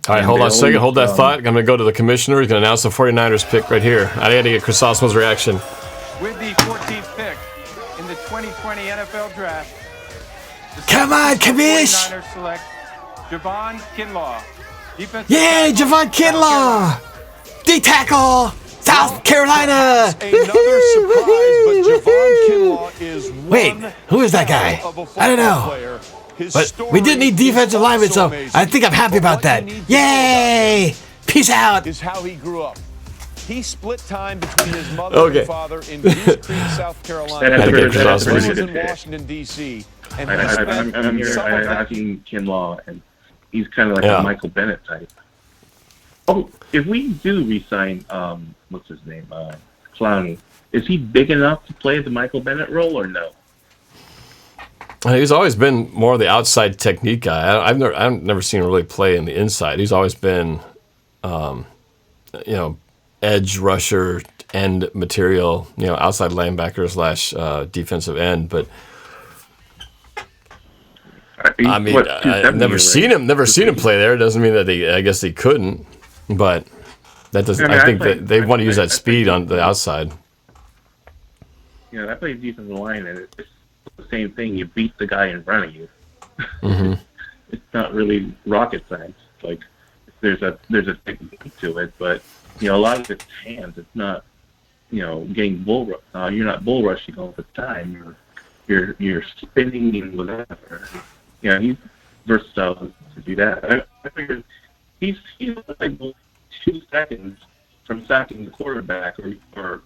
All right, hold on a second. Hold that thought. I'm going to go to the commissioner. He's going to announce the 49ers pick right here. I got to get Chrysostom's reaction. With the 14th pick in the 2020 NFL Draft, Come on, Commish! 49ers select Javon Kinlaw. Yay, Javon Kinlaw! D-tackle! South Carolina! Another surprise, but Javon Kinlaw is Wait, who is that guy? I don't know. But we did need defensive linemen, so I think I'm happy about that. Yay! Peace out! Is how he grew up. He split time between his mother and father in Goose Creek, South Carolina. That's in Washington, D.C. And I'm here watching Kinlaw, and he's kind of like a Michael Bennett type. Oh, if we do re-sign, what's his name, Clowney, is he big enough to play the Michael Bennett role or no? He's always been more of the outside technique guy. I've never seen him really play in the inside. He's always been, edge rusher, end material, outside linebacker / defensive end. But I mean, I've never seen him play there. It doesn't mean that I guess he couldn't, but that doesn't. I think that they want to use that speed on the outside. I play defensive line, and it's the same thing. You beat the guy in front of you. Mm-hmm. It's not really rocket science. Like there's a technique to it, but a lot of it's hands. It's not getting bull. You're not bull rushing all the time. You're spinning and whatever. He's versatile to do that. I figured he's like 2 seconds from sacking the quarterback or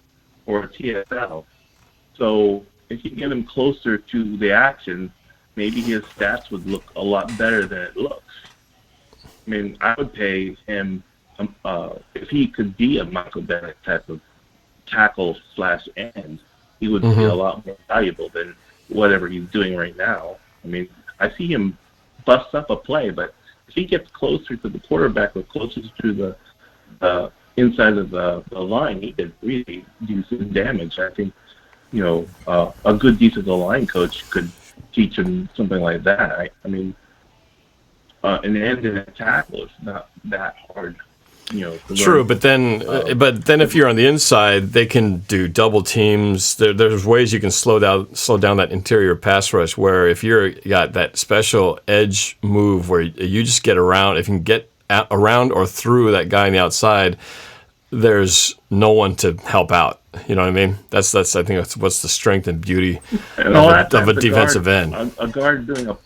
a TSL. So if you get him closer to the action, maybe his stats would look a lot better than it looks. I mean, I would pay him if he could be a Michael Bennett type of tackle / end. He would be a lot more valuable than whatever he's doing right now. I mean, I see him bust up a play, but if he gets closer to the quarterback or closer to the inside of the line, he could really do some damage. I think, a good defensive line coach could teach him something like that. I mean, an end and a tackle is not that hard. True, but then if you're on the inside, they can do double teams. There's ways you can slow down that interior pass rush. Where if you got that special edge move where you just get around, if you can get around or through that guy on the outside, there's no one to help out. You know what I mean? That's I think that's what's the strength and beauty of a defensive end. A guard doing a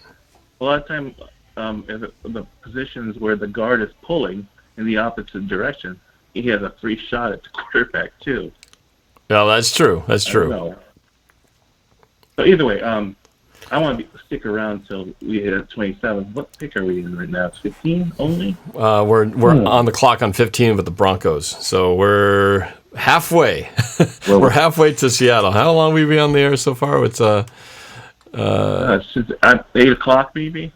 lot of time the positions where the guard is pulling in the opposite direction, he has a free shot at the quarterback too. Yeah, that's true. That's true. So either way, I want to stick around till we hit 27. What pick are we in right now? It's 15 only. We're on the clock on 15 with the Broncos, so we're halfway. We're halfway to Seattle. How long have we been on the air so far? It's since at 8 o'clock maybe.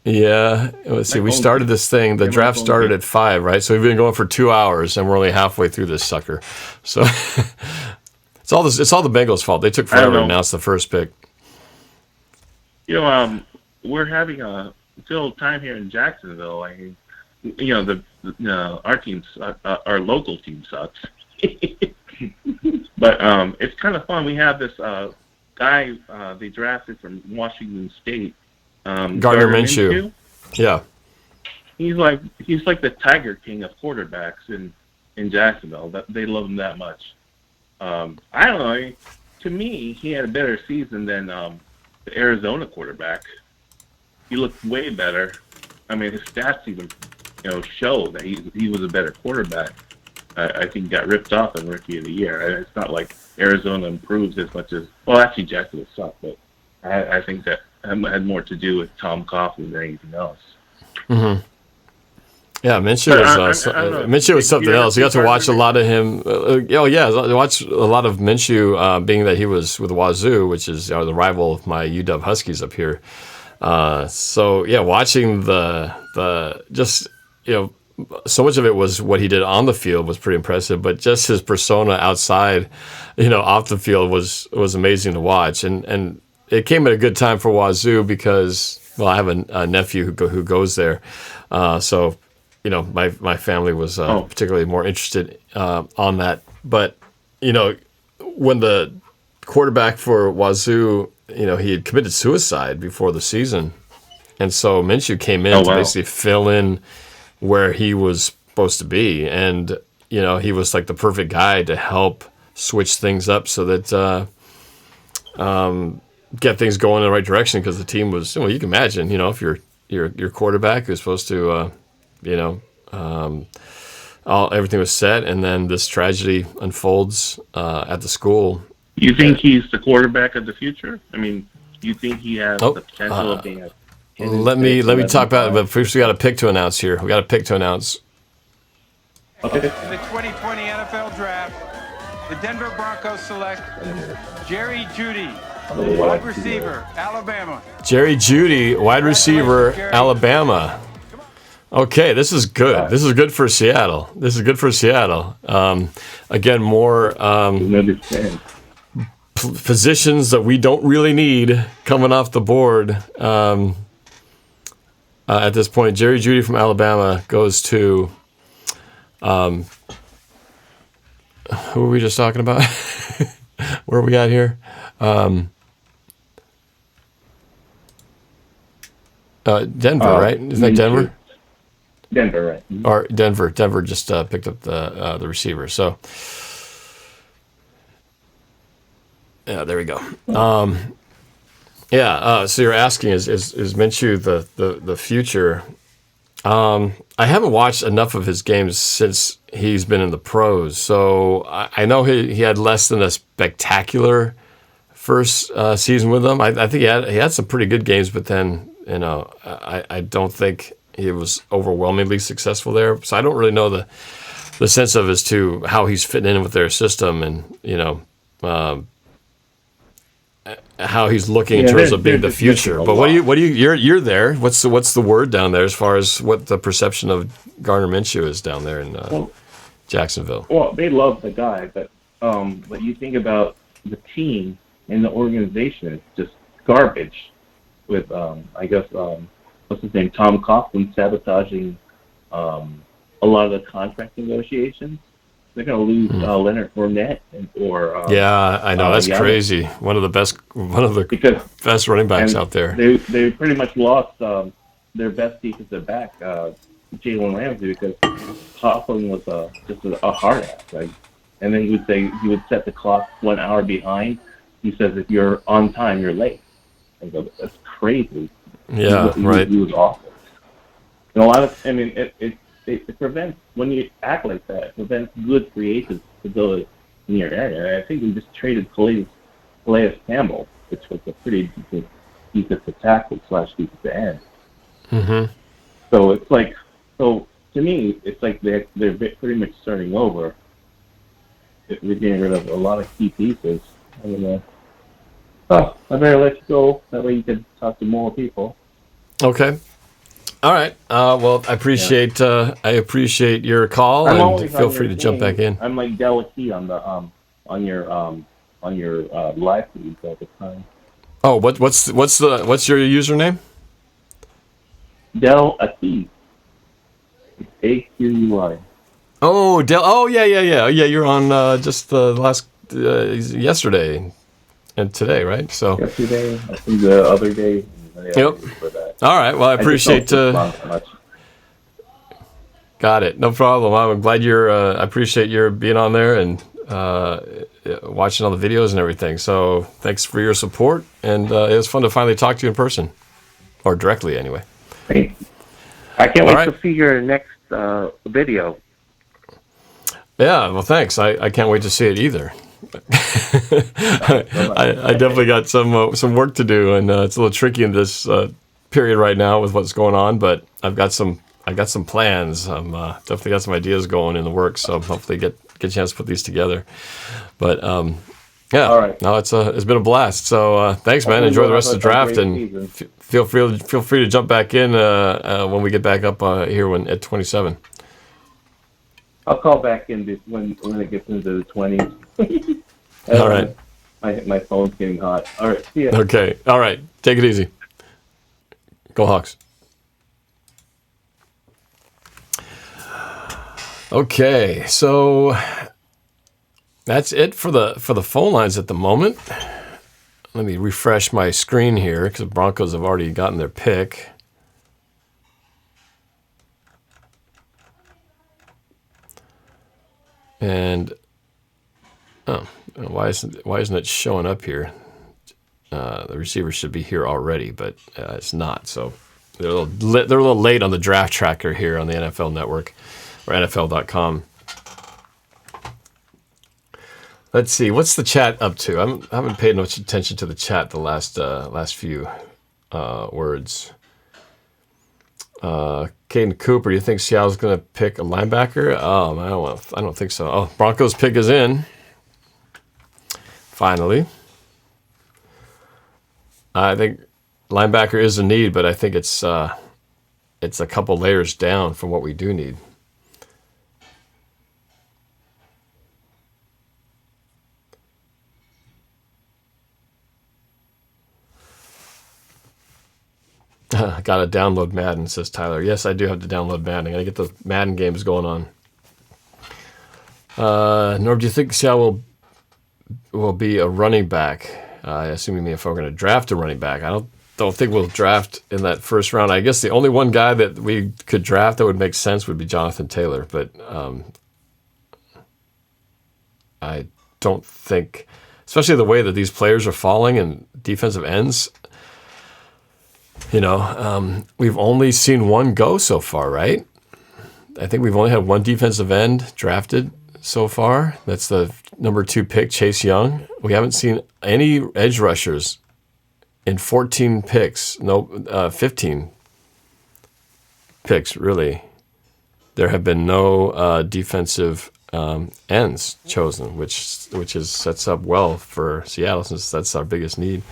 Yeah, let's see. We started this thing. The draft started at 5, right? So we've been going for 2 hours, and we're only halfway through this sucker. So it's all the Bengals' fault. They took forever to announce the first pick. We're having a good old time here in Jacksonville. I mean, our team, our local team sucks, but it's kind of fun. We have this guy they drafted from Washington State, Gardner Minshew. Yeah. He's like the Tiger King of quarterbacks in Jacksonville. That they love him that much. I don't know. To me, he had a better season than the Arizona quarterback. He looked way better. I mean, his stats even, show that he was a better quarterback. I think he got ripped off in Rookie of the Year. It's not like Arizona improves as much as, well, actually Jacksonville sucked, but I think that had more to do with Tom Coughlin than anything else. Mm-hmm. Yeah, Minshew was something else. You got to watch a lot of him. I watched a lot of Minshew, being that he was with Wazoo, which is the rival of my UW Huskies up here. Watching the just so much of it was what he did on the field was pretty impressive, but just his persona outside, off the field was amazing to watch, and it came at a good time for Wazoo because, well, I have a nephew who goes there, so my family was particularly more interested on that. But when the quarterback for Wazoo, he had committed suicide before the season, and so Minshew came in to basically fill in where he was supposed to be, and he was like the perfect guy to help switch things up so that get things going in the right direction, because the team was, you can imagine, if your quarterback is supposed to everything was set, and then this tragedy unfolds at the school. You think he's the quarterback of the future? I mean, do you think he has the potential of being a... Let me talk about it, but first we got a pick to announce here. We got a pick to announce. Okay. In the 2020 NFL Draft, the Denver Broncos select Jerry Jeudy, wide receiver, Alabama. Jerry Jeudy, wide receiver, Alabama. Okay, this is good. This is good for Seattle. Again, more positions that we don't really need coming off the board. At this point, Jerry Jeudy from Alabama goes to, who were we just talking about? Where are we at here? Denver, right? Isn't that Denver? Denver, right? Or Denver. Denver just picked up the receiver. So, yeah, there we go. So you're asking, is Minshew the future? I haven't watched enough of his games since he's been in the pros, so I know he had less than a spectacular first season with them. I think he had some pretty good games, but then I don't think he was overwhelmingly successful there. So I don't really know the sense of as to how he's fitting in with their system, and how he's looking in terms of being the future. But you're there. What's the word down there as far as what the perception of Gardner Minshew is down there in Jacksonville? Well, they love the guy, but you think about the team and the organization, it's just garbage. With what's his name, Tom Coughlin sabotaging a lot of the contract negotiations. They're going to lose Leonard Fournette I know, that's crazy. One of the best running backs out there. They pretty much lost their best defensive back, Jalen Ramsey, because Coughlin was just a hard ass. And then he would set the clock 1 hour behind. He says if you're on time, you're late. I go, that's crazy. Yeah, right. He was awful. And a lot of, it prevents, when you act like that, it prevents good free agents to go in your area. I think we just traded Calais Campbell, which was a pretty decent defensive tackle / defensive end. Mm-hmm. So it's like, to me, it's like they're pretty much starting over. We're getting rid of a lot of key pieces. I don't know. I better let you go. That way you can talk to more people. Okay. All right. Well, I appreciate your call, and feel free to jump back in. I'm like Del Akey on your live feed all the time. Oh, what's your username? Del Akey. AQUI. Oh, Del. Oh, yeah. You're on just the last yesterday. and today, right? So yesterday, I think the other day. Yep. All right. Well, I appreciate. Got it. No problem. I'm glad you're. I appreciate your being on there and watching all the videos and everything. So thanks for your support, and it was fun to finally talk to you in person, or directly anyway. Great. I can't wait to see your next video. Yeah. Well, thanks. I can't wait to see it either. I definitely got some work to do, and it's a little tricky in this period right now with what's going on. But I got some plans. I'm definitely got some ideas going in the works. So hopefully get a chance to put these together. But yeah, all right. No, it's been a blast. So thanks, man. Enjoy the rest of the draft, and feel free to jump back in when we get back up here at 27. I'll call back in when it gets into the 20s. All right. My phone's getting hot. All right. See ya. Okay. All right. Take it easy. Go Hawks. Okay. So that's it for the phone lines at the moment. Let me refresh my screen here because the Broncos have already gotten their pick. And why isn't it showing up here? The receiver should be here already, but it's not. So they're a little late on the draft tracker here on the NFL Network or NFL.com. Let's see, what's the chat up to? I haven't paid much attention to the chat the last few words. Caden Cooper, do you think Seattle's going to pick a linebacker? I don't think so. Oh, Broncos pick is in. Finally. I think linebacker is a need, but I think it's a couple layers down from what we do need. Got to download Madden, says Tyler. Yes, I do have to download Madden. I got to get the Madden games going on. Norb, do you think Seattle will be a running back? I assume you mean if we're going to draft a running back. I don't think we'll draft in that first round. I guess the only one guy that we could draft that would make sense would be Jonathan Taylor. But I don't think, especially the way that these players are falling and defensive ends, we've only seen one go so far, right? I think we've only had one defensive end drafted so far. That's the number 2 pick, Chase Young. We haven't seen any edge rushers in 14 picks. No, 15 picks, really. There have been no defensive ends chosen, which sets up well for Seattle since that's our biggest need.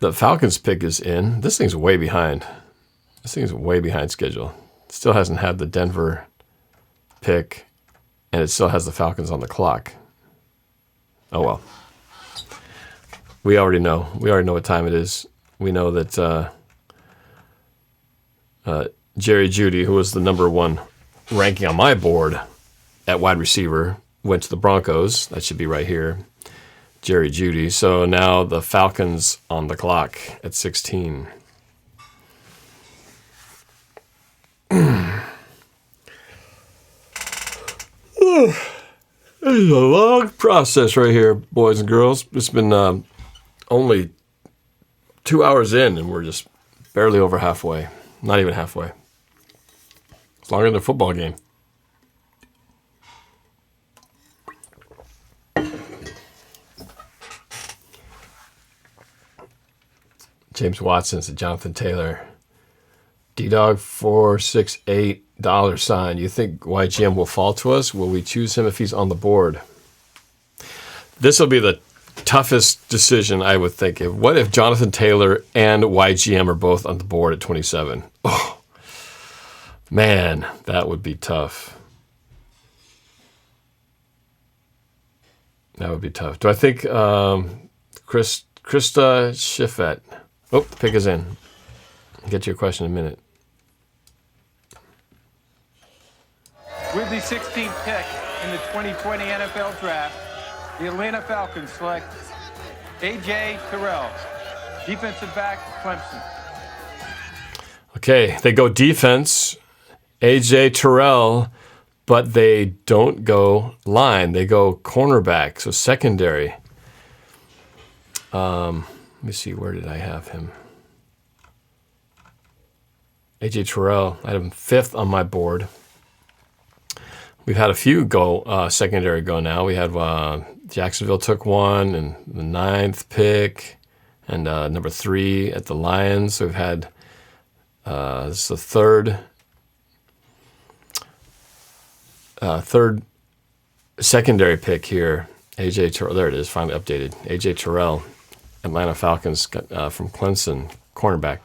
The Falcons pick is in. This thing's way behind. Schedule. Still hasn't had the Denver pick, and it still has the Falcons on the clock. Oh well. We already know what time it is. We know that Jerry Jeudy, who was the number 1 ranking on my board at wide receiver, went to the Broncos. That should be right here. Jerry Jeudy. So now the Falcons on the clock at 16. This is a long process right here, boys and girls. It's been only 2 hours in, and we're just barely over halfway. Not even halfway. It's longer than a football game. James Watson said Jonathan Taylor. D-Dog 468 $. You think YGM will fall to us? Will we choose him if he's on the board? This will be the toughest decision, I would think. What if Jonathan Taylor and YGM are both on the board at 27? Oh, man, that would be tough. That would be tough. Do I think Krista Schiffet? Oh, the pick is in. I'll get to your question in a minute. With the 16th pick in the 2020 NFL Draft, the Atlanta Falcons select A.J. Terrell, defensive back, Clemson. Okay, they go defense, A.J. Terrell, but they don't go line. They go cornerback, so secondary. Let me see, where did I have him? A.J. Terrell, I have him 5th on my board. We've had a few go secondary go now. We had Jacksonville took one, and the 9th pick, and number 3 at the Lions. So we've had this is the third secondary pick here. A.J. Terrell, there it is, finally updated. A.J. Terrell, Atlanta Falcons from Clemson, cornerback.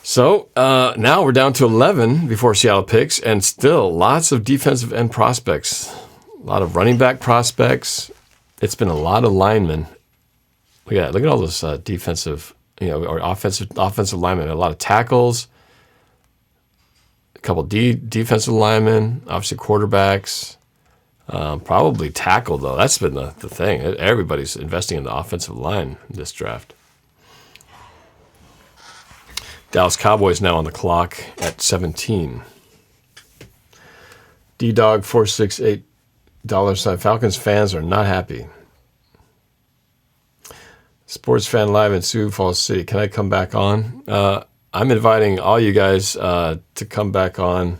So now we're down to 11 before Seattle picks, and still lots of defensive end prospects, a lot of running back prospects. It's been a lot of linemen. Look at all those defensive, or offensive linemen. A lot of tackles, a couple defensive linemen, obviously quarterbacks. Probably tackle though. That's been the thing. Everybody's investing in the offensive line in this draft. Dallas Cowboys now on the clock at 17. D-Dog 468 $. Falcons fans are not happy. Sports Fan Live in Sioux Falls City. Can I come back on? I'm inviting all you guys to come back on,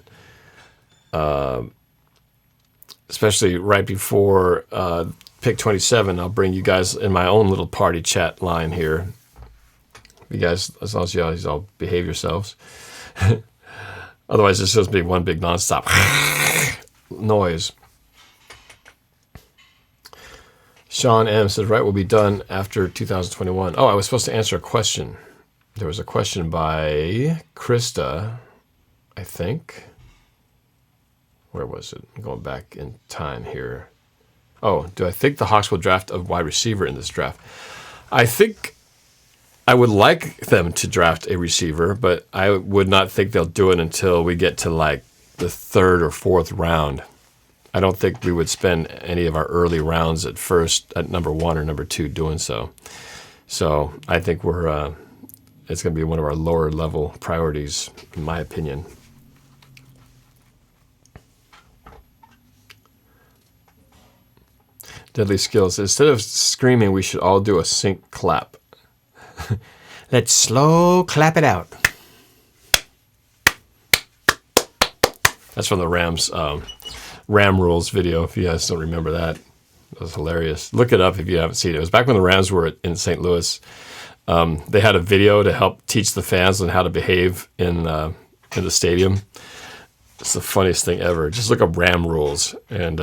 especially right before pick 27. I'll bring you guys in my own little party chat line here. You guys, as long as you guys all behave yourselves. Otherwise, it's just be one big nonstop noise. Sean M. says, right, we'll be done after 2021. Oh, I was supposed to answer a question. There was a question by Krista, I think. Where was it? I'm going back in time here. Oh, do I think the Hawks will draft a wide receiver in this draft? I think I would like them to draft a receiver, but I would not think they'll do it until we get to like the 3rd or 4th round. I don't think we would spend any of our early rounds at number 1 or number 2 doing so. So I think it's going to be one of our lower level priorities, in my opinion. Deadly Skills. Instead of screaming, we should all do a sync clap. Let's slow clap it out. That's from the Rams Ram Rules video, if you guys don't remember that. It was hilarious. Look it up if you haven't seen it. It was back when the Rams were in St. Louis. They had a video to help teach the fans on how to behave in the stadium. It's the funniest thing ever. Just look up Ram Rules, and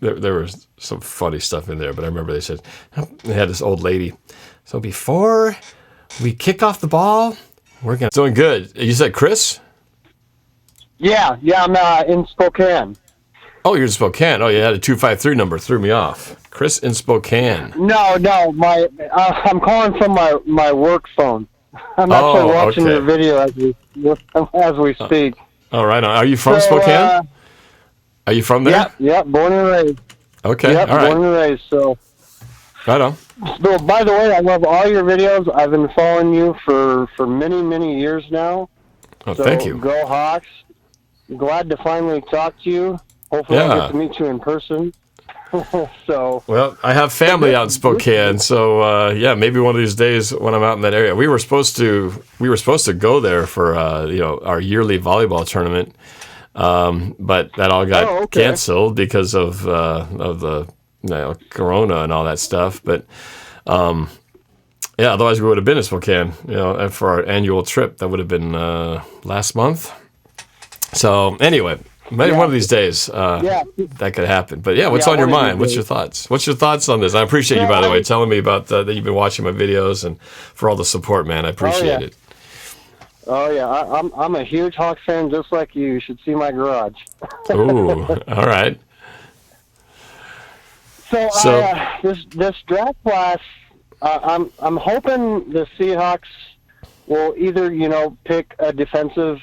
there was some funny stuff in there. But I remember they had this old lady. So before we kick off the ball, we're doing good. You said Chris? Yeah, I'm in Spokane. Oh, you're in Spokane. Oh, you had a 253 number. Threw me off. Chris in Spokane. No, I'm calling from my work phone. I'm actually watching the video as we speak. All right. Are you from Spokane? Are you from there? Yeah, born and raised. Okay, yep, all right. Born and raised, so. Right on. So, by the way, I love all your videos. I've been following you for many, many years now. Oh, thank you. Go Hawks. Glad to finally talk to you. Hopefully I'll get to meet you in person. Well, I have family out in Spokane, so maybe one of these days when I'm out in that area. We were supposed to go there for our yearly volleyball tournament, but that all got canceled because of the Corona and all that stuff. But otherwise we would have been in Spokane, for our annual trip. That would have been last month. So anyway. Maybe one of these days that could happen. But what's on your mind? What's your thoughts? What's your thoughts on this? I appreciate you, by the way, telling me about that you've been watching my videos and for all the support, man. I appreciate it. Oh, yeah. I'm a huge Hawks fan just like you. You should see my garage. Ooh, all right. So this draft class, I'm hoping the Seahawks will either, pick a defensive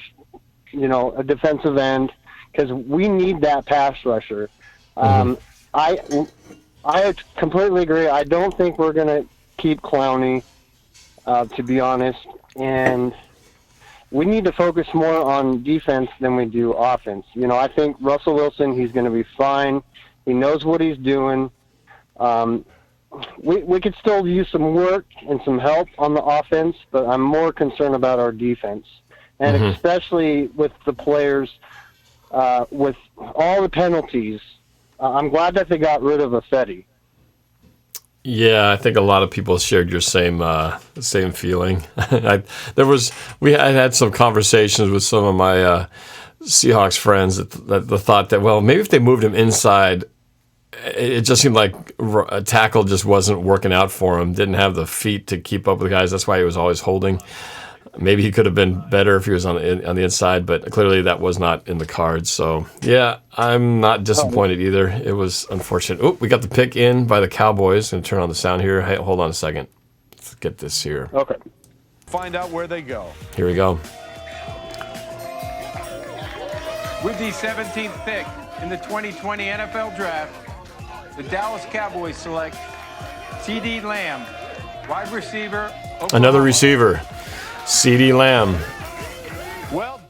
end, because we need that pass rusher. I completely agree. I don't think we're going to keep Clowney, to be honest, and we need to focus more on defense than we do offense. You know, I think Russell Wilson, he's going to be fine. He knows what he's doing. We could still use some work and some help on the offense, but I'm more concerned about our defense, and especially with the players, with all the penalties. I'm glad that they got rid of Affetti. Yeah, I think a lot of people shared your same feeling. I had some conversations with some of my Seahawks friends that the thought that, well, maybe if they moved him inside, it just seemed like a tackle just wasn't working out for him. Didn't have the feet to keep up with guys. That's why he was always holding. Maybe he could have been better if he was on the inside, but clearly that was not in the cards. So, yeah, I'm not disappointed either. It was unfortunate. Oh, we got the pick in by the Cowboys. I'm going to turn on the sound here. Hey, hold on a second. Let's get this here. Okay. Find out where they go. Here we go. With the 17th pick in the 2020 NFL Draft, the Dallas Cowboys select CeeDee Lamb, wide receiver. Oklahoma. Another receiver. CeeDee Lamb. Well.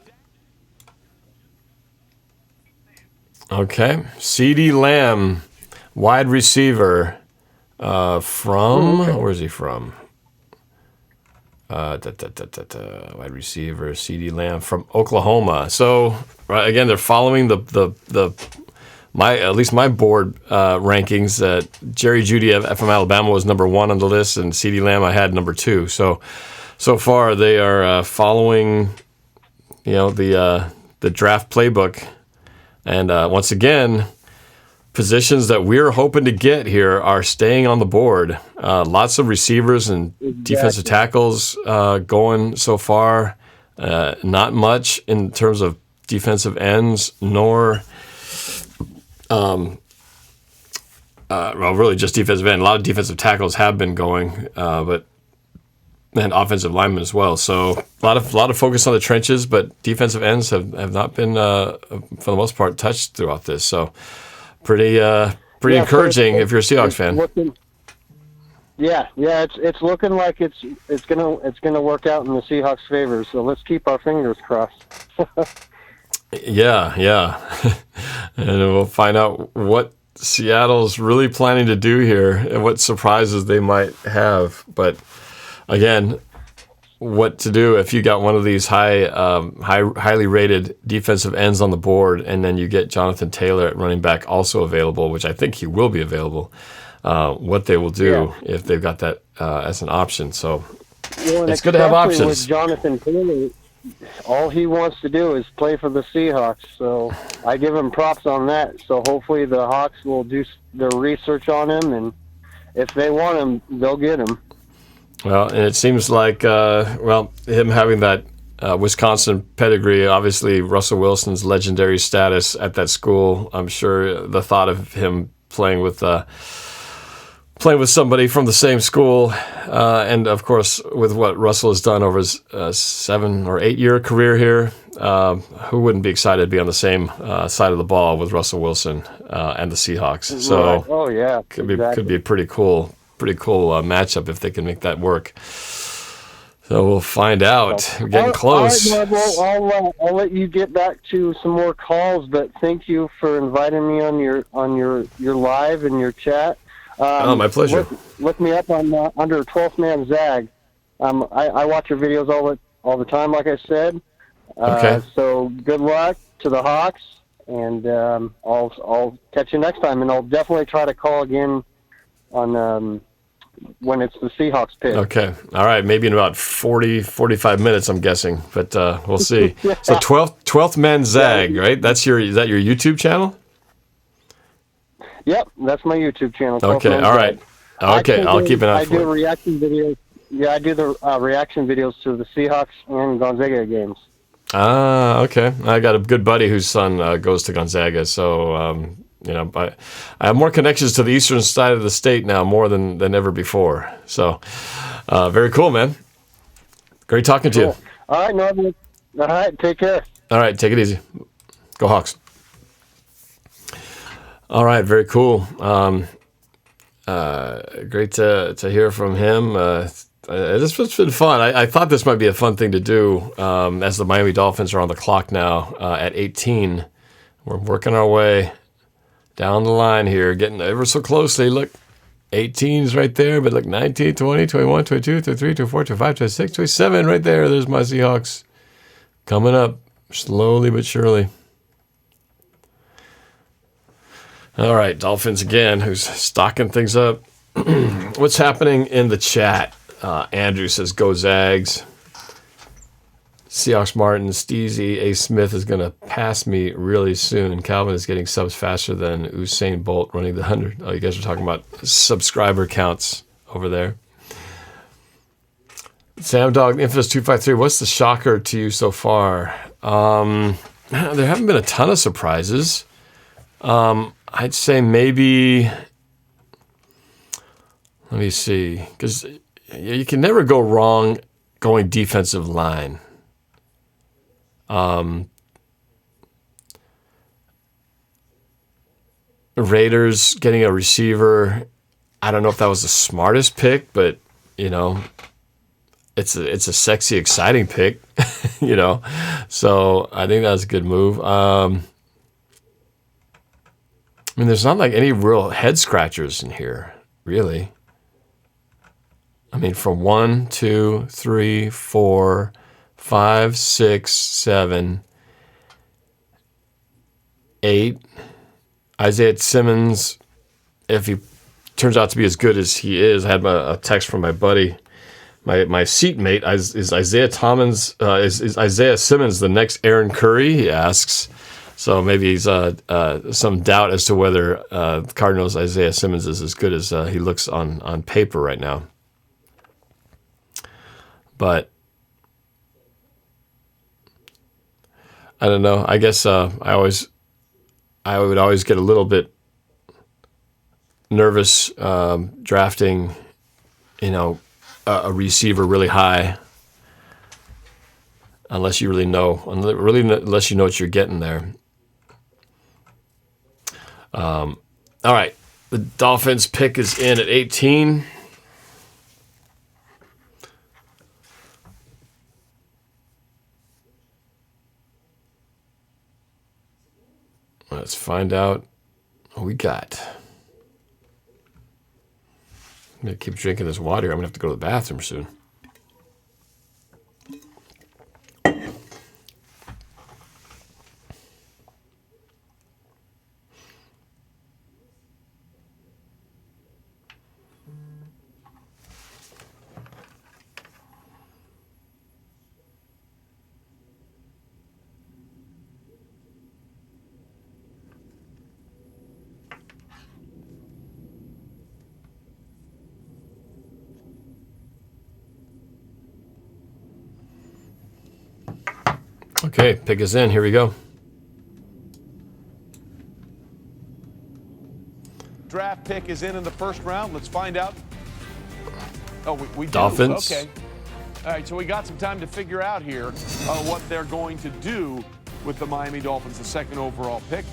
Okay. CeeDee Lamb, wide receiver from, where's he from? Wide receiver, CeeDee Lamb from Oklahoma. So, right, again, they're following at least my board rankings. Jerry Jeudy from Alabama was number 1 on the list, and CeeDee Lamb I had number 2. So far, they are following, the draft playbook, and once again, positions that we're hoping to get here are staying on the board. Lots of receivers and defensive tackles going so far. Not much in terms of defensive ends, nor really just defensive end. A lot of defensive tackles have been going, and offensive linemen as well. So a lot of focus on the trenches, but defensive ends have not been, for the most part, touched throughout this. So pretty encouraging if you're a Seahawks fan. It's looking like it's gonna work out in the Seahawks' favor. So let's keep our fingers crossed. Yeah, and we'll find out what Seattle's really planning to do here and what surprises they might have. But again, what to do if you got one of these highly rated defensive ends on the board, and then you get Jonathan Taylor at running back also available, which I think he will be available. What they will do if they've got that as an option. So it's good to have options. With Jonathan Taylor, all he wants to do is play for the Seahawks. So I give him props on that. So hopefully the Hawks will do their research on him, and if they want him, they'll get him. Well, and it seems like, him having that Wisconsin pedigree, obviously Russell Wilson's legendary status at that school, I'm sure the thought of him playing with somebody from the same school, and of course with what Russell has done over his 7 or 8 year career here, who wouldn't be excited to be on the same side of the ball with Russell Wilson and the Seahawks? So, could be a pretty cool matchup if they can make that work. So we'll find out. We're getting close. All right, I'll let you get back to some more calls, but thank you for inviting me on your live and your chat. My pleasure. Look me up on under 12th Man Zag. I watch your videos all the time, like I said. Okay. So good luck to the Hawks, and I'll catch you next time, and I'll definitely try to call again on when it's the Seahawks pick. Okay. All right. Maybe in about 45 minutes, I'm guessing, but we'll see. So 12th Man Zag, right? Is that your YouTube channel? Yep, that's my YouTube channel. Okay. All right. Okay. I'll keep an eye for it. I do reaction videos. Yeah, I do the reaction videos to the Seahawks and Gonzaga games. Okay. I got a good buddy whose son goes to Gonzaga, so I have more connections to the eastern side of the state now, more than ever before. So, very cool, man. Great talking to you. All right, Norman. All right, take care. All right, take it easy. Go Hawks. All right, very cool. Great to hear from him. This has been fun. I thought this might be a fun thing to do as the Miami Dolphins are on the clock now at 18. We're working our way down the line here, getting ever so closely. Look, 18's right there, but look, 19, 20, 21, 22, 23, 24, 25, 26, 27 right there. There's my Seahawks coming up slowly but surely. All right, Dolphins again, who's stocking things up. What's happening in the chat? Andrew says, go Zags. Seahawks Martin, Steezy, A. Smith is going to pass me really soon. Calvin is getting subs faster than Usain Bolt running the 100. Oh, you guys are talking about subscriber counts over there. Sam Dog, Infamous 253, what's the shocker to you so far? There haven't been a ton of surprises. I'd say maybe, let me see, because you can never go wrong going defensive line. Raiders getting a receiver, I don't know if that was the smartest pick, but, you know, it's a sexy, exciting pick, you know. So I think that was a good move. I mean, there's not like any real head scratchers in here, really. I mean, from 1, 2, 3, 4, 5, 6, 7, 8. Isaiah Simmons, if he turns out to be as good as he is, I had a text from my buddy, my seatmate, is Isaiah Simmons the next Aaron Curry? He asks. So maybe he's some doubt as to whether Cardinals' Isaiah Simmons is as good as he looks on paper right now. But I don't know. I guess I would always get a little bit nervous drafting, you know, a receiver really high, unless you really know, unless you know what you're getting there. All right, the Dolphins pick is in at 18. Let's find out what we got. I'm going to keep drinking this water. I'm going to have to go to the bathroom soon. Okay, pick is in. Here we go. Draft pick is in the first round. Let's find out. Oh, we do. Dolphins. Okay. All right, so we got some time to figure out here what they're going to do with the Miami Dolphins, the second overall pick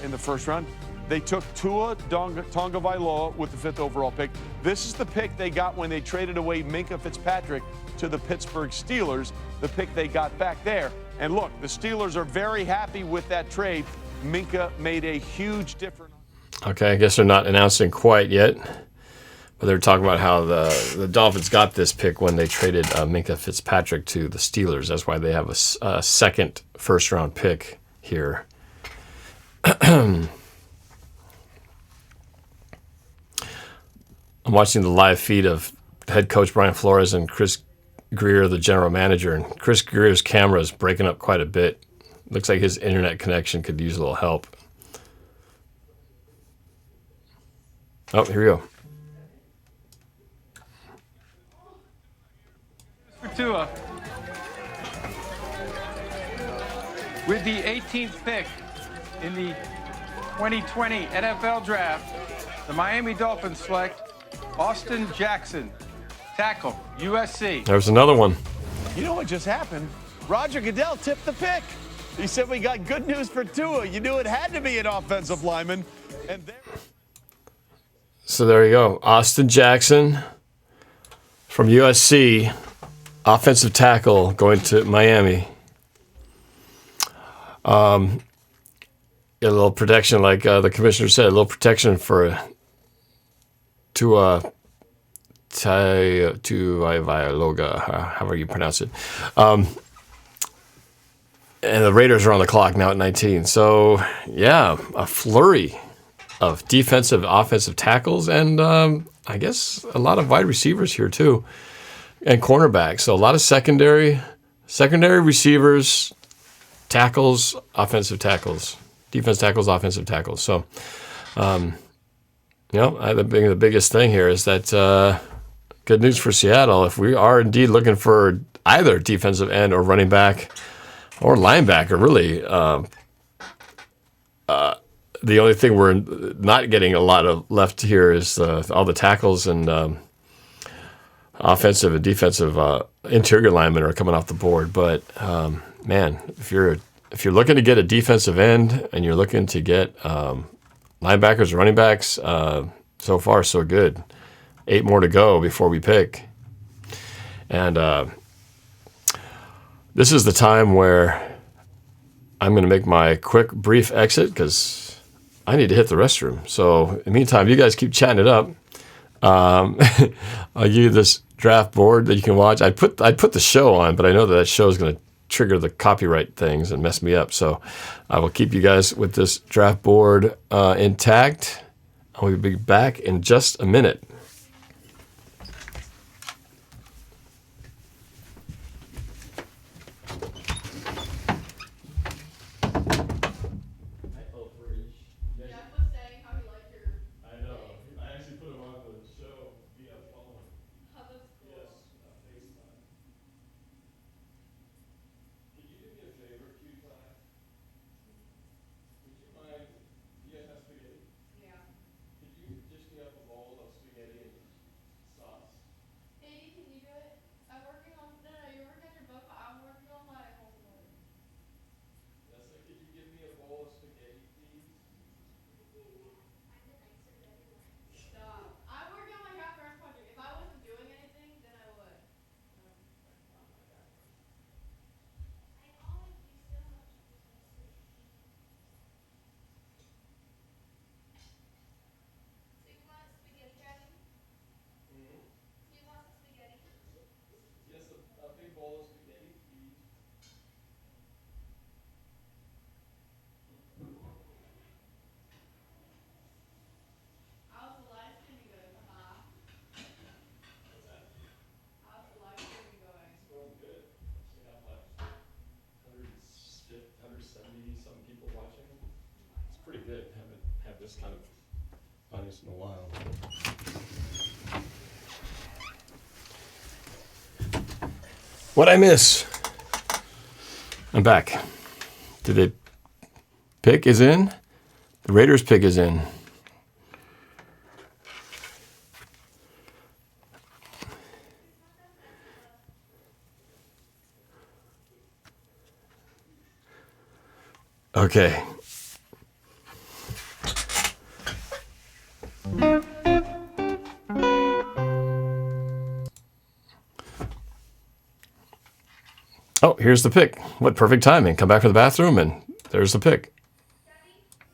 in the first round. They took Tua Tagovailoa with the 5th overall pick. This is the pick they got when they traded away Minkah Fitzpatrick to the Pittsburgh Steelers, the pick they got back there. And look, the Steelers are very happy with that trade. Minkah made a huge difference. Okay, I guess they're not announcing quite yet, but they're talking about how the Dolphins got this pick when they traded Minkah Fitzpatrick to the Steelers. That's why they have a second first-round pick here. I'm watching the live feed of head coach Brian Flores and Chris Greer, the general manager, and Chris Greer's camera is breaking up quite a bit. Looks like his internet connection could use a little help. Oh, here we go. For Tua. With the 18th pick in the 2020 NFL Draft, the Miami Dolphins select Austin Jackson, tackle, USC. There's another one. You know what just happened? Roger Goodell tipped the pick. He said we got good news for Tua. You knew it had to be an offensive lineman. So there you go. Austin Jackson from USC, offensive tackle, going to Miami. Get a little protection, like the commissioner said, a little protection for Iloga, however you pronounce it. And the Raiders are on the clock now at 19. So, yeah, a flurry of defensive, offensive tackles, and I guess a lot of wide receivers here too, and cornerbacks. So a lot of secondary receivers, tackles, offensive tackles, defense tackles, offensive tackles. So, I think the biggest thing here is that good news for Seattle. If we are indeed looking for either defensive end or running back or linebacker, really, the only thing we're not getting a lot of left here is all the tackles and offensive and defensive interior linemen are coming off the board. But man, if you're looking to get a defensive end and you're looking to get linebackers or running backs, so far so good. 8 more to go before we pick, and this is the time where I'm going to make my quick, brief exit because I need to hit the restroom. So in the meantime, you guys keep chatting it up. I'll give you this draft board that you can watch. I put the show on, but I know that show is going to trigger the copyright things and mess me up. So I will keep you guys with this draft board intact. I'll be back in just a minute. Kind of audience in a while. What'd I miss? I'm back. Did they pick is in? The Raiders pick is in. Okay. Oh, here's the pick. What perfect timing. Come back from the bathroom, and there's the pick.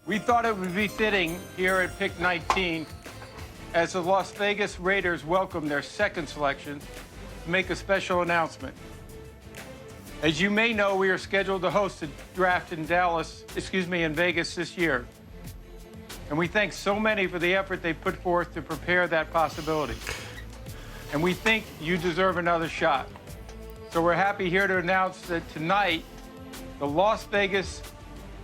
We thought it would be fitting here at pick 19, as the Las Vegas Raiders welcome their second selection, to make a special announcement. As you may know, we are scheduled to host a draft in Vegas this year. And we thank so many for the effort they put forth to prepare that possibility. And we think you deserve another shot. So we're happy here to announce that tonight, the Las Vegas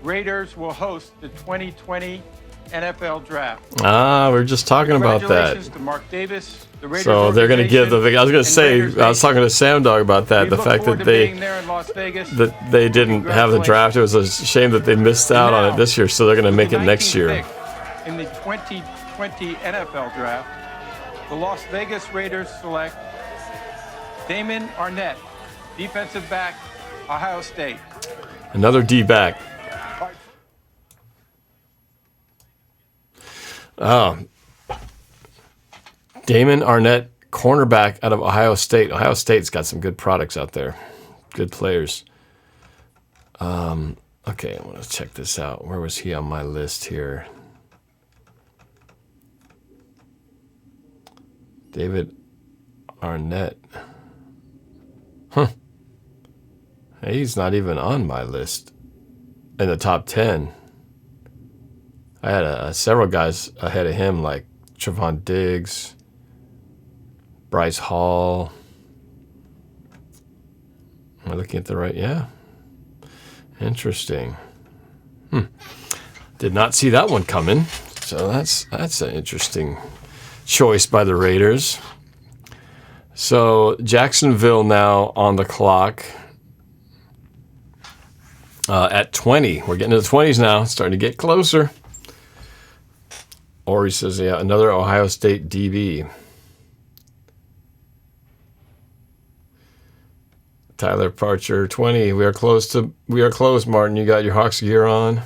Raiders will host the 2020 NFL Draft. We're just talking about that. Congratulations to Mark Davis, the Raiders So they're going to give the. I was going to say, I was talking to Sam Dog about that. The fact that they didn't have the draft. It was a shame that they missed out on it this year. So they're going to make it next year. In the 2020 NFL Draft, the Las Vegas Raiders select Damon Arnett, defensive back, Ohio State. Another D back. Oh, Damon Arnett, cornerback out of Ohio State. Ohio State's got some good products out there. Good players. Okay, I want to check this out. Where was he on my list here? David Arnett. Huh. He's not even on my list in the top 10. I had several guys ahead of him, like Trevon Diggs, Bryce Hall. Am I looking at the right? Yeah. Interesting. Did not see that one coming. So that's an interesting choice by the Raiders. So Jacksonville now on the clock at 20. We're getting to the 20s now. Starting to get closer. Ori says, yeah, another Ohio State DB. Tyler Parcher, 20. We are close, Martin. You got your Hawks gear on.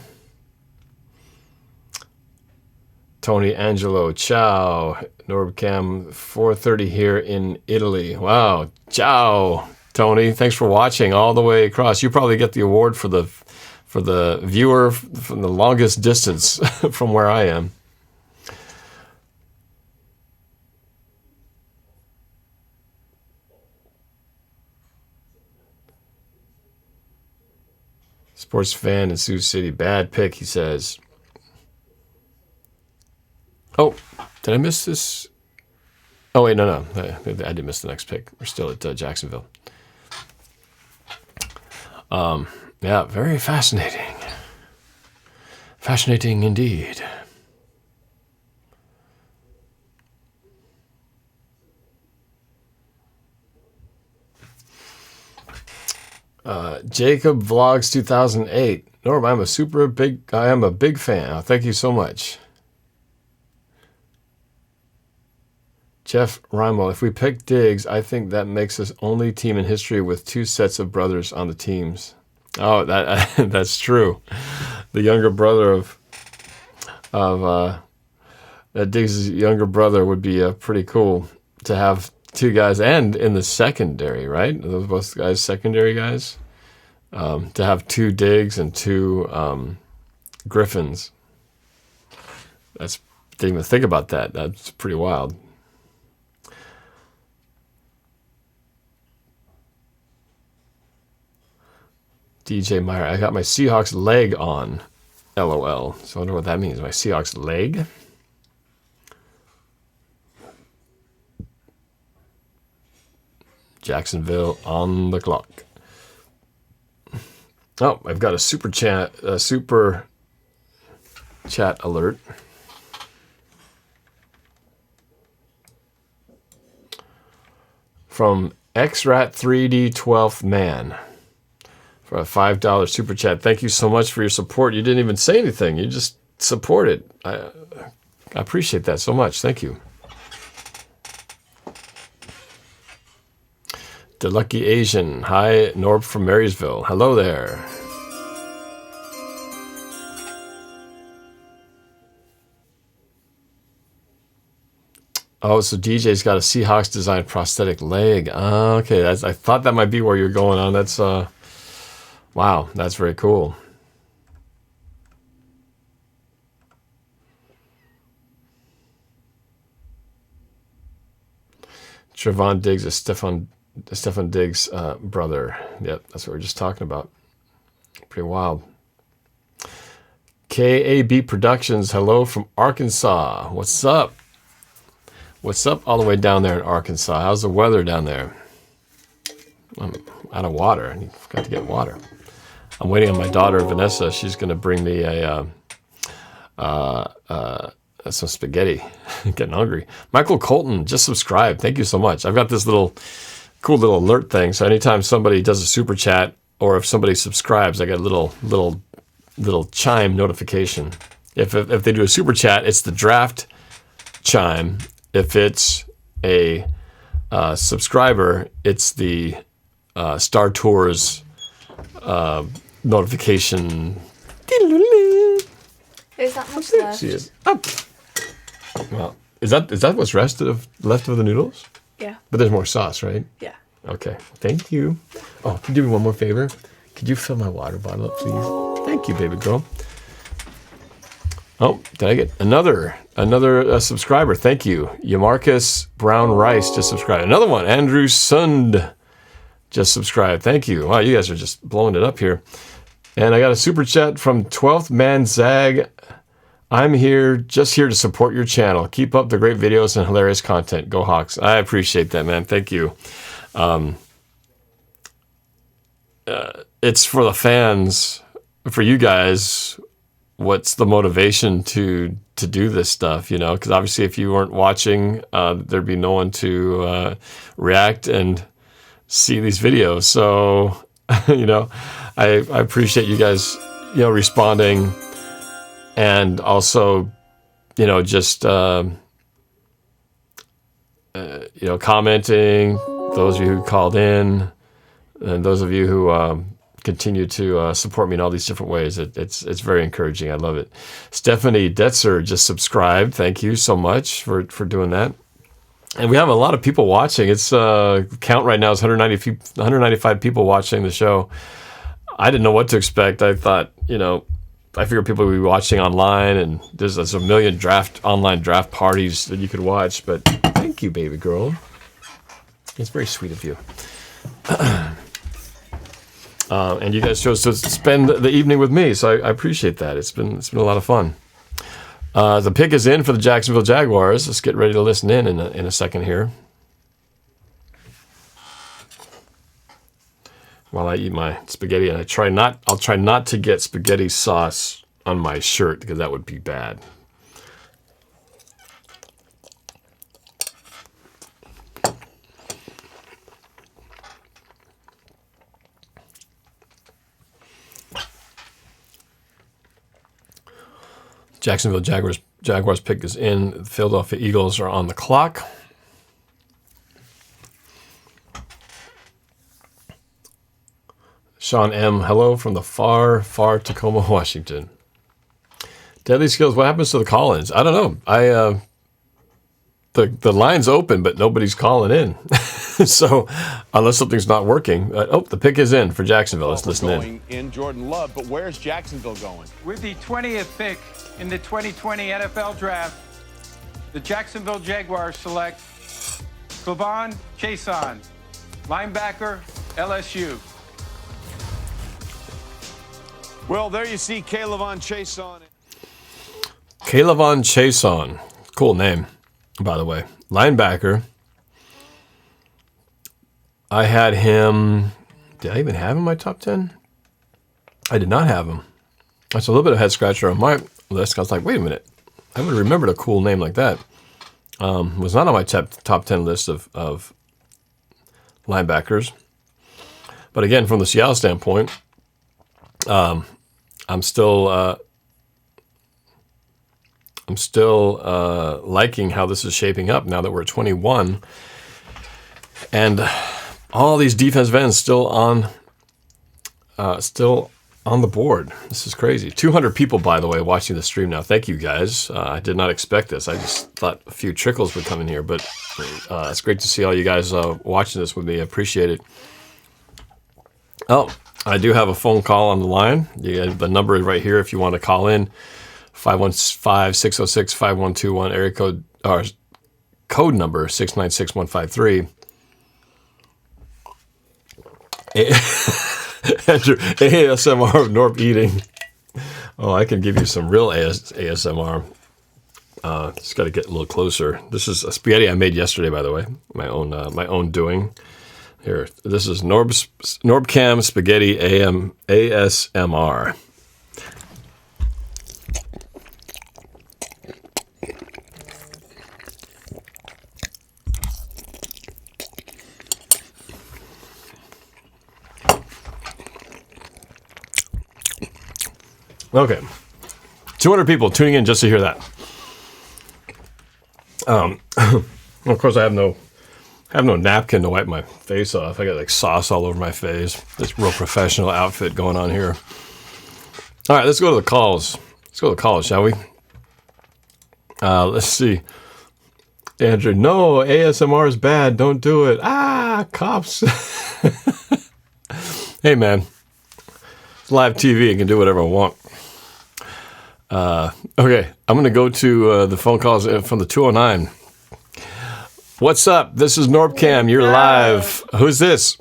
Tony Angelo, ciao. NorbCam, 4:30 here in Italy. Wow, ciao, Tony. Thanks for watching all the way across. You probably get the award for the viewer from the longest distance from where I am. Sports fan in Sioux City. Bad pick, he says. Oh, did I miss this? Oh, wait, no. I did miss the next pick. We're still at Jacksonville. Yeah, very fascinating. Fascinating indeed. Jacob Vlogs 2008. Norm, I am a big fan. Oh, thank you so much. Jeff Rimo, if we pick Diggs, I think that makes us only team in history with 2 sets of brothers on the teams. Oh, that's true. The younger brother of Diggs' younger brother would be pretty cool to have 2 guys, and in the secondary, right? Are those both guys secondary guys? To have 2 Diggs and 2 Griffins. Didn't even think about that. That's pretty wild. DJ Meyer, I got my Seahawks leg on. LOL. So I wonder what that means. My Seahawks leg? Jacksonville on the clock. Oh, I've got a super chat alert. From XRAT 3D 12th Man for a $5 super chat. Thank you so much for your support. You didn't even say anything. You just supported. I appreciate that so much. Thank you. The Lucky Asian. Hi, Norb from Marysville. Hello there. Oh, so DJ's got a Seahawks designed prosthetic leg. Okay, I thought that might be where you're going on. That's wow, that's very cool. Trevon Diggs is Stefan Diggs' brother. Yep, that's what we we're just talking about. Pretty wild. KAB Productions, hello from Arkansas. What's up? What's up all the way down there in Arkansas? How's the weather down there? I'm out of water. I got to get water. I'm waiting on my daughter, Vanessa. She's going to bring me some spaghetti. Getting hungry. Michael Colton, just subscribed. Thank you so much. I've got this cool little alert thing. So anytime somebody does a super chat or if somebody subscribes, I get a little chime notification. If they do a super chat, it's the draft chime. If it's a subscriber, it's the Star Tours notification. There's that much left. She is. Oh. Well, is that what's left of the noodles? Yeah. But there's more sauce, right? Yeah. Okay. Thank you. Oh, can you do me one more favor? Could you fill my water bottle up, please? Thank you, baby girl. Oh, did I get another subscriber? Thank you. Yamarcus Brown Rice just subscribed. Another one. Andrew Sund just subscribed. Thank you. Wow, you guys are just blowing it up here. And I got a super chat from 12th Man Zag. I'm just here to support your channel. Keep up the great videos and hilarious content. Go Hawks. I appreciate that, man. Thank you. It's for the fans, for you guys. What's the motivation to do this stuff, you know? Because obviously if you weren't watching, there'd be no one to react and see these videos. So, you know, I appreciate you guys, you know, responding and also, you know, just, you know, commenting, those of you who called in and those of you who continue to support me in all these different ways. It's very encouraging. I love it. Stephanie Detzer just subscribed. Thank you so much for doing that. And we have a lot of people watching. It's count right now is 195 people watching the show. I didn't know what to expect. I thought, you know, I figured people would be watching online, and there's a million online draft parties that you could watch. But thank you, baby girl. It's very sweet of you. And you guys chose to spend the evening with me, so I appreciate that. It's been a lot of fun. The pick is in for the Jacksonville Jaguars. Let's get ready to listen in a second here. While I eat my spaghetti, and I'll try not to get spaghetti sauce on my shirt because that would be bad. Jacksonville Jaguars pick is in. The Philadelphia Eagles are on the clock. Sean M., hello from the far, far Tacoma, Washington. Deadly Skills, what happens to the call-ins? I don't know. The line's open, but nobody's calling in. So, unless something's not working. The pick is in for Jacksonville. Let's listen in Jordan Love, but where's Jacksonville going? With the 20th pick in the 2020 NFL Draft, the Jacksonville Jaguars select Clavon Chason, linebacker, LSU. Well, there you see K'Lavon Chason. K'Lavon Chason. Cool name, by the way. Linebacker. I had him. Did I even have him in my top 10? I did not have him. That's a little bit of head scratcher on my list. I was like, wait a minute. I would have remembered a cool name like that. Was not on my top 10 list of linebackers. But again, from the Seattle standpoint, I'm still liking how this is shaping up now that we're 21, and all these defensive ends still on the board. This is crazy. 200 people, by the way, watching the stream now. Thank you, guys. I did not expect this. I just thought a few trickles would come in here, but it's great to see all you guys watching this with me. I appreciate it. Oh, I do have a phone call on the line. The number is right here if you want to call in. 515-606-5121, area code, or code number 696153. Andrew, ASMR of Norb eating. Oh, I can give you some real ASMR. Just got to get a little closer. This is a spaghetti I made yesterday, by the way. My own doing. Here, this is NorbCam Spaghetti ASMR. Okay, 200 people tuning in just to hear that. Of course, I have no napkin to wipe my face off. I got like sauce all over my face. This real professional outfit going on here. All right, let's go to the calls. Let's go to the calls, shall we? Let's see. Andrew, no, ASMR is bad. Don't do it. Cops. Hey, man. It's live TV. You can do whatever I want. Okay, I'm going to go to the phone calls from the 209. What's up? This is NorbCam. You're live. Who's this?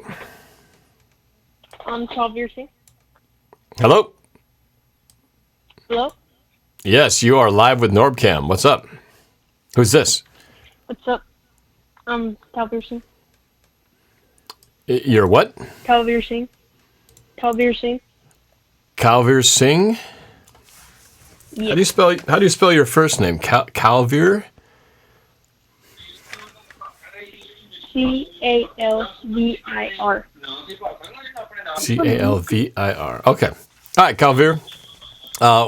I'm 12 years old. Hello? Hello? Yes, you are live with NorbCam. What's up? Who's this? What's up? I'm Talvir Singh. You're what? Talvir Singh. Talvir Singh. Calvir Singh? Yeah. How do you spell your first name? Calvir? Calvir. Calvir. Okay. All right, Calvir.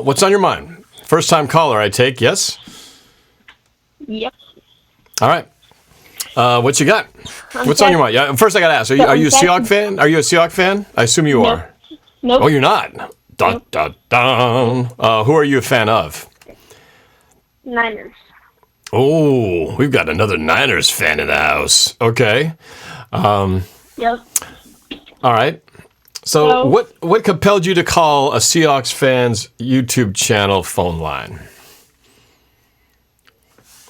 What's on your mind? First time caller, I take, yes? Yep. All right. What you got? What's on your mind? Yeah, first I got to ask, are you a Seahawks fan? Are you a Seahawks fan? I assume you are. Nope. Oh, you're not? Dun, dun, dun. Who are you a fan of? Niners. Oh, we've got another Niners fan in the house. Okay. Yep. All right. So what compelled you to call a Seahawks fan's YouTube channel phone line?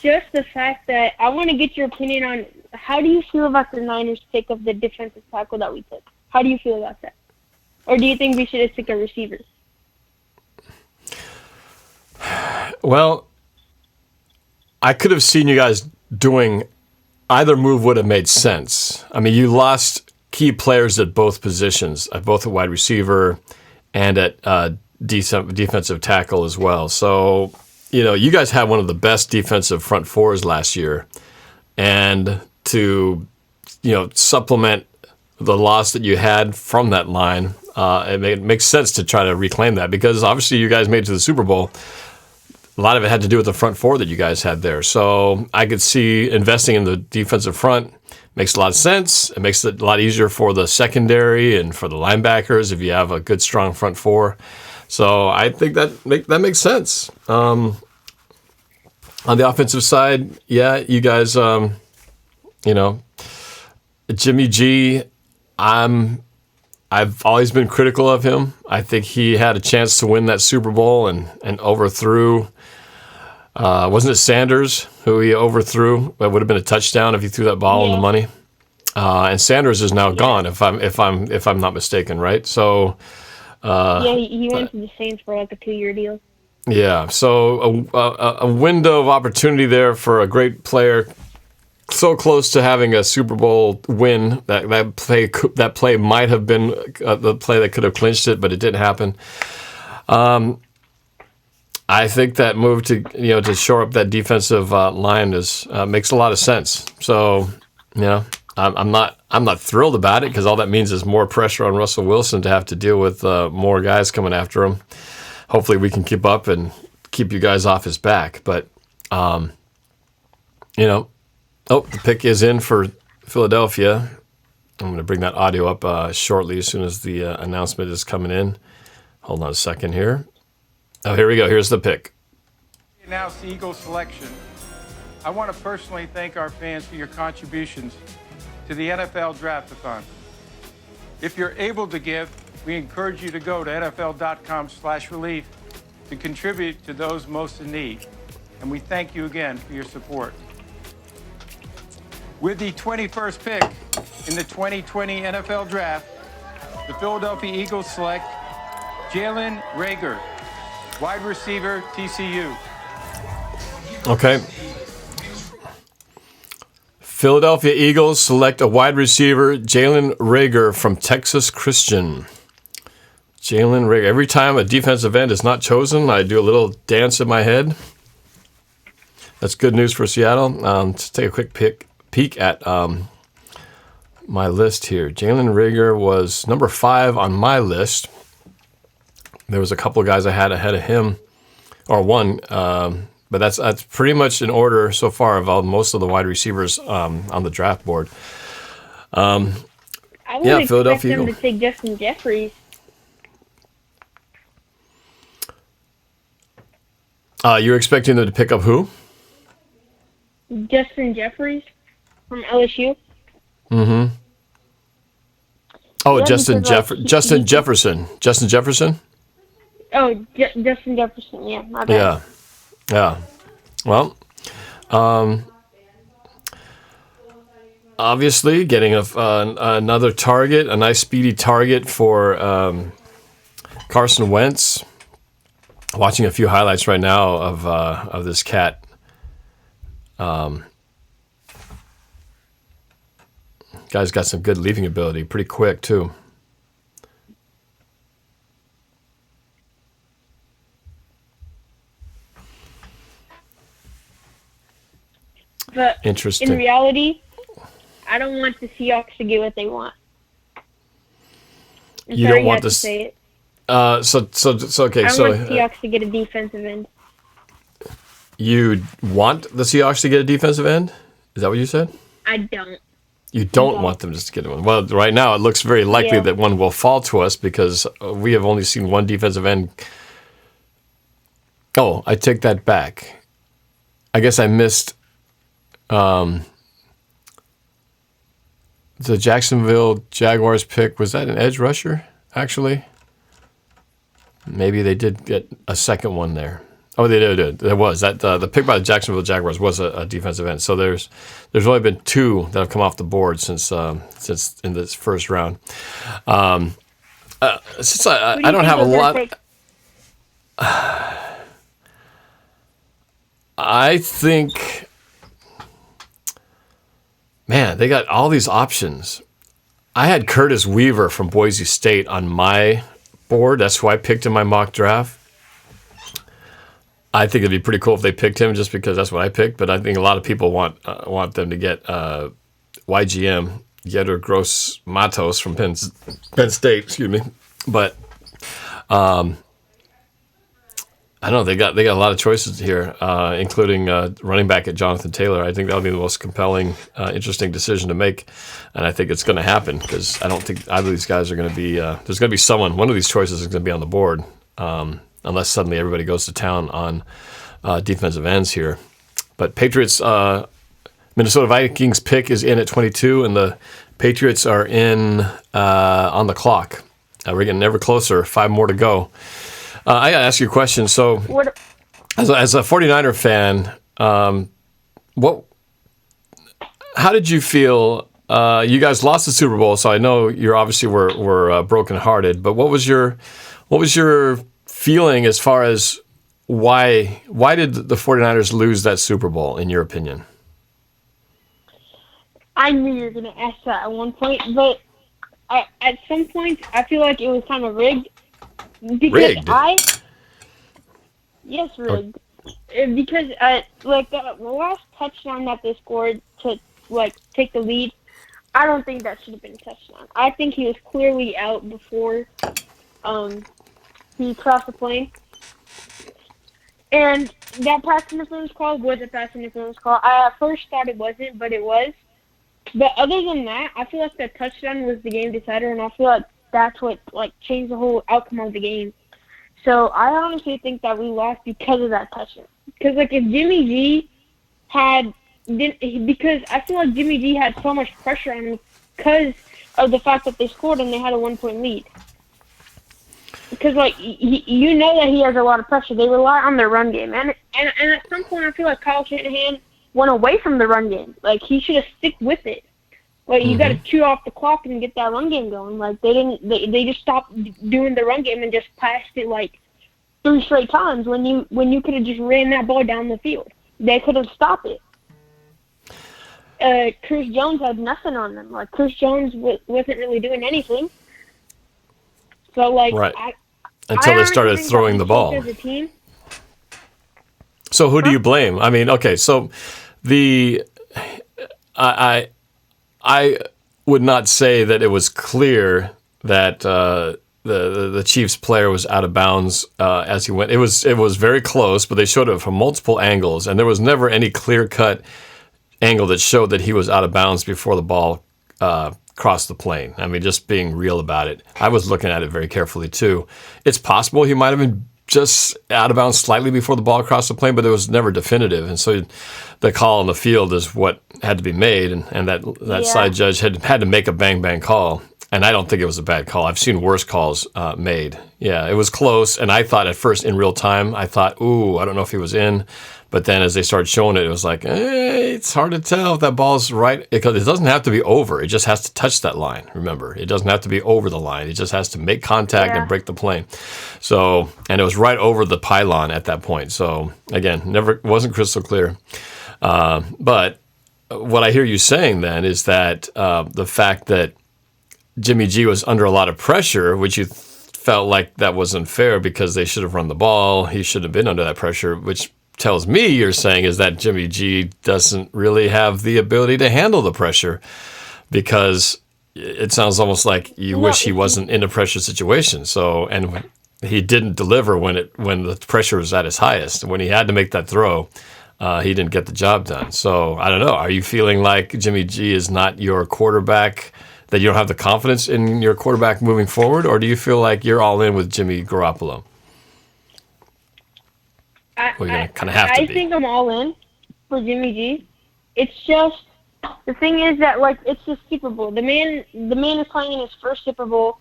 Just the fact that I want to get your opinion on how do you feel about the Niners pick of the defensive tackle that we took? How do you feel about that? Or do you think we should have took a receiver? Well, I could have seen you guys doing either move would have made sense. I mean, you lost key players at both positions, at both a wide receiver and at defensive tackle as well. So, you guys had one of the best defensive front fours last year. And to, supplement the loss that you had from that line, it makes sense to try to reclaim that because obviously you guys made it to the Super Bowl. A lot of it had to do with the front four that you guys had there. So I could see investing in the defensive front makes a lot of sense. It makes it a lot easier for the secondary and for the linebackers if you have a good, strong front four. So I think that makes sense. On the offensive side, yeah, you guys, Jimmy G, I've always been critical of him. I think he had a chance to win that Super Bowl and overthrew. Wasn't it Sanders who he overthrew? That would have been a touchdown if he threw that ball in the money. And Sanders is now gone, if I'm not mistaken, right? So. He went to the Saints for like a 2-year deal. Yeah, so a window of opportunity there for a great player, so close to having a Super Bowl win. That play might have been the play that could have clinched it, but it didn't happen. I think that move to shore up that defensive line makes a lot of sense. So I'm not thrilled about it because all that means is more pressure on Russell Wilson to have to deal with more guys coming after him. Hopefully we can keep up and keep you guys off his back. But the pick is in for Philadelphia. I'm going to bring that audio up shortly as soon as the announcement is coming in. Hold on a second here. Oh, here we go. Here's the pick. Announce the Eagles selection. I want to personally thank our fans for your contributions to the NFL Draft-a-thon. If you're able to give, we encourage you to go to NFL.com/relief to contribute to those most in need. And we thank you again for your support. With the 21st pick in the 2020 NFL Draft, the Philadelphia Eagles select Jalen Reagor, wide receiver, TCU. Okay. Philadelphia Eagles select a wide receiver, Jalen Reagor from Texas Christian. Jalen Reagor. Every time a defensive end is not chosen, I do a little dance in my head. That's good news for Seattle. Let's take a quick peek at my list here. Jalen Reagor was number 5 on my list. There was a couple of guys I had ahead of him, or one, but that's pretty much in order so far of most of the wide receivers on the draft board. I would expect them to take Justin Jeffries. You're expecting them to pick up who? Justin Jeffries from LSU. Mm-hmm. Oh, Yeah, Justin because, like, Justin Jefferson. Justin Jefferson? Oh, Justin Jefferson. Yeah, my bad. Yeah. Well, obviously getting another target, a nice speedy target for Carson Wentz. Watching a few highlights right now of this cat. Guy's got some good leaping ability, pretty quick too. But Interesting. in reality, I don't want the Seahawks to get what they want. You don't want to this. say it. Okay. I want the So Seahawks to get a defensive end. you want the Seahawks to get a defensive end? Is that what you said? I don't. You don't want them just to get one. Well, right now it looks very likely Yeah. that one will fall to us because we have only seen one defensive end. Oh, I take that back. I guess I missed the Jacksonville Jaguars pick. Was that an edge rusher, actually? Maybe they did get a second one there. Oh, they did. There was that the pick by the Jacksonville Jaguars was a defensive end. So there's only been two that have come off the board since in this first round. Since I don't have a lot. I think, man, they got all these options. I had Curtis Weaver from Boise State on my board. That's who I picked in my mock draft. I think it'd be pretty cool if they picked him just because that's what I picked. But I think a lot of people want them to get YGM, Yetur Gross Matos from Penn State. Excuse me, but I don't know. They got a lot of choices here, including running back at Jonathan Taylor. I think that'll be the most compelling, interesting decision to make, and I think it's going to happen because I don't think either of these guys are going to be. There's going to be someone. One of these choices is going to be on the board. Unless suddenly everybody goes to town on defensive ends here. But Patriots, Minnesota Vikings pick is in at 22, and the Patriots are in on the clock. We're getting ever closer, 5 more to go. I got to ask you a question. So, as a 49er fan, how did you feel? You guys lost the Super Bowl, so I know you obviously were brokenhearted. But what was your feeling as far as why did the 49ers lose that Super Bowl, in your opinion? I knew you were going to ask that at one point, but at some point, I feel like it was kind of rigged. Because rigged. Because the last touchdown that they scored to take the lead, I don't think that should have been a touchdown. I think he was clearly out before he crossed the plane. And that pass interference call was a pass interference call. I at first thought it wasn't, but it was. But other than that, I feel like the touchdown was the game decider, and I feel like that's what changed the whole outcome of the game. So I honestly think that we lost because of that touchdown. Because if Jimmy G because I feel like Jimmy G had so much pressure on him because of the fact that they scored and they had a 1-point lead. Because you know that he has a lot of pressure. They rely on their run game, and at some point I feel like Kyle Shanahan went away from the run game. He should have stick with it. You got to chew off the clock and get that run game going. They didn't. They just stopped doing the run game and just passed it 3 straight times when you could have just ran that ball down the field. They could have stopped it. Chris Jones had nothing on them. Chris Jones wasn't really doing anything. So right. Until they started throwing the ball. As a team. So who do you blame? I mean, okay, so I would not say that it was clear that the Chiefs player was out of bounds as he went. It was very close, but they showed it from multiple angles, and there was never any clear-cut angle that showed that he was out of bounds before the ball crossed the plane. I mean, just being real about it. I was looking at it very carefully too. It's possible he might have just out of bounds slightly before the ball crossed the plane, but it was never definitive. And so the call on the field is what had to be made, and that side judge had to make a bang call. And I don't think it was a bad call. I've seen worse calls made. Yeah, it was close. And I thought at first in real time, I thought, ooh, I don't know if he was in. But then as they started showing it, it was like, it's hard to tell if that ball's right. Because it doesn't have to be over. It just has to touch that line, remember. It doesn't have to be over the line. It just has to make contact and break the plane. So, and it was right over the pylon at that point. So, again, wasn't crystal clear. But what I hear you saying then is that the fact that Jimmy G was under a lot of pressure, which you felt like that wasn't fair because they should have run the ball. He should have been under that pressure, which tells me you're saying is that Jimmy G doesn't really have the ability to handle the pressure, because it sounds almost like you wish he wasn't in a pressure situation. So, and he didn't deliver when the pressure was at its highest. When he had to make that throw, he didn't get the job done. So I don't know. Are you feeling like Jimmy G is not your quarterback, that you don't have the confidence in your quarterback moving forward, or do you feel like you're all in with Jimmy Garoppolo? Well, you're gonna kind of have to be. I think I'm all in for Jimmy G. It's just, the thing is that, like, it's the Super Bowl. The man is playing in his first Super Bowl.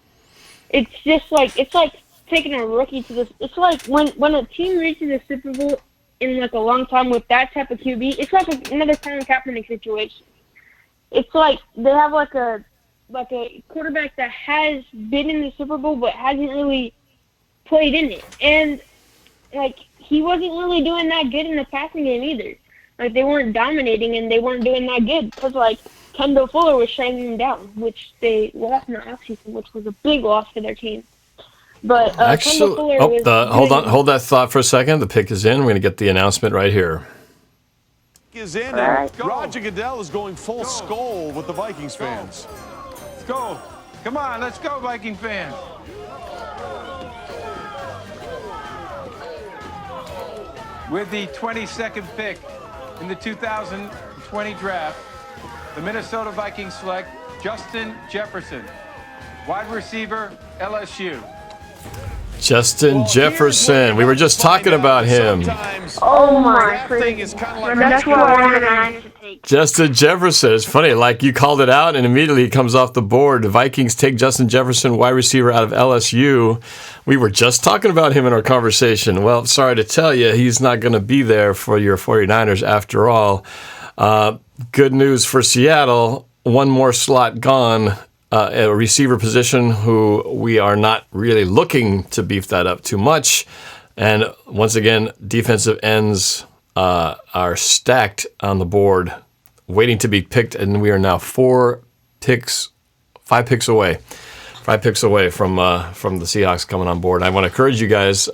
It's just like, it's like taking a rookie to this. It's like when a team reaches a Super Bowl in like a long time with that type of QB, it's like another Colin Kaepernick situation. It's like they have like a quarterback that has been in the Super Bowl but hasn't really played in it. And, like, he wasn't really doing that good in the passing game either. Like, they weren't dominating and they weren't doing that good because, like, Kendall Fuller was shutting them down, which they lost in the offseason, which was a big loss for their team. But Kendall Fuller was hold that thought for a second. The pick is in. We're going to get the announcement right here. Is in, and Roger Goodell is going full skull with the Vikings fans. Let's go. Come on, let's go, Viking fans. With the 22nd pick in the 2020 draft, the Minnesota Vikings select Justin Jefferson, wide receiver, LSU. Justin Jefferson. We were just talking about him. Oh my goodness. That's what I wanted to take. Justin Jefferson. It's funny, like you called it out and immediately he comes off the board. The Vikings take Justin Jefferson, wide receiver out of LSU. We were just talking about him in our conversation. Well, sorry to tell you, he's not going to be there for your 49ers after all. Good news for Seattle. One more slot gone. A receiver position who we are not really looking to beef that up too much. And once again, defensive ends are stacked on the board, waiting to be picked, and we are now 5 picks away. 5 picks away from the Seahawks coming on board. I want to encourage you guys,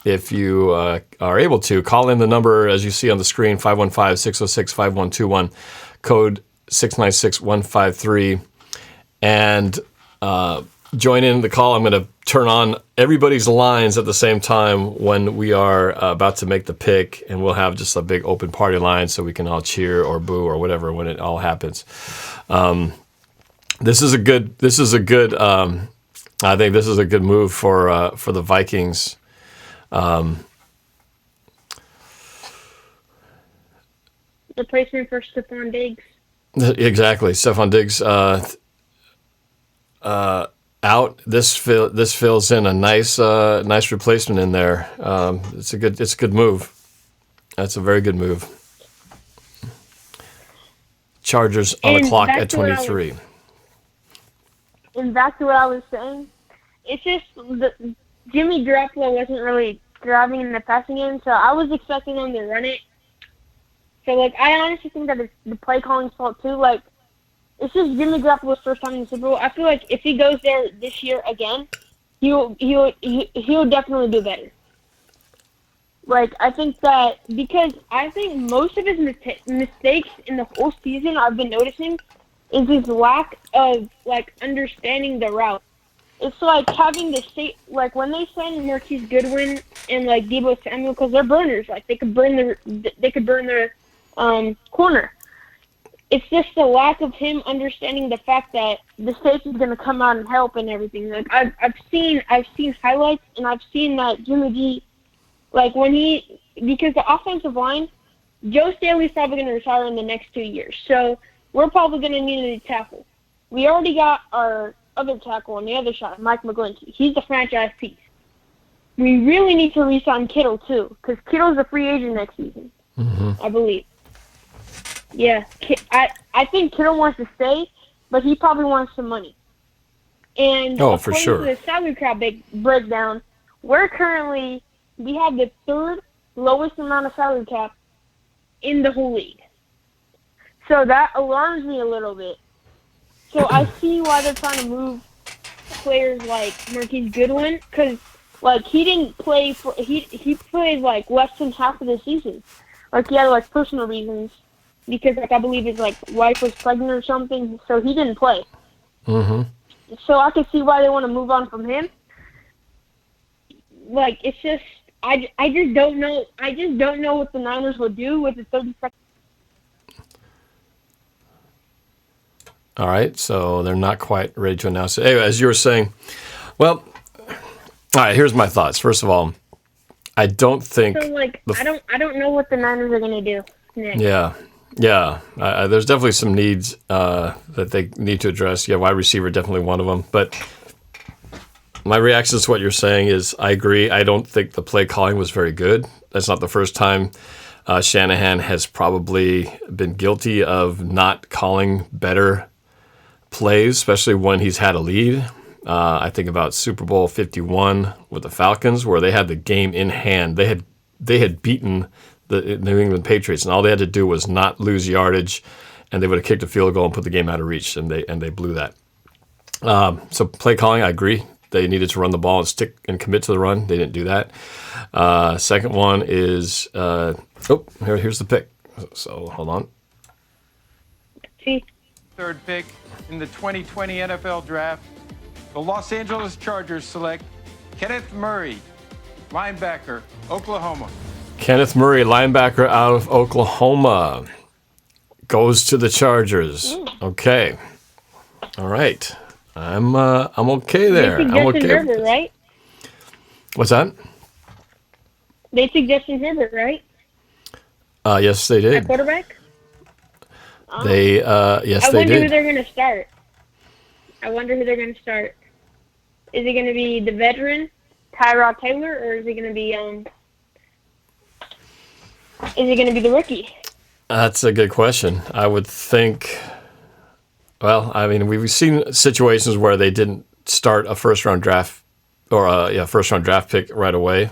if you are able to, call in the number as you see on the screen, 515-606-5121, code 696153. And join in the call. I'm going to turn on everybody's lines at the same time when we are about to make the pick, and we'll have just a big open party line so we can all cheer or boo or whatever when it all happens. This is a good. I think this is a good move for the Vikings. Replacement for Stephon Diggs. Exactly, Stephon Diggs. Out. This fills in a nice replacement in there. It's a good move. That's a very good move. Chargers on the clock at 23. And back to what I was saying, it's just Jimmy Garoppolo wasn't really driving in the passing game, so I was expecting them to run it. So, like, I honestly think that it's the play calling's fault too. Like, it's just Jimmy Garoppolo's first time in the Super Bowl. I feel like if he goes there this year again, he'll definitely do better. Like, I think that because I think most of his mistakes in the whole season I've been noticing is his lack of, like, understanding the route. It's like having the like when they sign Marquise Goodwin and like Deebo Samuel, because they're burners. Like they could burn their corner. It's just the lack of him understanding the fact that the safety is going to come out and help and everything. Like I've seen highlights and I've seen that Jimmy G Like because the offensive line, Joe Staley's probably going to retire in the next 2 years. So we're probably going to need a tackle. We already got our other tackle on the other side, Mike McGlinchey. He's the franchise piece. We really need to re-sign Kittle, too, because Kittle's a free agent next season, I believe. Yeah, I think Kittle wants to stay, but he probably wants some money. And for sure. according to the salary cap breakdown, we have the third lowest amount of salary cap in the whole league. So that alarms me a little bit. So I see why they're trying to move players like Marquise Goodwin, because he didn't play he played less than half of the season. He had personal reasons, because I believe his wife was pregnant or something, so he didn't play. So I can see why they want to move on from him. It's just I just don't know. I just don't know what the Niners will do with the 32nd. All right, so they're not quite ready to announce it. Anyway, as you were saying, well, all right, here's my thoughts. First of all, I don't think... So, I don't know what the Niners are going to do next. Yeah. There's definitely some needs that they need to address. Yeah, wide receiver, definitely one of them. But my reaction to what you're saying is I agree. I don't think the play calling was very good. That's not the first time Shanahan has probably been guilty of not calling better plays, especially when he's had a lead. I think about Super Bowl 51 with the Falcons, where they had the game in hand. They had beaten the New England Patriots, and all they had to do was not lose yardage, and they would have kicked a field goal and put the game out of reach, and they blew that. So play calling, I agree. They needed to run the ball and stick and commit to the run. They didn't do that. Second one is here's the pick. So hold on. Third pick in the 2020 NFL Draft, the Los Angeles Chargers select Kenneth Murray, linebacker, Oklahoma. Kenneth Murray, linebacker out of Oklahoma, goes to the Chargers. Okay. All right. I'm okay there. They took Justin Herbert, right? What's that? They took Justin Herbert, right? Yes, they did. At quarterback? Yes, they did. I wonder who they're going to start. Is it going to be the veteran, Tyrod Taylor, or is it going to be the rookie? That's a good question. I would think. Well, I mean, we've seen situations where they didn't start a first-round draft first-round draft pick right away.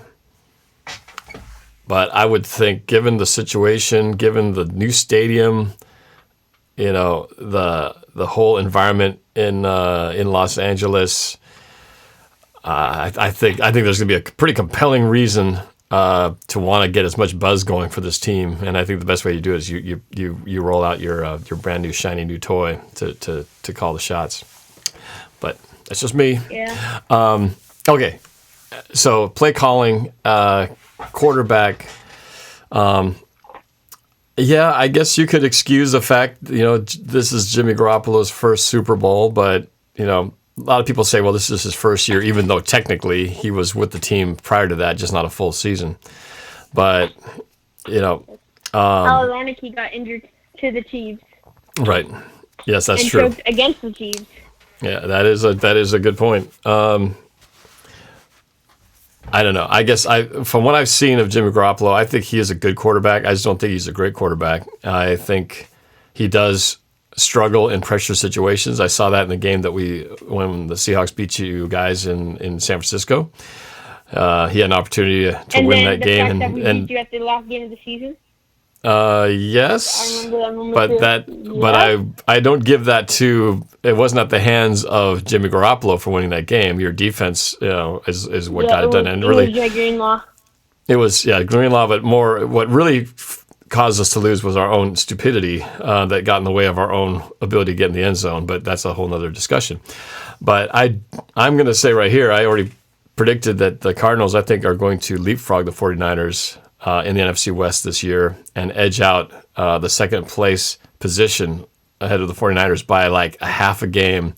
But I would think, given the situation, given the new stadium, the whole environment in Los Angeles, I think there's going to be a pretty compelling reason to want to get as much buzz going for this team, and I think the best way to do it is you roll out your brand new shiny new toy to call the shots. But that's just me. Yeah. Okay, so play calling, quarterback. Yeah, I guess you could excuse the fact this is Jimmy Garoppolo's first Super Bowl, but a lot of people say, well, this is his first year, even though technically he was with the team prior to that, just not a full season. But, how ironic he got injured to the Chiefs. Right. Yes, that's and true. Choked against the Chiefs. Yeah, that is a good point. I don't know. I guess from what I've seen of Jimmy Garoppolo, I think he is a good quarterback. I just don't think he's a great quarterback. I think he does struggle in pressure situations. I saw that in the game when the Seahawks beat you guys in San Francisco. He had an opportunity to win that game. And we beat you at the last game of the season? Yes, I don't give that to. It wasn't at the hands of Jimmy Garoppolo for winning that game. Your defense, is what got it done. And really, it was Greenlaw. It was Greenlaw, but more what really caused us to lose was our own stupidity that got in the way of our own ability to get in the end zone. But that's a whole other discussion. But I'm going to say right here, I already predicted that the Cardinals, I think, are going to leapfrog the 49ers in the NFC West this year and edge out the second place position ahead of the 49ers by like a half a game.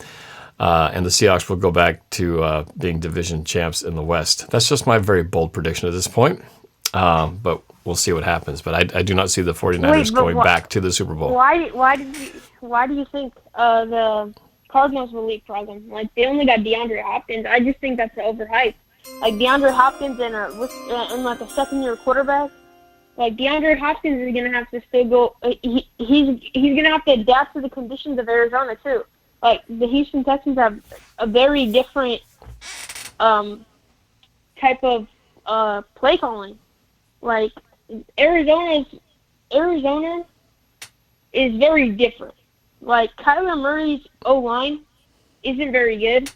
And the Seahawks will go back to being division champs in the West. That's just my very bold prediction at this point. But we'll see what happens. But I do not see the 49ers going back to the Super Bowl. Why do you think the Cardinals will leapfrog them? Like, they only got DeAndre Hopkins. I just think that's overhyped. Like, DeAndre Hopkins and like a second-year quarterback. Like, DeAndre Hopkins is gonna have to still go. He's gonna have to adapt to the conditions of Arizona too. Like, the Houston Texans have a very different type of play calling. Like, Arizona is very different. Like, Kyler Murray's O-line isn't very good,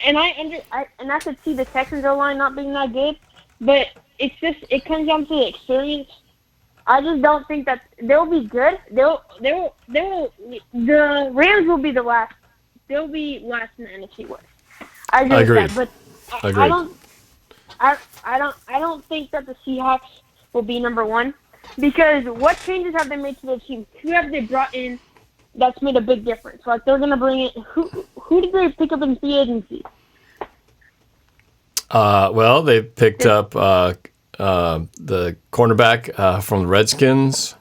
and I could see the Texans O-line not being that good, but it comes down to the experience. I just don't think that they'll be good. The Rams will be the last. They'll be last in the NFC West. I agree with that, but I don't think that the Seahawks will be number one, because what changes have they made to their team? Who have they brought in that's made a big difference? Like, they're gonna bring in who did they pick up in free agency? Well, they picked up the cornerback from the Redskins.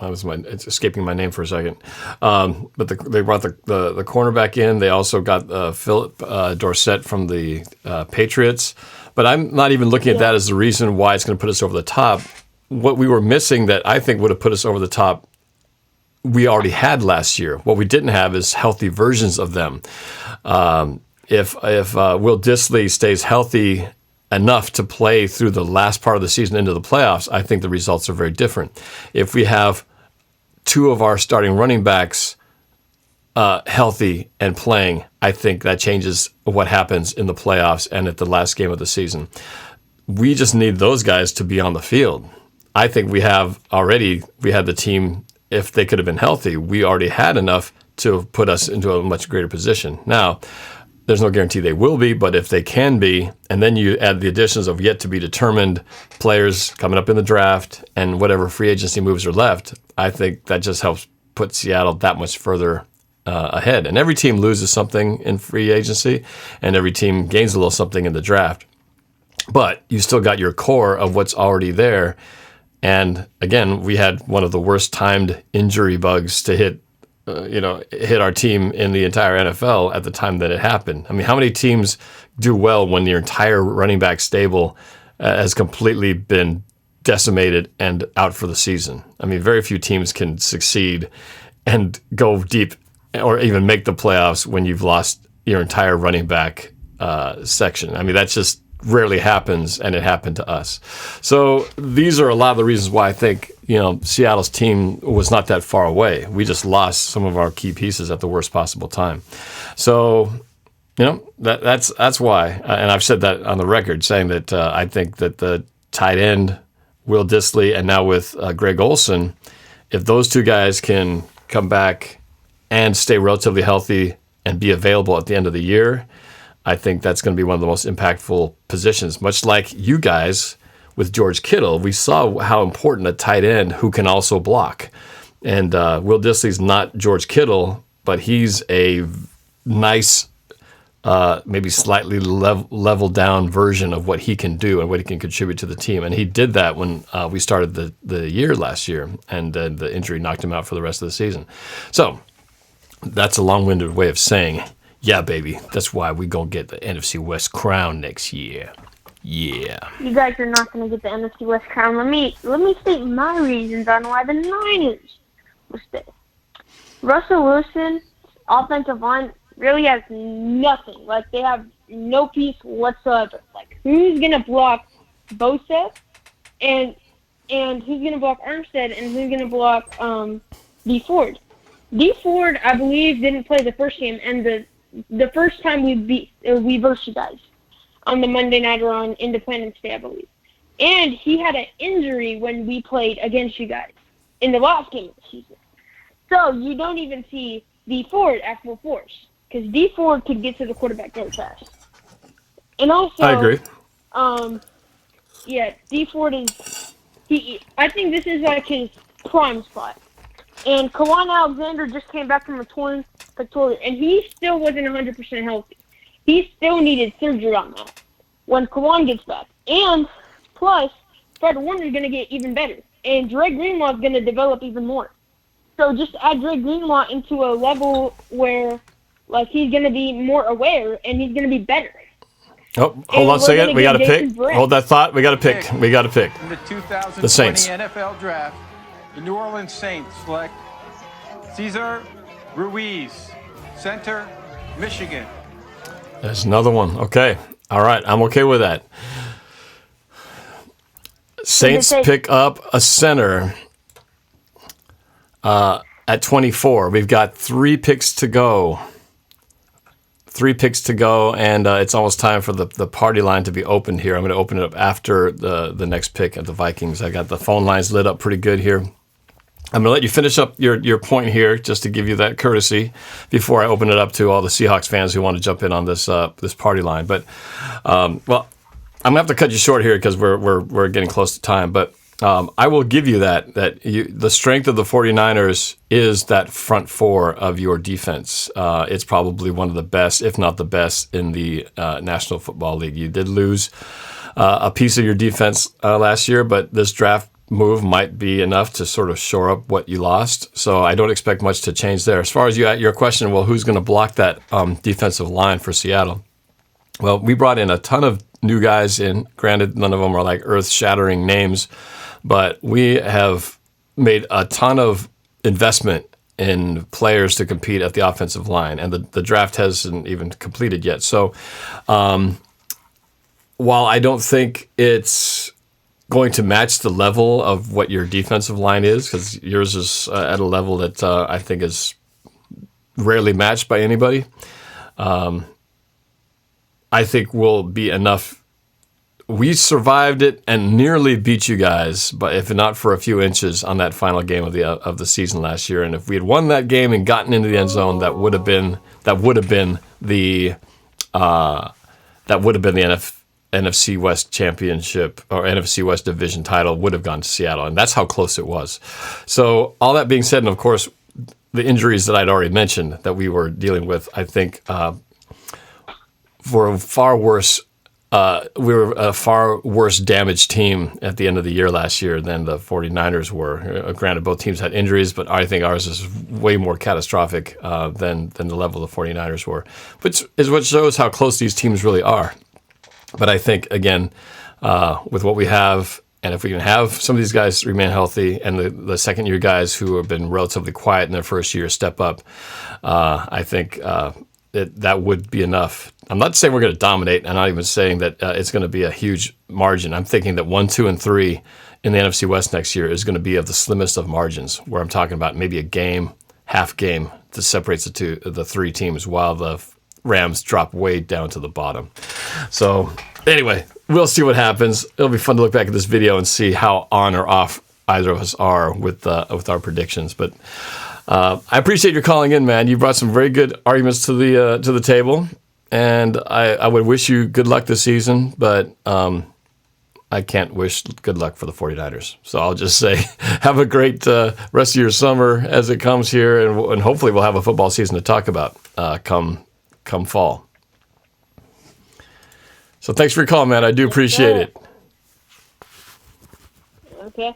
It's escaping my name for a second. But they brought the cornerback in. They also got Philip Dorsett from the Patriots. But I'm not even looking at that as the reason why it's going to put us over the top. What we were missing that I think would have put us over the top, we already had last year. What we didn't have is healthy versions of them. If Will Dissly stays healthy enough to play through the last part of the season into the playoffs, I think the results are very different. If we have two of our starting running backs healthy and playing, I think that changes what happens in the playoffs and at the last game of the season. We just need those guys to be on the field. I think we had the team, if they could have been healthy, we already had enough to put us into a much greater position. Now, there's no guarantee they will be, but if they can be, and then you add the additions of yet to be determined players coming up in the draft and whatever free agency moves are left, I think that just helps put Seattle that much further ahead. And every team loses something in free agency, and every team gains a little something in the draft. But you still got your core of what's already there. And again, we had one of the worst timed injury bugs to hit our team in the entire NFL at the time that it happened. I mean, how many teams do well when your entire running back stable has completely been decimated and out for the season? I mean, very few teams can succeed and go deep or even make the playoffs when you've lost your entire running back section. I mean, that just rarely happens, and it happened to us. So these are a lot of the reasons why I think, Seattle's team was not that far away. We just lost some of our key pieces at the worst possible time. So, that's why. And I've said that on the record, saying that I think that the tight end, Will Dissly, and now with Greg Olsen, if those two guys can come back and stay relatively healthy and be available at the end of the year, I think that's going to be one of the most impactful positions. Much like you guys with George Kittle, we saw how important a tight end who can also block. And Will Dissly's not George Kittle, but he's a nice, maybe slightly level down version of what he can do and what he can contribute to the team. And he did that when we started the year last year, and the injury knocked him out for the rest of the season. So that's a long-winded way of saying, yeah, baby, that's why we gonna get the NFC West crown next year. Yeah. You guys are not gonna get the NFC West crown. Let me state my reasons on why the Niners will stay. Russell Wilson's offensive line really has nothing. Like, they have no piece whatsoever. Like, who's gonna block Bosa, and who's gonna block Armstead, and who's gonna block D Ford? D Ford, I believe, didn't play the first game, and the first time we versed you guys on the Monday Night or on Independence Day, I believe. And he had an injury when we played against you guys in the last game of the season. So you don't even see D Ford at full force, because D Ford could get to the quarterback very fast. And also, I agree. D Ford is I think this is like his prime spot. And Kawan Alexander just came back from a torn pectoral, and he still wasn't 100% healthy. He still needed surgery on that. when Kawan gets back. And plus, Fred Warner's going to get even better. And Dre Greenlaw's going to develop even more. So just add Dre Greenlaw into a level where, like, he's going to be more aware and he's going to be better. Oh, hold on a second. We got to pick. Hold that thought. We got to pick. We got to pick. In the 2020 The Saints. NFL Draft, the New Orleans Saints select Cesar Ruiz, center, Michigan. There's another one. Okay. All right. I'm okay with that. Saints pick up a center at 24. We've got 3 picks to go. 3 picks to go, and it's almost time for the party line to be opened here. I'm going to open it up after the next pick at the Vikings. I got the phone lines lit up pretty good here. I'm going to let you finish up your point here, just to give you that courtesy before I open it up to all the Seahawks fans who want to jump in on this this party line. But well, I'm going to have to cut you short here because we're getting close to time. But I will give you that the strength of the 49ers is that front 4 of your defense. It's probably one of the best, if not the best, in the National Football League. You did lose a piece of your defense last year, but this draft move might be enough to sort of shore up what you lost. So I don't expect much to change there. As far as your question, well, who's going to block that defensive line for Seattle? Well, we brought in a ton of new guys in. Granted, none of them are like earth-shattering names, but we have made a ton of investment in players to compete at the offensive line, and the draft hasn't even completed yet. So while I don't think it's going to match the level of what your defensive line is, because yours is at a level that I think is rarely matched by anybody, I think will be enough. We survived it and nearly beat you guys, but if not for a few inches on that final game of the season last year. And if we had won that game and gotten into the end zone, that would have been the NFC West championship or NFC West division title would have gone to Seattle, and that's how close it was. So all that being said, and of course the injuries that I'd already mentioned that we were dealing with, I think were far worse. We were a far worse damaged team at the end of the year last year than the 49ers were. Granted, both teams had injuries, but I think ours is way more catastrophic than the level the 49ers were, which is what shows how close these teams really are. But I think, again, with what we have, and if we can have some of these guys remain healthy and the second-year guys who have been relatively quiet in their first year step up, I think that would be enough. I'm not saying we're going to dominate. I'm not even saying that it's going to be a huge margin. I'm thinking that 1, 2, and 3 in the NFC West next year is going to be of the slimmest of margins, where I'm talking about maybe a game, half game that separates the 3 teams, while the Rams drop way down to the bottom. So anyway, we'll see what happens. It'll be fun to look back at this video and see how on or off either of us are with our predictions. But I appreciate your calling in, man. You brought some very good arguments to the table, and I would wish you good luck this season, but I can't wish good luck for the 49ers. So I'll just say have a great rest of your summer as it comes here, and hopefully we'll have a football season to talk about come fall. So thanks for your call, man. I do appreciate it. Okay.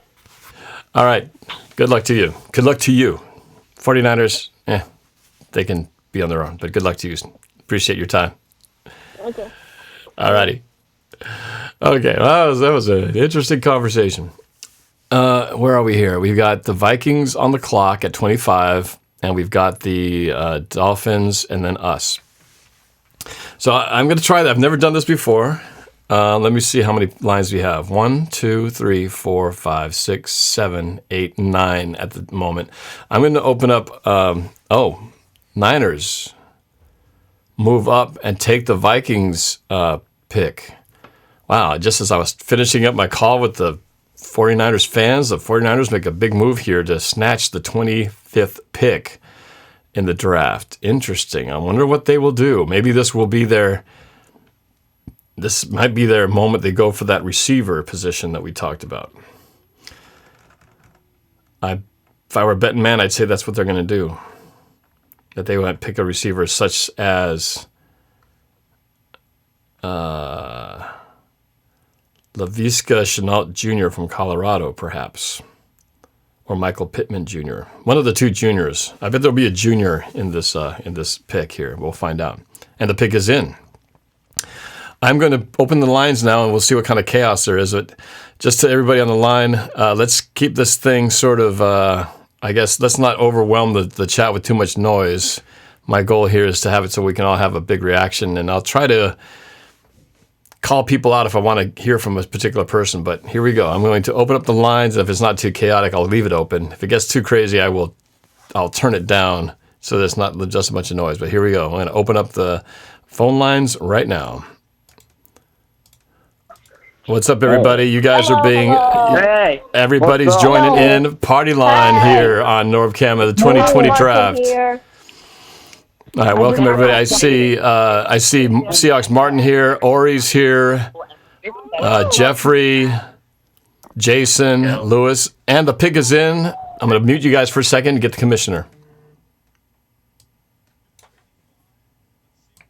All right. Good luck to you. Good luck to you. 49ers, they can be on their own, but good luck to you. Appreciate your time. Okay. All righty. Okay. Well, that was an interesting conversation. Where are we here? We've got the Vikings on the clock at 25, and we've got the Dolphins and then us. So I'm going to try that. I've never done this before. Let me see how many lines we have. 1, 2, 3, 4, 5, 6, 7, 8, 9 at the moment. I'm going to open up. Niners move up and take the Vikings pick. Wow, just as I was finishing up my call with the 49ers fans, the 49ers make a big move here to snatch the 25th pick in the draft. Interesting. I wonder what they will do. Maybe this might be their moment. They go for that receiver position that we talked about. If I were a betting man, I'd say that's what they're going to do. That they might pick a receiver such as Laviska Chenault Jr. from Colorado, perhaps. Or Michael Pittman Jr. One of the two juniors. I bet there'll be a junior in this pick here. We'll find out. And the pick is in. I'm going to open the lines now, and we'll see what kind of chaos there is. But just to everybody on the line, let's keep this thing sort of, I guess, let's not overwhelm the chat with too much noise. My goal here is to have it so we can all have a big reaction, and I'll try to call people out if I want to hear from a particular person. But here we go. I'm going to open up the lines. If it's not too chaotic, I'll leave it open. If it gets too crazy, I'll turn it down so there's not just a bunch of noise. But here we go. I'm going to open up the phone lines right now. What's up, everybody? You guys are being... Hey. Everybody's joining in. Party line here on NorbCam of the 2020 draft. All right, welcome, everybody. I see Seahawks Martin here. Ori's here. Jeffrey, Jason, Lewis. And the pick is in. I'm going to mute you guys for a second to get the commissioner.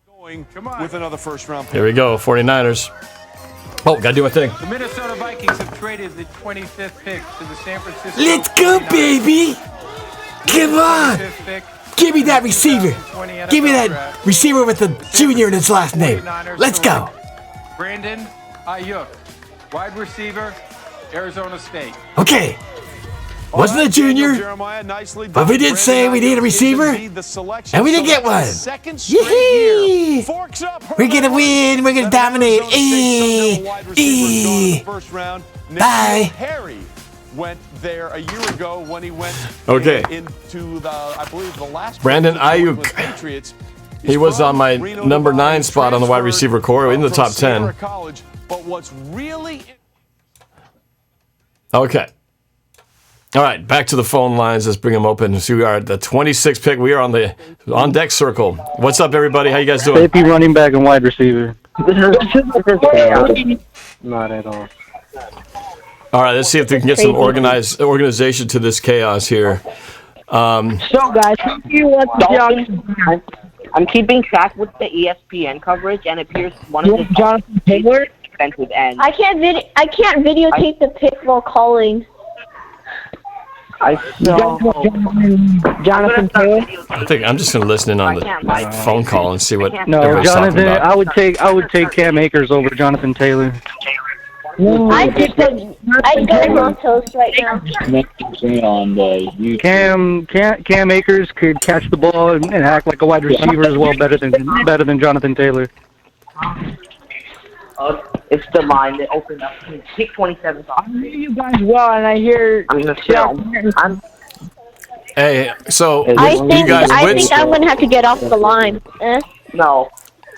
Going with another first-round pick. Here we go, 49ers. Oh, got to do my thing. The Minnesota Vikings have traded the 25th pick to the San Francisco. Let's go, baby! Come on! Give me that receiver. Give me that receiver with the junior in his last name. Let's go. Brandon Ayuk, wide receiver, Arizona State. Okay. Wasn't a junior, but we did say we need a receiver, and we did get one. Yee-hee! We're going to win. We're going to dominate. Bye. Harry went there a year ago when he went into the, I believe, the last Brandon Ayuk. Patriots. He was on my number 9 spot on the wide receiver core in the top 10. But what's really okay. All right, back to the phone lines. Let's bring them open. So we are at the 26th pick. We are on the on deck circle. What's up, everybody? How you guys doing? Safety, running back, and wide receiver. Not at all. All right, let's see if we can get some organization to this chaos here. So, guys, I'm keeping track with the ESPN coverage, and it appears one of the Jonathan Taylor defensive ends. I can't videotape the pick while calling. Jonathan Taylor. I think I'm just going to listen in on the phone call and see what No, everybody's talking Jonathan. about. I would take Cam Akers over Jonathan Taylor. I'd go Montos right now. Cam Akers could catch the ball and act like a wide receiver as well, better than Jonathan Taylor. It's the line that opened up. Pick 27. I hear you guys well, and I hear. Hey, so I you guys, think I'm gonna have to get off the line. No.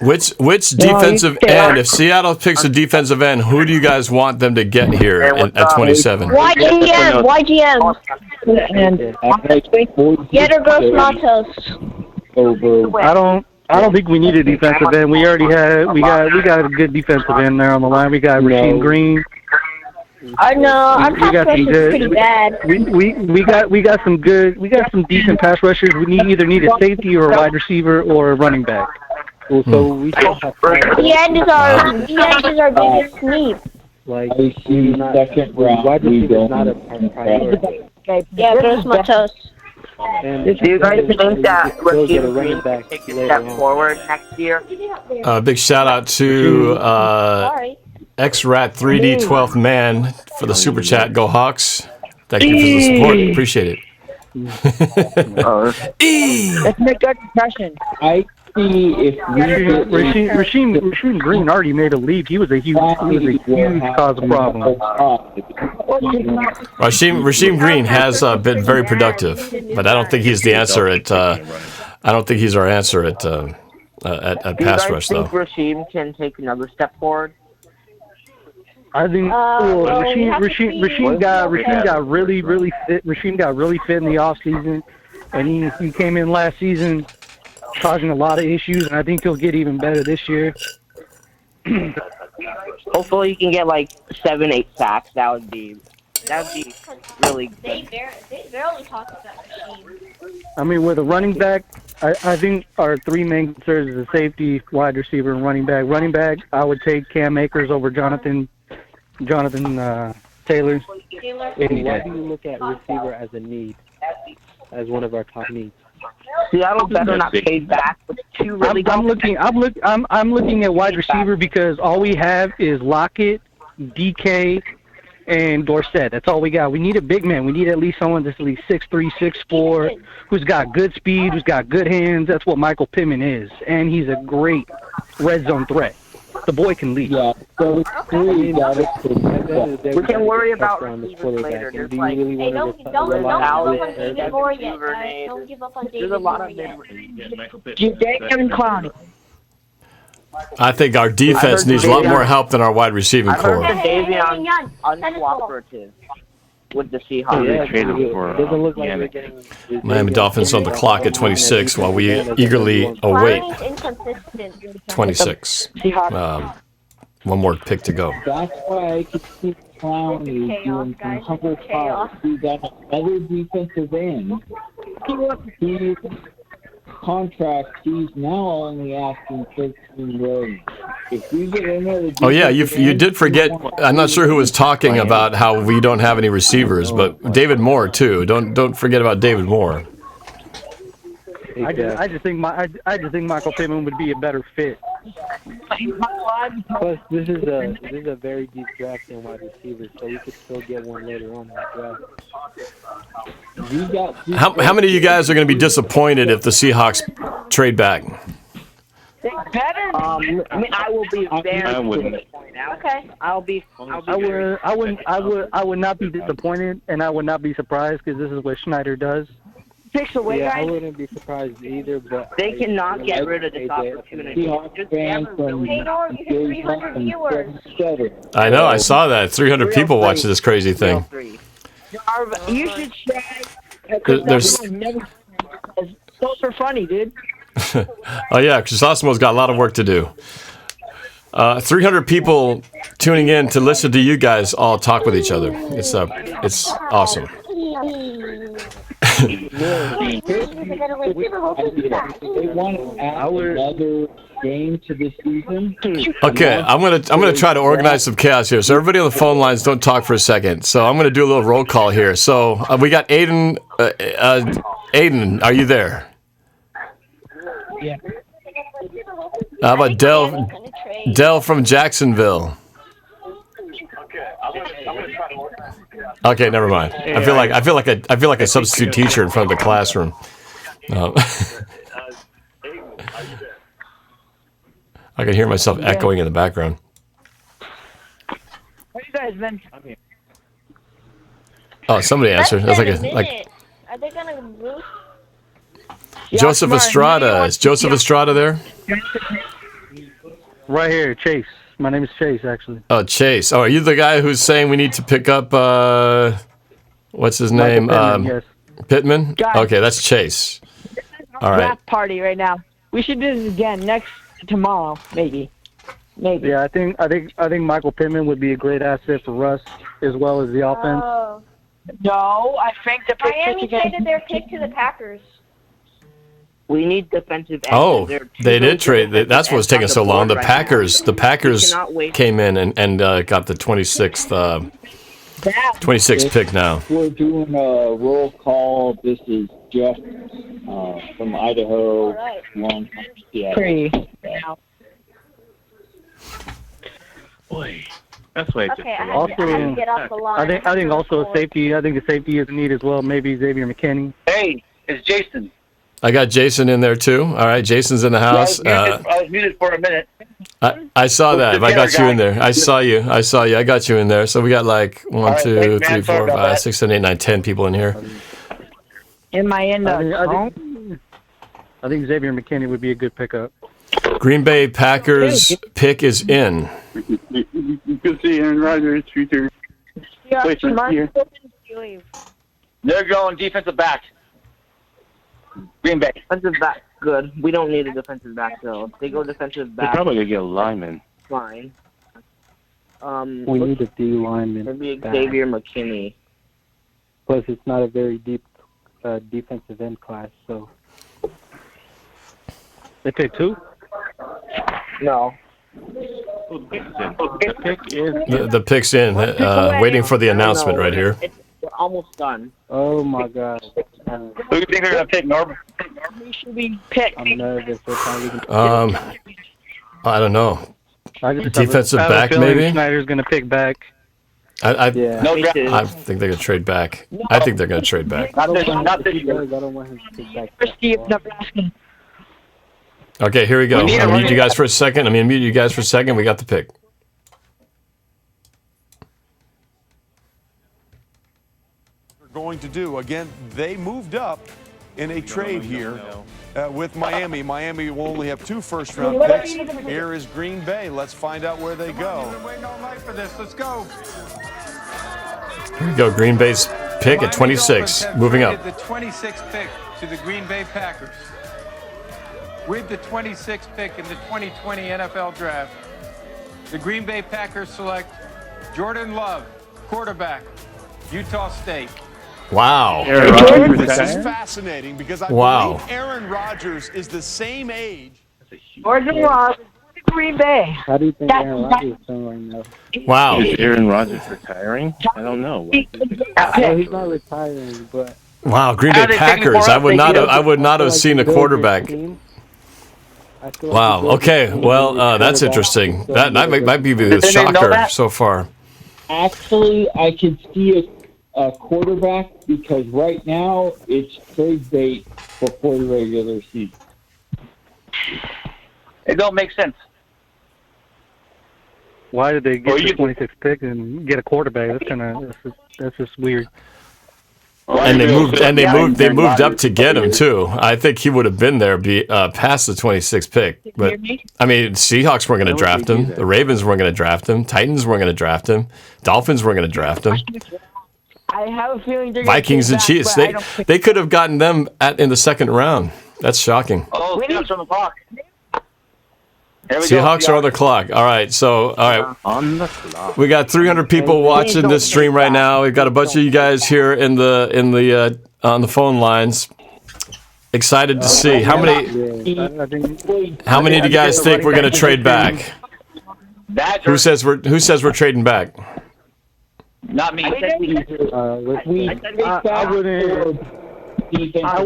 Which defensive end? If Seattle picks a defensive end, who do you guys want them to get here at 27? YGM. Get or Gross Matos. I don't think we need a defensive end. We already we got a good defensive end there on the line. We got Rasheem Green. I know. Our pass rush is pretty bad. We got some decent pass rushers. We either need a safety or a wide receiver or a running back. So we still have the end is our biggest need. Like second round, wide receiver is not a priority. Yeah, Gross Matos. Do you guys think that Rasheem Green can take a step forward next year? Big shout out to XRAT 3D 12th Man for the super chat. Go Hawks! Thank you for the support. Appreciate it. Let's make that impression. I see if Rasheem Green already made a leap. He was a huge cause of problem. Rasheem Green has been very productive, but I don't think he's the answer at. I don't think he's our answer at pass rush though. Do you guys think Rasheem can take another step forward? I think Rasheem got really fit. Rasheem got really fit in the offseason, and he came in last season causing a lot of issues, and I think he'll get even better this year. Hopefully he can get like 7-8 sacks. That would be really good. They barely talk about Rasheem. I mean, with a running back, I think our three main concerns is a safety, wide receiver, and running back. Running back, I would take Cam Akers over Jonathan Jonathan Taylor. Why do you look at receiver as a need, as one of our top needs? Seattle better not trade back with two really I'm looking at wide receiver because all we have is Lockett, DK, and Dorsett. That's all we got. We need a big man. We need at least someone that's at least 6'3", 6'4", who's got good speed, who's got good hands. That's what Michael Pittman is, and he's a great red zone threat. The boy can lead. Yeah, so we can worry about receivers later. There's like, Hey, don't give up on David Moore yet, guys. Don't give up on David Moore yet. Kevin Clowney. I think our defense needs a lot more help than our wide receiving core. Davion uncooperative with the Seahawks. Yeah, it doesn't look like we're getting Miami Dolphins on the clock at 26 while we eagerly await 26. One more pick to go. That's why I could see Clowney doing some humble pie. He's got another defensive end. His contract, he's now only asking $13 million. If we get another Oh yeah, you did forget. I'm not sure who was talking about how we don't have any receivers, but David Moore too. Don't forget about David Moore. I just think Michael Pittman would be a better fit. Plus, this is a very deep draft in wide receivers, so we could still get one later on in the draft. How many of you guys are going to be disappointed if the Seahawks trade back? I mean, I will be very disappointed. Okay. I would not be disappointed, and I would not be surprised because this is what Schneider does. I wouldn't be surprised either, but they cannot get rid of this opportunity. Hey, Norm, you hit 300 viewers. I know, I saw that. 300 people watching this crazy thing. You should try. There's Those are funny, dude. Oh yeah, Chrysosimo's got a lot of work to do. 300 people tuning in to listen to you guys all talk with each other. It's awesome. They want to add another game to the season. Okay, I'm gonna try to organize some chaos here. So everybody on the phone lines, don't talk for a second. So I'm gonna do a little roll call here. So we got Aiden. Aiden, are you there? Yeah. How about Dell from Jacksonville? Okay, never mind. I feel like a substitute teacher in front of the classroom. I can hear myself echoing in the background. Where you guys been? Oh, somebody answered. That's like Are they gonna lose? Joseph Estrada. Is Joseph Estrada there? Right here, Chase. My name is Chase, actually. Oh, Chase. Oh, are you the guy who's saying we need to pick up, what's his name? Pittman, yes. Pittman? Guys. Okay, that's Chase. All right. Draft party right now. We should do this again tomorrow, maybe. Maybe. Yeah, I think Michael Pittman would be a great asset for Russ as well as the offense. No, I think the Miami traded their pick to the Packers. We need defensive ends. Oh, they did trade. That's what's taking so long. The Packers came in and got the 26th pick now. We're doing a roll call. This is Jeff from Idaho. Long time Seattle. Boy, that's why it Okay, I Also, had to get off the line. I think also safety. I think the safety is a need as well. Maybe Xavier McKinney. Hey, it's Jason. I got Jason in there too. All right, Jason's in the house. I was muted for a minute. I saw that. I got you in there. I saw you. I got you in there. So we got like 1, 2, 3, 4, 5, 6, 7, 8, 9, 10 people in here. In my end, I think Xavier McKinney would be a good pickup. Green Bay Packers pick is in. You can see Aaron Rodgers' future placement here. They're going defensive back. Green Bay. Defensive back, good. We don't need a defensive back, though. If they go defensive They're back, probably going to get a lineman. fine. We need a D lineman. Maybe back. Xavier McKinney. Plus, it's not a very deep defensive end class, so. They picked 2? No. The pick is The pick's in. Waiting for the announcement right here. We're almost done. Oh my God. Who do you think they're gonna pick, Norb? We should be picked. I'm nervous. I don't know. Defensive I have back, a feeling maybe? Snyder's going to pick back. I Me think they're going to trade back. I think they're going to trade back. Not this year. I don't want him to pick back. University of Nebraska. Okay, here we go. I'm going to mute you guys for a second. We got the pick. Going to do. Again, they moved up in a trade here with Miami. Miami will only have 2 first-round picks. Here is Green Bay. Let's find out where they go. We've been waiting all night for this. Let's go. Here we go. Green Bay's pick at 26. Moving up. The 26th pick to the Green Bay Packers. With the 26th pick in the 2020 NFL Draft, the Green Bay Packers select Jordan Love, quarterback, Utah State. Wow. This is fascinating because I Wow. believe Aaron Rodgers is the same age. Jordan Love, Green Bay. How do you think Aaron Rodgers is doing right now? Wow. Is Aaron Rodgers retiring? I don't know. No, he's not retiring, but Wow, Green Bay Packers. I would not have seen a quarterback. Wow. Okay. Well, that's interesting. That might be the shocker so far. Actually, I could see a quarterback because right now it's trade bait before the regular season. It don't make sense. Why did they get the 26th pick and get a quarterback? That's just weird. And they moved up to get him too. I think he would have been there past the 26th pick. But I mean, Seahawks weren't going to draft him. The Ravens weren't going to draft him. Titans weren't going to draft him. Dolphins weren't going to draft him. I have a feeling they're Vikings and Chiefs. They could have gotten them in the second round. That's shocking. Oh, Seahawks on the clock. Seahawks are on the clock. All right, on the clock. We got 300 people watching this stream right now. We've got a bunch of you guys here on the phone lines. Excited to see how many do you guys think we're going to trade back? Who says we're trading back? Not me. I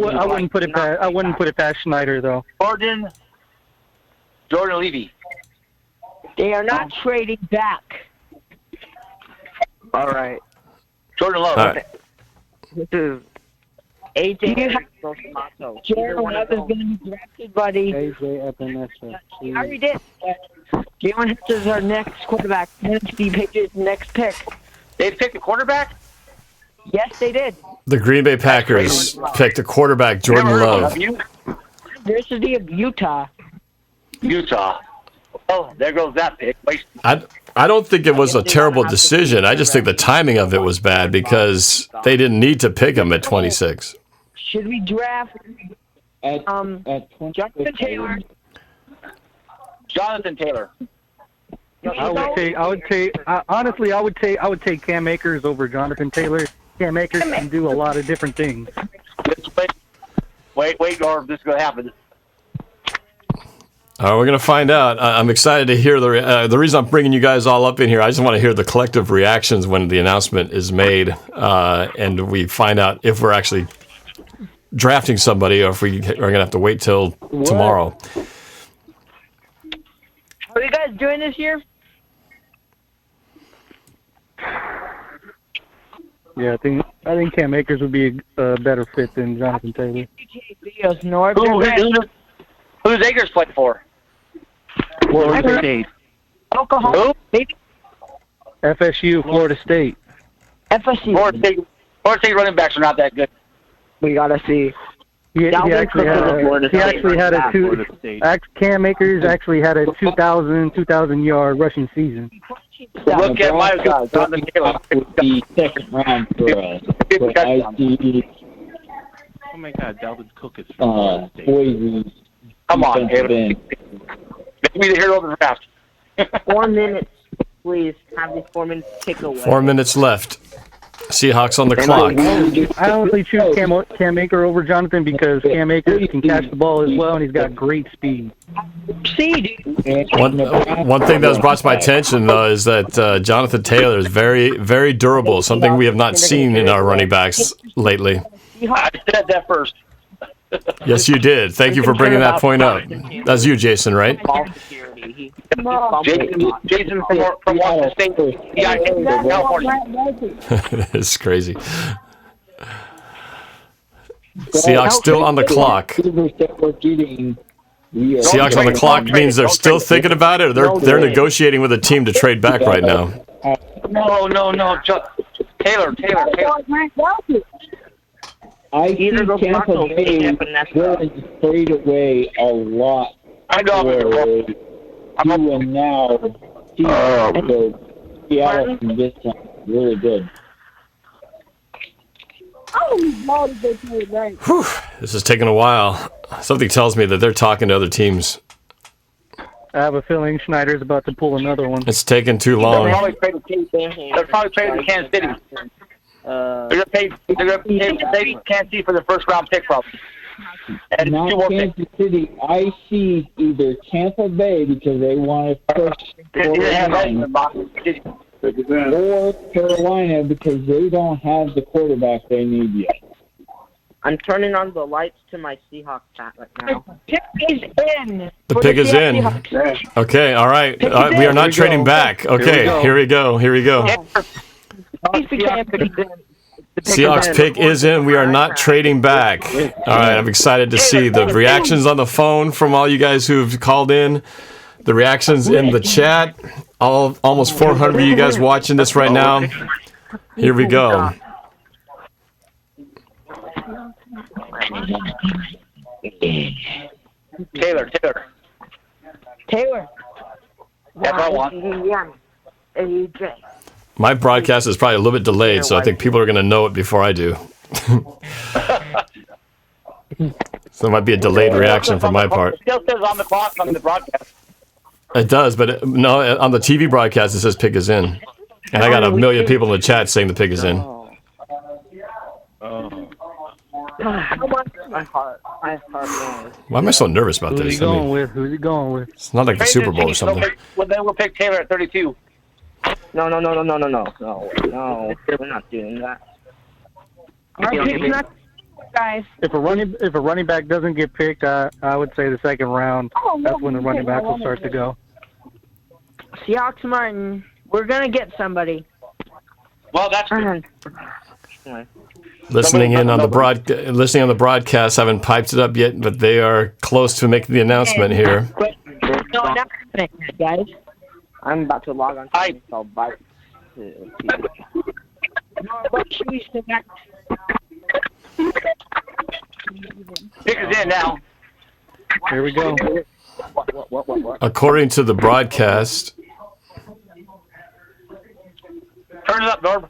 wouldn't put it past Schneider though. Jordan Levy. They are not trading back. All right. Jordan Love. All right. This is AJ Tomato. Jordan Love is going to be drafted, buddy. I already did. Jalen Hurts is our next quarterback. The Patriots' next pick. They picked a quarterback? Yes, they did. The Green Bay Packers picked a quarterback, Jordan Love. University of Utah. Oh, there goes that pick. I don't think it was a terrible decision. I just think the timing of it was bad because they didn't need to pick him at 26. Should we draft at Jonathan Taylor? Jonathan Taylor. Honestly, I would take Cam Akers over Jonathan Taylor. Cam Akers can do a lot of different things. Wait, Norb, this is going to happen. We're going to find out. I'm excited to hear the reason I'm bringing you guys all up in here. I just want to hear the collective reactions when the announcement is made, and we find out if we're actually drafting somebody or if we are going to have to wait till tomorrow. How are you guys doing this year? Yeah, I think Cam Akers would be a better fit than Jonathan Taylor. Videos, Norb. Who's Akers play for? Florida State. Oklahoma. Maybe. FSU, Florida State. FSU. Florida State running backs are not that good. We gotta see. He actually had Cam Akers actually had a 2,000 yard rushing season. Look at my guy, Jonathan Taylor. The second round for us. But I see. Oh my God, Dalvin Cook is from Boise. Come on, Taylor. Make me the hero of the draft. 4 minutes, please. Have the 4 minutes tick away. 4 minutes left. Seahawks on the clock. I honestly choose Cam Akers over Jonathan because Cam Akers can catch the ball as well, and he's got great speed. One thing that was brought to my attention, though, is that Jonathan Taylor is very, very durable, something we have not seen in our running backs lately. I said that first. Yes, you did. Thank you for bringing that point up. That's you, Jason, right? Jason from Washington State, California. It's crazy. Seahawks still on the clock. Seahawks on the clock means they're still thinking about it, or they're negotiating with a team to trade back right now. No. Taylor. I think Tampa Bay is going to trade away a lot. I know. Do and now. Seattle from this time really good. Whew, this is taking a while. Something tells me that they're talking to other teams. I have a feeling Schneider's about to pull another one. It's taking too long. They're probably trading to Kansas City. They're going to pay Kansas City for the first round pick, probably. And not Kansas City. I see either Tampa Bay because they want to push or Carolina because they don't have the quarterback they need yet. I'm turning on the lights to my Seahawks hat right now. Pick is in. The pick is in. Okay, all right. We are not trading back. Okay, here we go. Seahawks pick is in. We are not trading back. All right, I'm excited to see the reactions on the phone from all you guys who've called in. The reactions in the chat. Almost 400 of you guys watching this right now. Here we go. Taylor. That's what I want. My broadcast is probably a little bit delayed, so I think people are going to know it before I do. So there might be a delayed reaction from my part. It still says on the clock on the broadcast. It does, but no, on the TV broadcast it says pick is in. And I got a million people in the chat saying the pick is in. Why am I so nervous about this? Who's he going with? It's not like the Super Bowl or something. Well, then we'll pick Taylor at 32. No. We're not doing that. Guys. If a running back doesn't get picked, I would say the second round. That's when the running back will start to go. Seahawks Martin, we're gonna get somebody. Well, that's good. Listening on the broadcast, haven't piped it up yet, but they are close to making the announcement here. No, not guys. I'm about to log on to so bye. What should we select? Pick is in now. Here we go. What? According to the broadcast, Turn it up, Norb.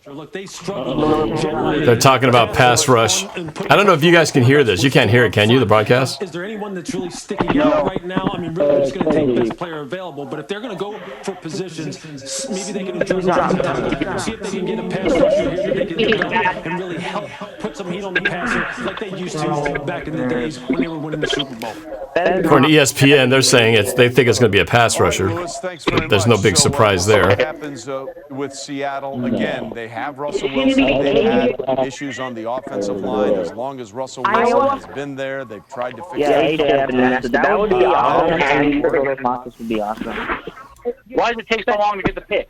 Look, they struggle. they're talking about pass rush. I don't know if you guys can hear this. You can't hear it, can you, the broadcast? Is there anyone that's really sticking out right now? I mean, really, it's going to take the best player available. But if they're going to go for positions, maybe they can adjust that. See if they can get a pass rusher here that they can develop and really help put some heat on the passer like they used to back in the days when they were winning the Super Bowl. According to ESPN, they're saying they think it's going to be a pass rusher. There's no big surprise there. What happens with Seattle, again, they have Russell Wilson. They've had issues on the offensive line. As long as Russell Wilson has been there, they've tried to fix it. That would be awesome. Why does it take so long to get the pick?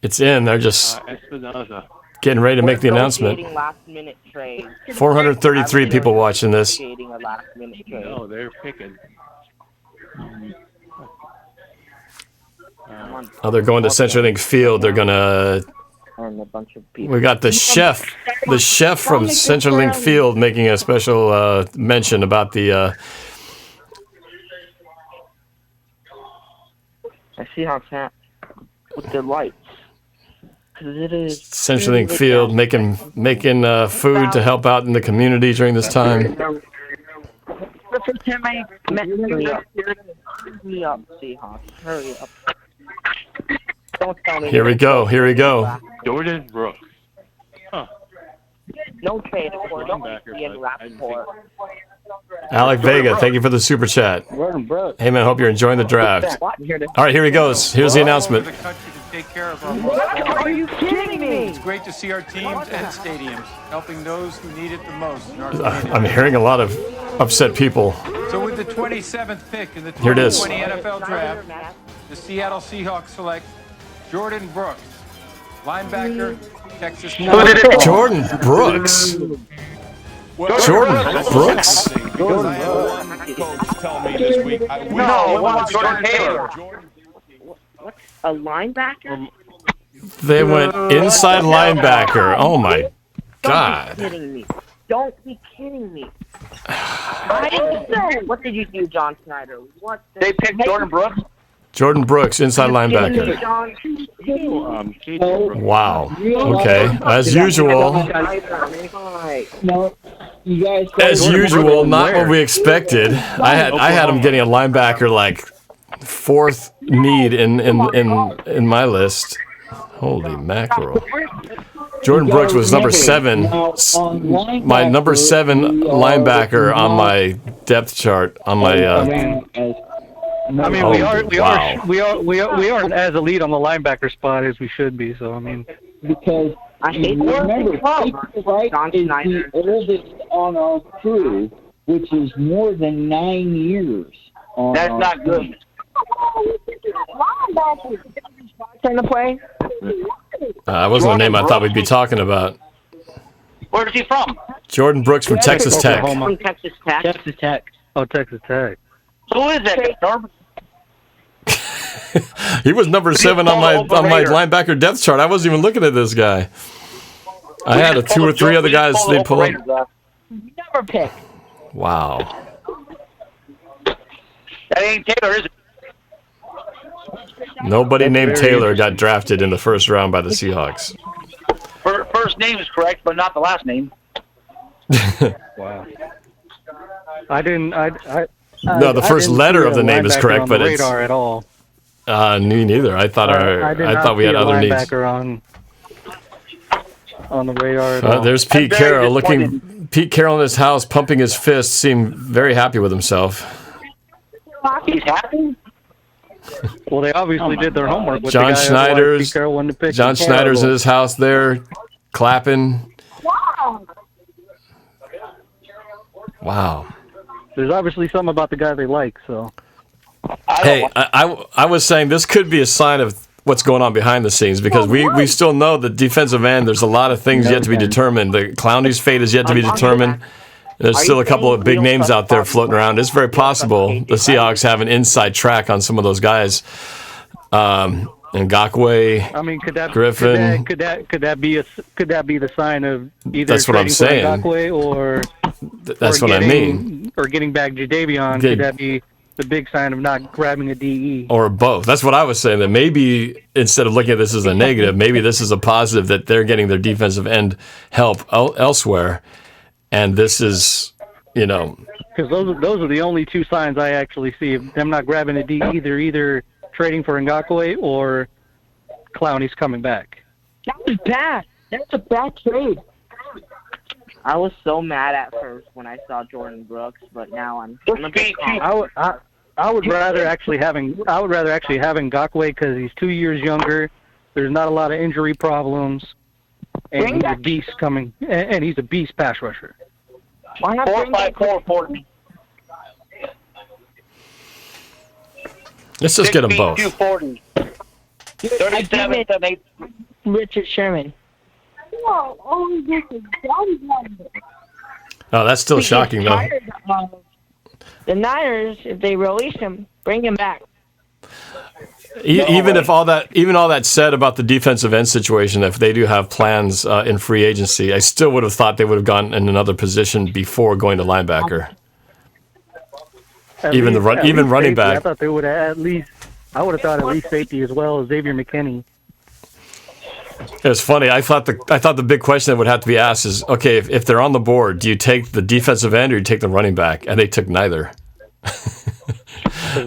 It's in. They're just getting ready to make the announcement. 433 people watching this. No, they're picking. Oh, they're going to CenturyLink Field. They're gonna. We got the chef from CenturyLink Field making a special mention about the. A Seahawks hat with the lights. CenturyLink Field making food to help out in the community during this time. Hurry up, Seahawks. Hurry up. Don't tell me. Here we go. Here we go. Jordan Brooks. No trade for Ian Rappaport. Alec Vega, thank you for the super chat. Hey man, hope you're enjoying the draft. All right, here he goes. Here's the announcement. Take care of our Are you kidding me? It's great to see our teams and stadiums helping those who need it the most in our community. I'm hearing a lot of upset people. So with the 27th pick in the Here it is. 2020 NFL Draft, the Seattle Seahawks select Jordan Brooks, linebacker, Texas. Jordan Brooks. Jordan Brooks? Because I had one coach tell me this week. Jordan Taylor. What's a linebacker? They went inside linebacker. Oh my God. Don't be kidding me. Don't be kidding me. What did you do, John Snyder? They picked Jordan Brooks? Jordan Brooks, inside linebacker. Wow. Okay. As usual. No, you guys. As usual, not what we expected. I had him getting a linebacker like fourth need in my list. Holy mackerel. Jordan Brooks was number 7. My number 7 linebacker on my depth chart on my. We aren't as elite on the linebacker spot as we should be. So I mean, because I hate remember, Wright is the oldest on our crew, which is more than 9 years. That's not good. Trying to play. That wasn't the name I thought we'd be talking about. Where is he from? Jordan Brooks from Texas Tech. From Texas Tech. Texas Tech. Oh, Texas Tech. Who is that, Norb? He was number 7 on my linebacker depth chart. I wasn't even looking at this guy. I had 2 or 3 other guys they pull up. Never pick. Wow. That ain't Taylor, is it? Nobody named Taylor got drafted in the first round by the Seahawks. First name is correct, but not the last name. Wow. I didn't. No, the first letter of the name is correct, but it's radar at all. Me neither. I thought we had other needs. On the radar at all. There's Pete Carroll looking. Pete Carroll in his house, pumping his fist, seemed very happy with himself. He's happy. Well, they obviously did their homework. With John the guy Schneider's. Pete Carroll wanted to pick John Schneider's in his house there, clapping. Wow. There's obviously something about the guy they like, so. Hey, I was saying this could be a sign of what's going on behind the scenes because we still know the defensive end, there's a lot of things yet to be determined. The Clowney's fate is yet to be determined. There's still a couple of big names out there floating around. It's very possible the Seahawks have an inside track on some of those guys. Ngakoue, I mean, Griffin. Could that be the sign of either That's what I'm saying. Ngakoue or that's what I mean. Or getting back Jadavion, could that be the big sign of not grabbing a DE? Or both. That's what I was saying. That maybe instead of looking at this as a negative, maybe this is a positive that they're getting their defensive end help elsewhere. And this is, because those are the only 2 signs I actually see of them not grabbing a DE. They're either trading for Ngakoue or Clowney's coming back. That was bad. That's a bad trade. I was so mad at first when I saw Jordan Brooks, but now I'm a bit calm. I would rather actually have Ngakoue because he's 2 years younger. There's not a lot of injury problems, and he's a beast coming, and he's a beast pass rusher. 4.54 Let's just get them both. 240. 37, Richard Sherman. Oh, that's still shocking, though. The Niners, if they release him, bring him back. Even all that said about the defensive end situation, if they do have plans in free agency, I still would have thought they would have gone in another position before going to linebacker. Even running back. I thought they would have I would have thought at least safety as well as Xavier McKinney. It's funny. I thought the big question that would have to be asked is, okay, if they're on the board, do you take the defensive end or do you take the running back? And they took neither.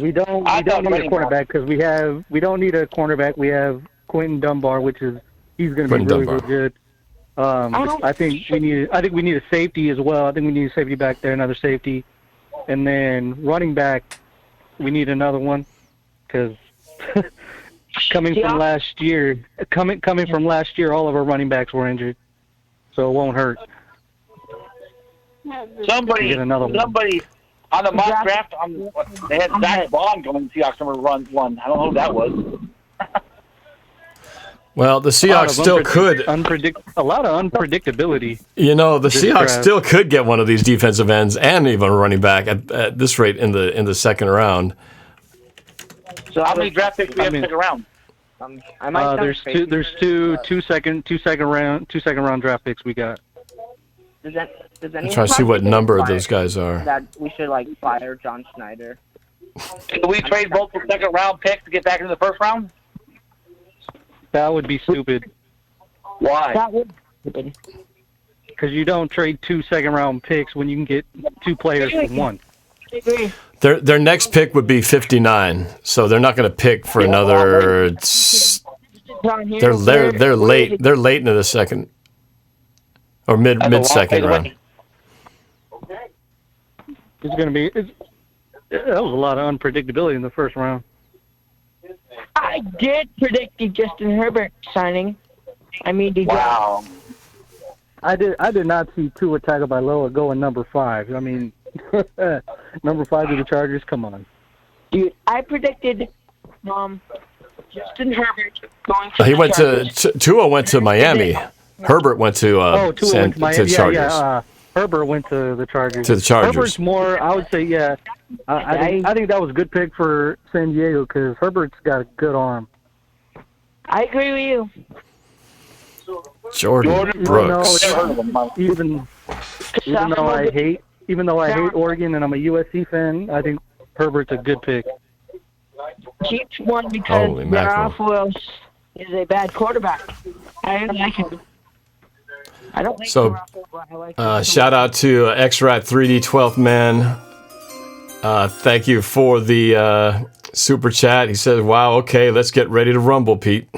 We don't need a cornerback because we don't need a cornerback. We have Quentin Dunbar, he's going to be Quentin really, Dunbar. really good. I think we need a safety as well. I think we need a safety back there, another safety, and then running back, we need another one because coming from last year, all of our running backs were injured, so it won't hurt. Somebody Get another one. on the mock draft, they had Zach Bond going to Seahawks number one. I don't know who that was. Well, the Seahawks still could. A lot of unpredictability. You know, the Seahawks draft. still could get one of these defensive ends and even a running back at this rate in the second round. So how many draft picks do we have in the second round? There's two second round draft picks we got. Does anyone I'm trying to see what number those guys are. that we should fire John Schneider? Can we trade both the second round picks to get back into the first round? That would be stupid. Why? That would be stupid. Because you don't trade 2 second round picks when you can get 2 players for one. I agree. Their next pick would be 59, so they're not going to pick for another. They're late. They're late into the second or mid second round. It's going to be. That was a lot of unpredictability in the first round. I did predict the Justin Herbert signing. Wow. I did not see Tua Tagovailoa going number 5. I mean, number 5 to the Chargers. Come on, dude. I predicted Justin Herbert going to He the went Chargers. to Tua went to Miami. Herbert went to Tua went to Miami. to Chargers. Herbert went to the Chargers. To the Chargers. Herbert's more, I would say, yeah. I think that was a good pick for San Diego because Herbert's got a good arm. I agree with you. Jordan Brooks. Even though I hate Oregon and I'm a USC fan, I think Herbert's a good pick. Chiefs won because Holy mackerel. Garofalo is a bad quarterback. I don't like him. I don't like So, Garofalo, but I like him. shout out to XRAT 3D 12th man. Thank you for the super chat. He says, "Wow, okay, let's get ready to rumble, Pete."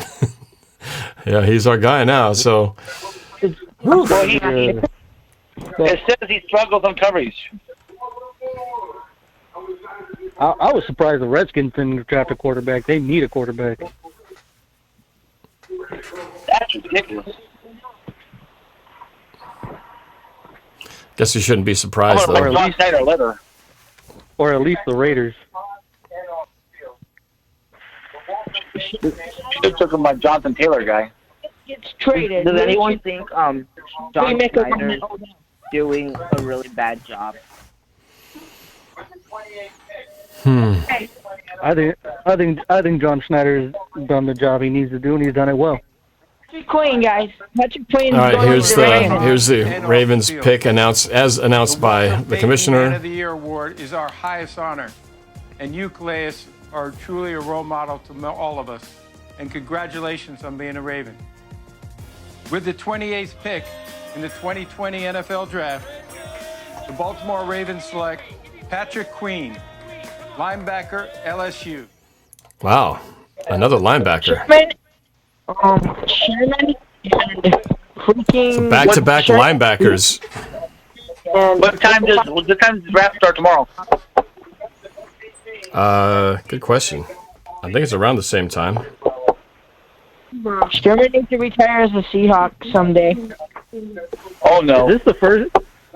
Yeah, he's our guy now. So, Well, it says he struggles on coverage. I was surprised the Redskins didn't draft a quarterback. They need a quarterback. That's ridiculous. guess you shouldn't be surprised Or though. Or at least the Raiders. Should have took him by Jonathan Taylor guy. Gets traded. Does anyone think John make a Schneider is doing a really bad job? I think John Schneider's done the job he needs to do, and he's done it well. Patrick Queen, guys. Patrick Queen. All right, here's the Ravens pick as announced by the Man commissioner. of the Year award is our highest honor, and you, Calais, are truly a role model to all of us. And congratulations on being a Raven. With the 28th pick in the 2020 NFL Draft, the Baltimore Ravens select Patrick Queen, linebacker, LSU. Wow, another linebacker. Sherman and freaking... So back-to-back linebackers. What time does the draft start tomorrow? Good question. I think it's around the same time. Sherman needs to retire as a Seahawk someday. Oh no! Is this the first?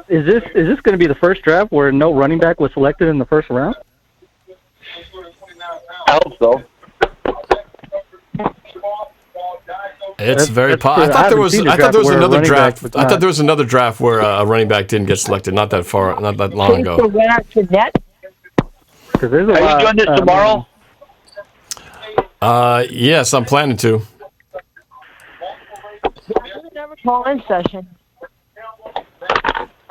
Is this going to be the first draft where no running back was selected in the first round? I hope so. It's very possible. I thought there was another draft. I thought there was another draft where a running back didn't get selected. Not that long ago. Because there's a Are lot, you doing this tomorrow? Yes, I'm planning to. Never call in session.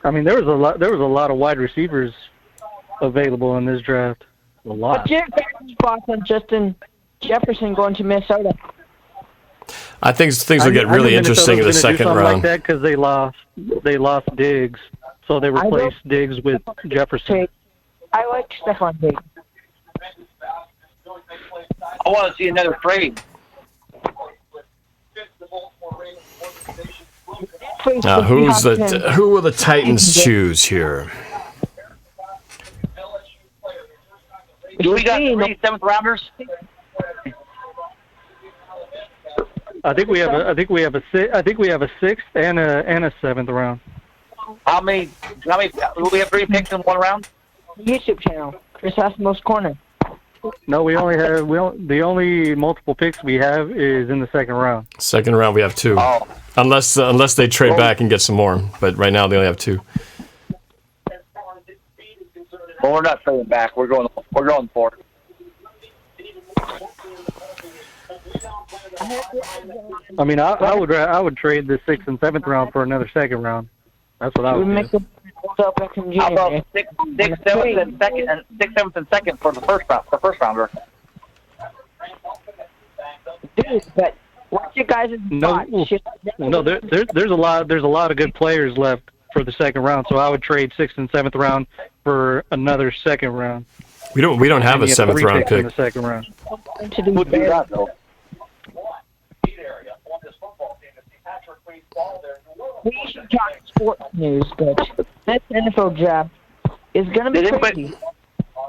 I mean, there was a lot of wide receivers available in this draft. A lot. But Jared Goff's thoughts on Justin Jefferson going to Minnesota? I think things will get really interesting in the second round. Like that because they lost Diggs, so they replaced Diggs with Jefferson. I like Stephon Diggs. I want to see another trade. face Now, the who Seahawks will the Titans choose here? Do we got 3 7th-rounders? I think we have a sixth and a 7th round. How many? Do we have 3 picks in 1 round? YouTube channel, Chris Asimo's Corner. No, the only multiple picks we have is in the 2nd round. 2nd round, we have 2. Oh. Unless they trade back and get some more. But right now, they only have 2. Well, we're not trading back. We're going 4. I mean, I would trade the 6th and 7th round for another 2nd round. That's what I would do. How about 6th, 7th, and 2nd, and 6th, 7th, and 2nd for the first rounder? Dude, but what's your guys' No, there's a lot of good players left for the 2nd round, so I would trade 6th and 7th round for another 2nd round. We don't have a 7th round pick. In the 2nd round. Who do that though? We should talk sports news, but this NFL draft is going to be crazy.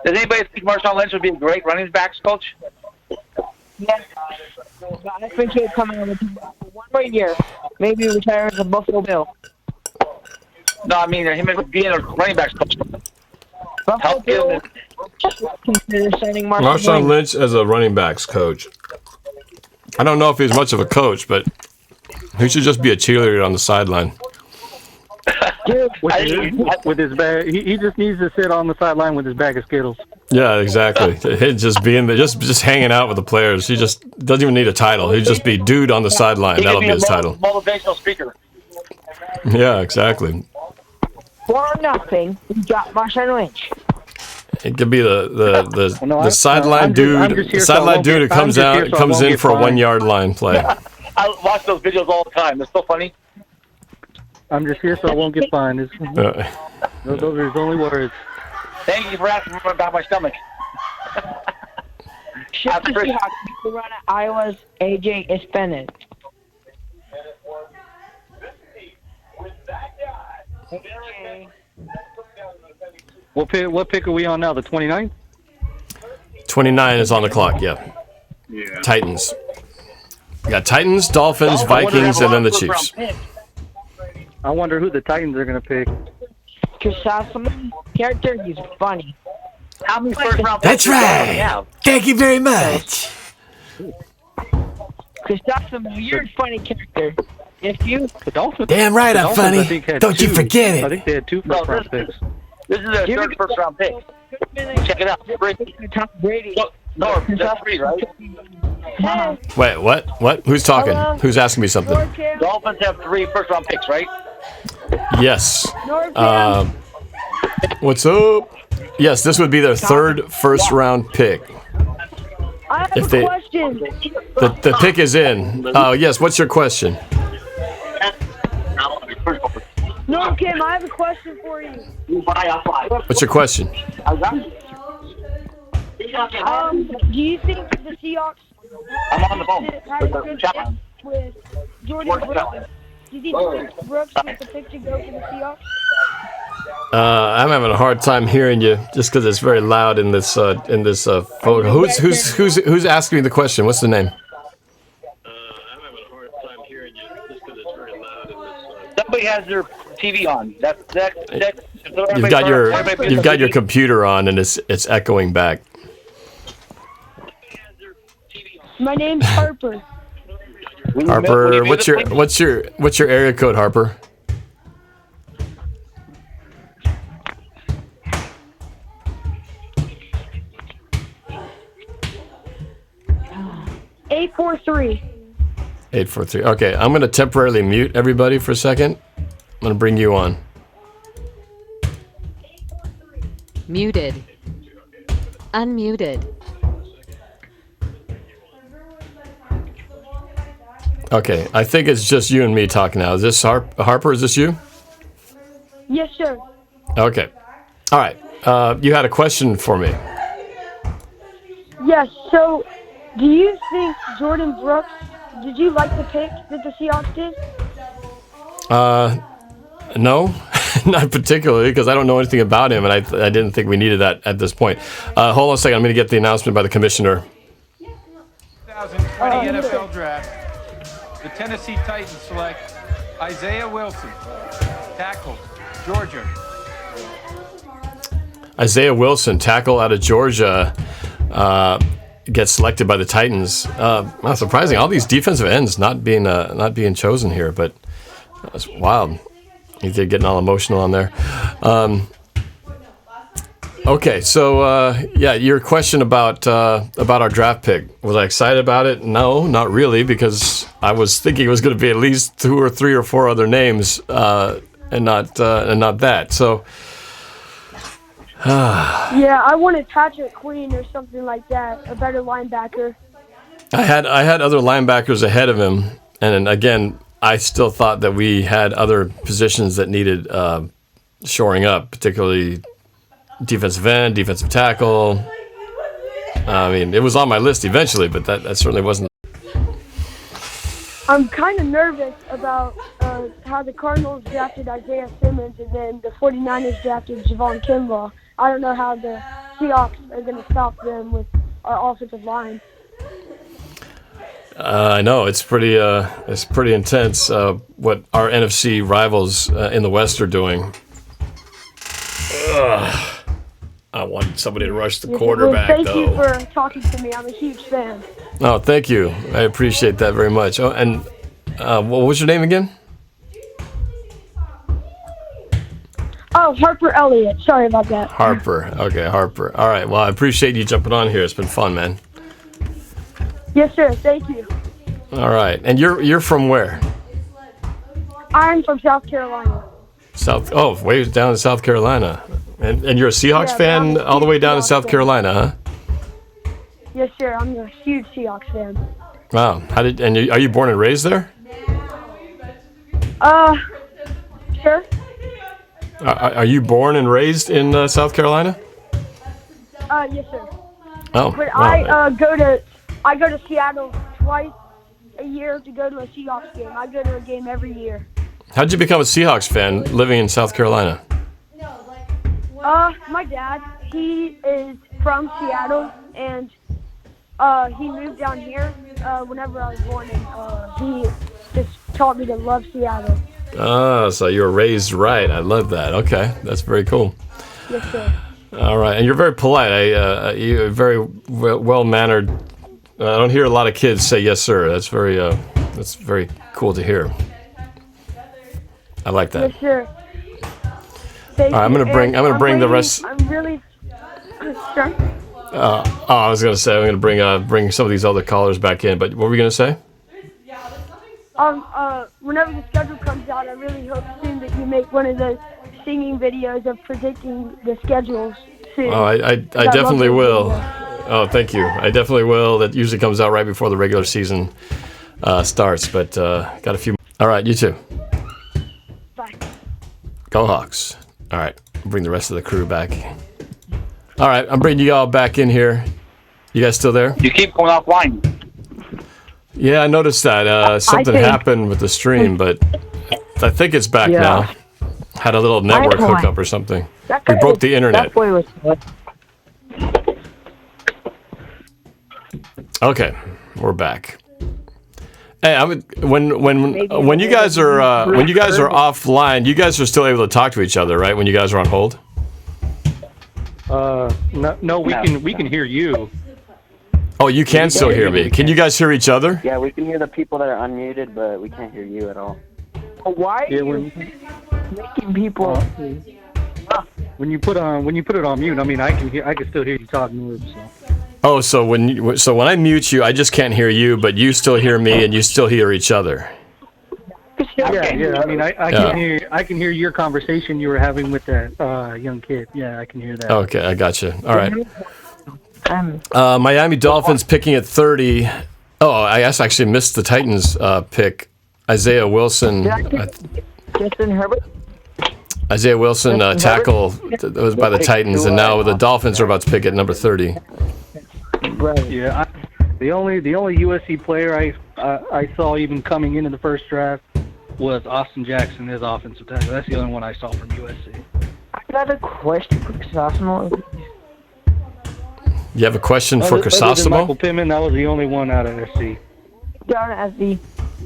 Does anybody think Marshawn Lynch would be a great running backs coach? Yeah, I think he'll come in with 1 more year, maybe retire as a Buffalo Bill. No, I mean him being a running backs coach. Buffalo Bill consider signing Marshawn Lynch as a running backs coach. I don't know if he's much of a coach, but he should just be a cheerleader on the sideline. With his bag, he just needs to sit on the sideline with his bag of Skittles. Yeah, exactly. He'd just be in there, just hanging out with the players. He just doesn't even need a title. He'd just be dude on the sideline. That'll be his title. Motivational speaker. Yeah, exactly. 4-0, we got Marshawn Lynch. It could be the sideline dude, the sideline dude who comes in for a 1-yard line play. I watch those videos all the time. It's so funny. I'm just here so I won't get fined. Those are his only words. Thank you for asking about my stomach. Should the Seahawks to run at Iowa's AJ Espinez? What pick are we on now? The 29th? 29 is on the clock. Yeah. Titans. We got Titans, Dolphins, Vikings, and then the Chiefs. I wonder who the Titans are going to pick. Chrysostom character, he's funny. How many first round That's right. Thank you very much. Chrysostom, you're a funny character. If you Damn right I'm funny. Don't you forget it. I think they had 2 first-round picks. This is their third first-round pick. Check it out. Tom Brady. No, that's 3, right? Wait, what? Who's talking? Hello? Who's asking me something? Dolphins have 3 first-round picks, right? Yes. What's up? Yes, this would be their 3rd first-round pick. I have a question. The pick is in. Yes, what's your question? NorbCam, I have a question for you. What's your question? Do you think the Seahawks I'm on the phone. with Jordan Brooks? Do you think Brooks was the pick to go for the Seahawks? I'm having a hard time hearing you just because it's very loud in this photo. Who's asking me the question? What's the name? Somebody has their TV on. You've got your computer on and it's echoing back. My name's Harper. Harper, what's your area code, Harper? $843. 843. Okay, I'm going to temporarily mute everybody for a second. I'm going to bring you on. Muted. Unmuted. Okay, I think it's just you and me talking now. Is this Harper? Is this you? Yes, sir. Okay. All right. You had a question for me. Yes, so do you think Jordan Brooks, did you like the pick that the Seahawks did? No, not particularly, because I don't know anything about him, and I didn't think we needed that at this point. Hold on a second. I'm going to get the announcement by the commissioner. 2020 NFL Draft. The Tennessee Titans select Isaiah Wilson, tackle, Georgia. Isaiah Wilson, tackle out of Georgia, gets selected by the Titans. Not surprising. All these defensive ends not being chosen here, but that's wild. He's getting all emotional on there. Okay, so your question about our draft pick. Was I excited about it? No, not really, because I was thinking it was going to be at least 2 or 3 or 4 other names, and not that. So. Yeah, I wanted Patrick Queen or something like that, a better linebacker. I had other linebackers ahead of him, and again, I still thought that we had other positions that needed shoring up, particularly defensive end, defensive tackle. I mean, it was on my list eventually, but that certainly wasn't. I'm kind of nervous about how the Cardinals drafted Isaiah Simmons and then the 49ers drafted Javon Kinlaw. I don't know how the Seahawks are going to stop them with our offensive line. I know it's pretty intense what our NFC rivals in the West are doing. I want somebody to rush the quarterback, thank though. you for talking to me. I'm a huge fan. Oh, thank you. I appreciate that very much. Oh, and what was your name again? Oh, Harper Elliott. Sorry about that. Harper. Okay, Harper. All right. Well, I appreciate you jumping on here. It's been fun, man. Yes, sir. Thank you. All right. And you're from where? I'm from South Carolina. Way down in South Carolina. And you're a Seahawks fan all the way down in South Carolina, huh? Yes, sir. I'm a huge Seahawks fan. Wow. Are you born and raised there? Sure. Are you born and raised in South Carolina? Yes, sir. Oh. But Wow. I go to Seattle twice a year to go to a Seahawks game. I go to a game every year. How'd you become a Seahawks fan living in South Carolina? My dad, he is from Seattle, and he moved down here whenever I was born, and he just taught me to love Seattle. Oh, so you were raised right. I love that. Okay, that's very cool. Yes, sir. All right, and you're very polite. You're very well-mannered. I don't hear a lot of kids say yes, sir. That's very cool to hear. I like that. Yes, sir. All right, I'm gonna bring the rest. I'm really sure. I was gonna say I'm gonna bring some of these other callers back in. But what were we gonna say? Whenever the schedule comes out, I really hope soon that you make one of those singing videos of predicting the schedules soon. Oh, I definitely will. Oh, thank you. I definitely will. That usually comes out right before the regular season starts. But got a few. All right, you too. Bye. Go Hawks. All right, I'll bring the rest of the crew back. All right, I'm bringing you all back in here. You guys still there? You keep going offline. Yeah, I noticed that. Something happened with the stream, but I think it's back now. Had a little network hookup or something. We broke the internet. Okay, we're back. Hey, when you guys are offline, you guys are still able to talk to each other, right? When you guys are on hold. No, we can hear you. Oh, you can still hear me. Can you guys hear each other? Yeah, we can hear the people that are unmuted, but we can't hear you at all. Why are you making people? When you put it on mute, I mean, I can still hear you talking. So. Oh, so when I mute you, I just can't hear you, but you still hear me, and you still hear each other. Yeah. I mean, I can hear your conversation you were having with that young kid. Yeah, I can hear that. Okay, I gotcha. All right. Miami Dolphins picking at 30. Oh, I actually missed the Titans pick. Isaiah Wilson. Justin Herbert. Isaiah Wilson tackle that was by the Titans, and now the Dolphins are about to pick at number 30. Right. Yeah. The only USC player I saw even coming into the first draft was Austin Jackson, his offensive tackle. That's the only one I saw from USC. I got a question for Crisosimo. You have a question for Other than Crisosimo? Michael Pittman, that was the only one out of SC. Down as the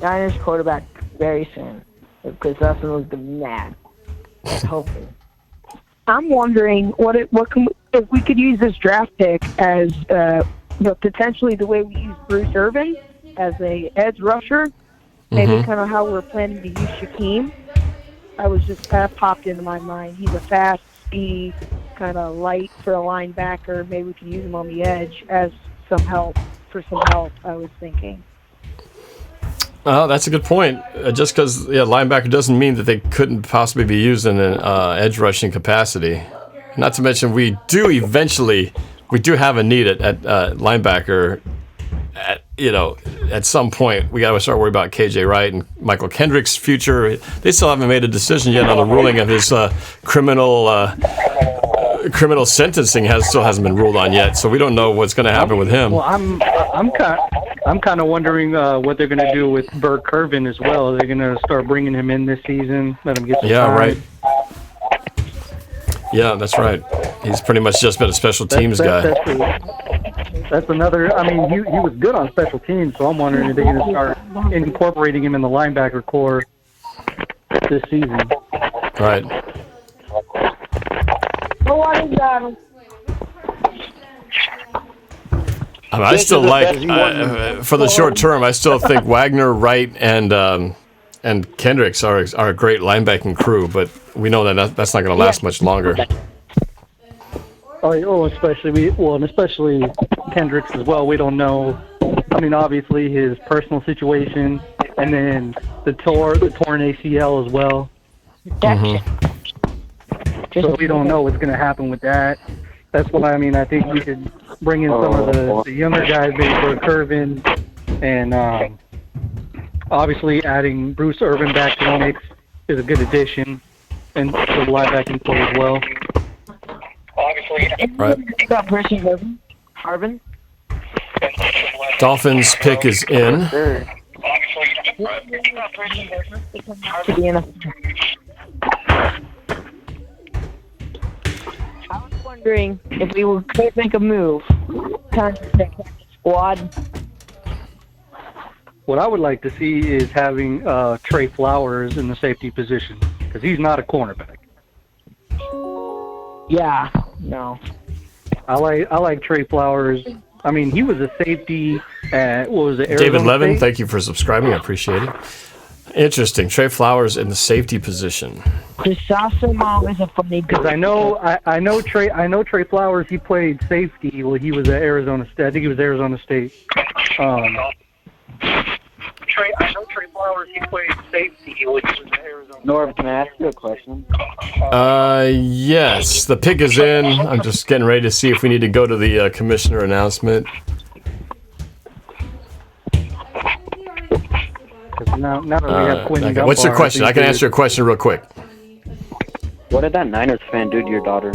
Niners quarterback very soon. If Crisosimo is the man. Hopefully. I'm wondering if we could use this draft pick as potentially the way we use Bruce Irvin as a edge rusher. Maybe kind of how we're planning to use Shaquem. That popped into my mind. He's a fast, speedy, kind of light for a linebacker. Maybe we could use him on the edge as some help, I was thinking. Oh, that's a good point. Just because linebacker doesn't mean that they couldn't possibly be used in an edge rushing capacity. Not to mention, we do have a need at linebacker. At some point, we got to start worrying about KJ Wright and Michael Kendrick's future. They still haven't made a decision yet on the ruling of his criminal sentencing. Still hasn't been ruled on yet, so we don't know what's going to happen with him. Well, I'm kind of wondering what they're going to do with Bert Kirvin as well. Are they going to start bringing him in this season? Let him get some time? Right. Yeah, that's right. He's pretty much just been a special teams guy. That's another. I mean, he was good on special teams, so I'm wondering if they're going to start incorporating him in the linebacker core this season. Right. I still like, for the short term, I still think Wagner, Wright, and Kendricks are a great linebacking crew, but we know that's not going to last much longer. Especially Kendricks as well. We don't know. I mean, obviously his personal situation, and then the torn ACL as well. So we don't know what's going to happen with that. That's what I mean. I think we could bring in some of the younger guys, maybe for Kirvin, and obviously adding Bruce Irvin back to the mix is a good addition, and the linebacking play as well. Right. Harvin. Dolphins pick is in. I was wondering if we could make a move, kind of squad. What I would like to see is having Trey Flowers in the safety position, because he's not a cornerback. Yeah, no. I like Trey Flowers. I mean, he was a safety at, what was it, Arizona David Levin, State? thank you for subscribing. I appreciate it. Interesting. Trey Flowers in the safety position. Crisosimo is a funny guy. Because I know Trey Flowers. He played safety. Well, he was at Arizona State. I think he was Arizona State. I know Trey Flowers. He played safety. Well, he was at Arizona. Norb, can I ask you a question? Yes. The pick is in. I'm just getting ready to see if we need to go to the commissioner announcement. Now that we have Quinn Okay. Dunbar, What's your question? I can answer your question real quick. What did that Niners fan do to your daughter?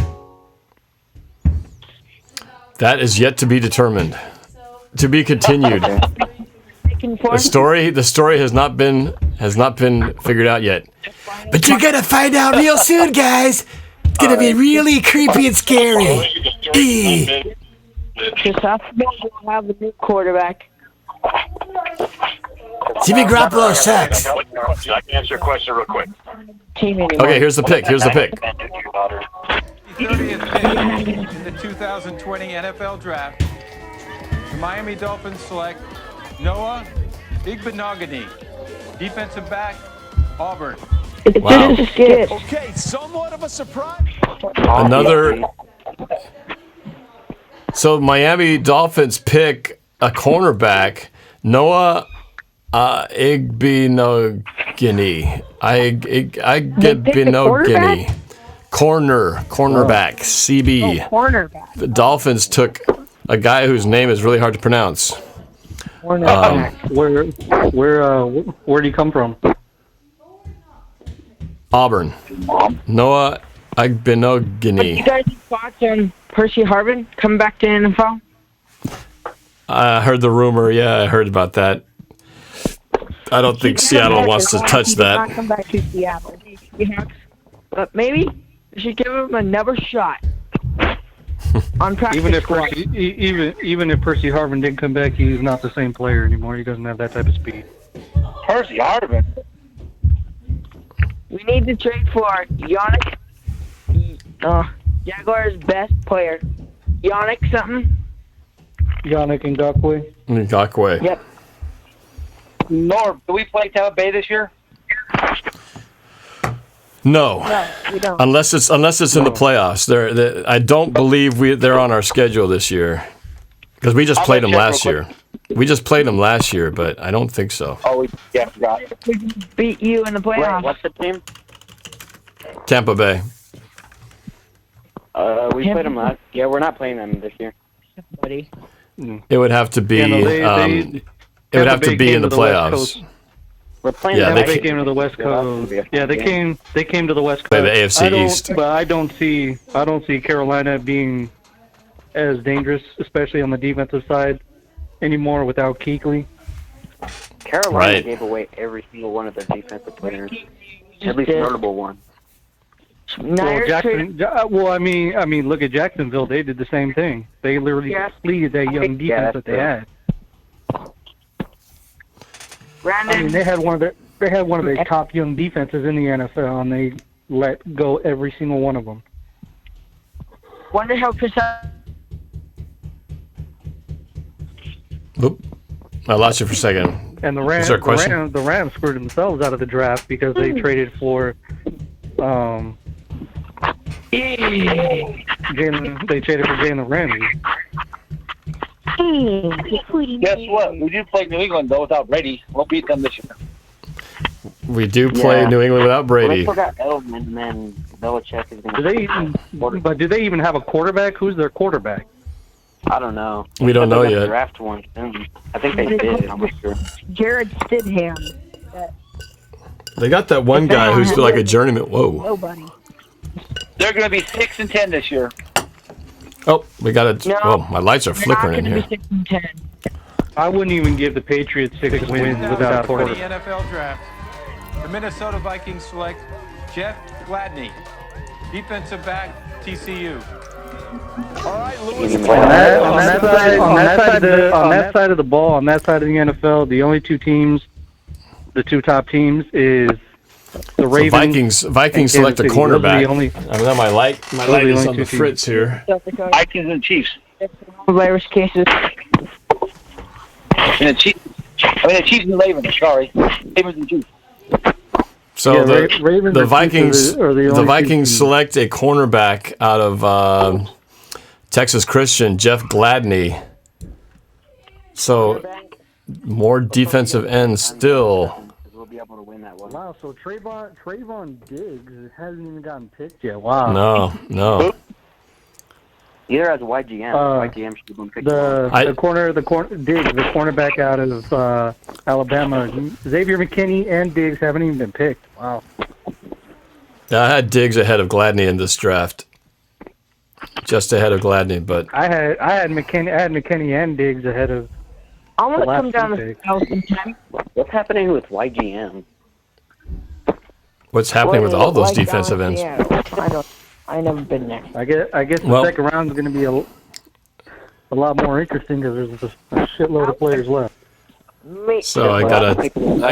That is yet to be determined. To be continued. The story has not been figured out yet. But you're gonna find out real soon, guys. It's gonna be really creepy and scary. Crisosimo will have a new quarterback. Jimmy Garoppolo sucks. I can answer your question real quick. Okay, here's the pick. 30th pick in the 2020 NFL Draft, the Miami Dolphins select Noah Igbenogany, defensive back, Auburn. Wow. Okay, somewhat of a surprise. Another. So Miami Dolphins pick a cornerback, Noah Igbenogany. Igbenogany. Cornerback, CB. Cornerback. The Dolphins took a guy whose name is really hard to pronounce. Where did he come from? Auburn. Noah Igbenogany. You guys thoughts on Percy Harvin coming back to NFL? I heard the rumor. Yeah, I heard about that. I don't think Seattle wants to touch He did that. not come back to Seattle. But maybe we should give him another shot. On practice Even if squad. even if Percy Harvin didn't come back, he's not the same player anymore. He doesn't have that type of speed. Percy Harvin. We need to trade for Yannick, Jaguars' best player. Yannick something? Yannick Ngakoue. Ngakoue. Yep. Norb, do we play Tampa Bay this year? No, No, we don't. unless it's in the playoffs. I don't believe they're on our schedule this year because we just I'll played them check real last year. We just played them last year, but I don't think so. Oh, yeah, I forgot. We beat you in the playoffs. What's the team? Tampa Bay. We played them last. Yeah, we're not playing them this year. Buddy. It would have to be. Yeah, no, it would have to be in the playoffs. We're playing Yeah, They came to the West Coast. Yeah, they came to the West Play Coast. the AFC East. But I don't see Carolina being as dangerous, especially on the defensive side, anymore without Kuechly. Carolina Right. gave away every single one of their defensive players. At least notable one. Well, I mean, look at Jacksonville. They did the same thing. They literally depleted that young defense that they had. I mean, they had one of their top young defenses in the NFL, and they let go every single one of them. Wonder how Chris. Oop. I lost you for a second. And the Is there a question? the Rams screwed themselves out of the draft because they traded for Jalen Ramsey. Guess what? We do play New England, though, without Brady. We'll beat them this year. We do play New England without Brady. Well, forgot Edelman, and then Belichick is going to. Do they even have a quarterback? Who's their quarterback? I don't know. We don't know yet. Draft one soon. I think they did. I'm not sure. Jared Stidham. They got that one guy who's like a journeyman. Whoa. Nobody. They're going to be 6-10 this year. Oh, we got it. No, oh, my lights are flickering in here. I wouldn't even give the Patriots 6 wins without a 2020 quarterback. NFL Draft. The Minnesota Vikings select Jeff Gladney, defensive back, TCU. All right, Lewis. On that side of the ball, on that side of the NFL, the only two teams, the two top teams, is the Ravens. Vikings select a cornerback. I know my light is on the fritz here. Vikings and Chiefs. Virus cases. And the Chiefs and the Ravens. Sorry, Ravens and Chiefs. So Yeah, the Ravens the and Vikings Chiefs are the the only Vikings two select a cornerback out of Texas Christian, Jeff Gladney. So more defensive ends still. We'll be able to win that one. Wow, so Trayvon Diggs hasn't even gotten picked yet. Wow. No. Either as a YGM. YGM should have been picked. The cornerback out of Alabama, Xavier McKinney and Diggs haven't even been picked. Wow. I had Diggs ahead of Gladney in this draft. Just ahead of Gladney, but I had McKinney and Diggs ahead of. I want to the last come down two to picks. 2010. What's happening with YGM? what's happening with all those defensive ends? Yeah, I've never been there. I guess the second round is going to be a lot more interesting because there's a shitload of players left. So I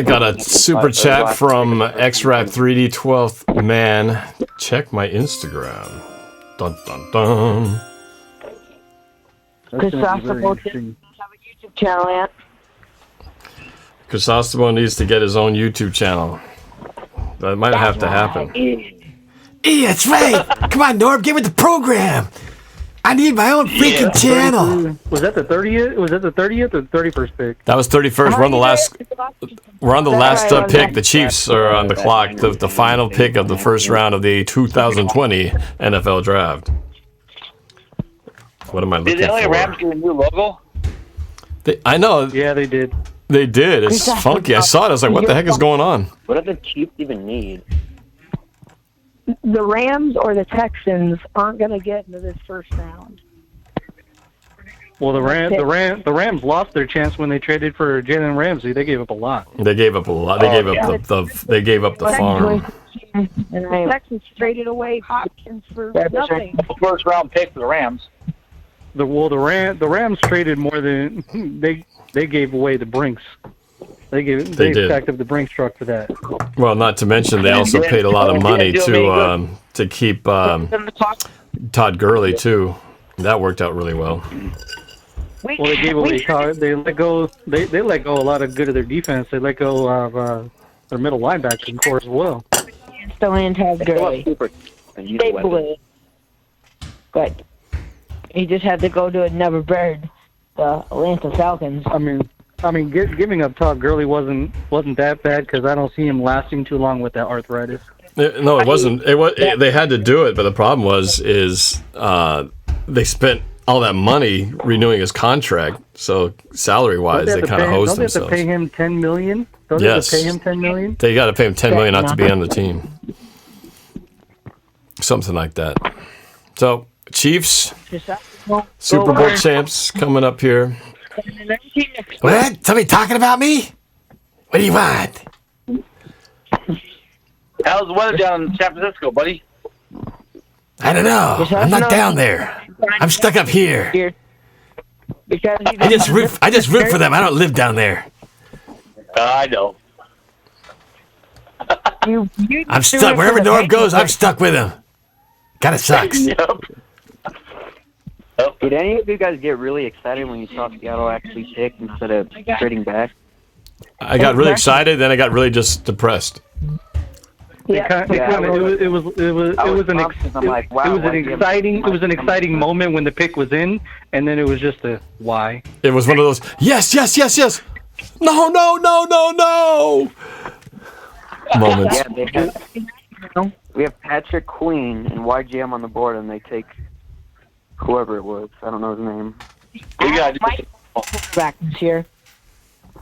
got a super chat from XRAP3D 12th man. Check my Instagram. Dun dun dun. Chrysostomos have a YouTube channel yet? Chrysostomos needs to get his own YouTube channel. That might have to happen. Yeah, that's right. Come on, Norb, get with the program. I need my own freaking channel. Was that the 30th? Was that the 30th or the 31st pick? That was 31st. We're on the last pick. The Chiefs are on the clock. The final pick of the first round of the 2020 NFL Draft. What am I looking Did the LA for? Rams get a new logo? I know. Yeah, they did. They did. It's funky. I saw it. I was like, what the heck is going on? What do the Chiefs even need? The Rams or the Texans aren't going to get into this first round. Well, the Rams lost their chance when they traded for Jalen Ramsey. They gave up a lot. They gave up a lot. They gave up they gave up the farm. And the Texans traded away Hopkins for nothing. First round pick for the Rams. The Rams traded more than they gave away the Brinks. They did. stacked up the Brinks truck for that. Well, not to mention they also paid a lot of money to keep Todd Gurley too. That worked out really well. Well, they gave away Todd. They let go. They let go a lot of good of their defense. They let go of their middle linebacking core as well. Still in Todd Gurley. They blew. But he just had to go to another bird, the Atlanta Falcons. I mean, giving up Todd Gurley wasn't that bad because I don't see him lasting too long with that arthritis. No, it wasn't. They had to do it, but the problem is they spent all that money renewing his contract. So salary-wise, they kind of hosed themselves. Don't they have to pay him $10 million? Don't they have to pay him $10 million? They got to pay him $10 million not to be on the team. Something like that. So Chiefs, Super Bowl champs coming up here. What? Somebody talking about me? What do you want? How's the weather down in San Francisco, buddy? I don't know. I'm not down there. I'm stuck up here. I just root for them. I don't live down there. I know. I'm stuck. Wherever Norb goes, I'm stuck with him. Kind of sucks. Did any of you guys get really excited when you saw Seattle actually pick instead of trading back? I got really excited, then I got really just depressed. It was an exciting moment when the pick was in, and then it was just a why. It was one of those yes, no moments. Yeah, we have Patrick Queen and YGM on the board, and they take whoever it was. I don't know his name. We got back this year.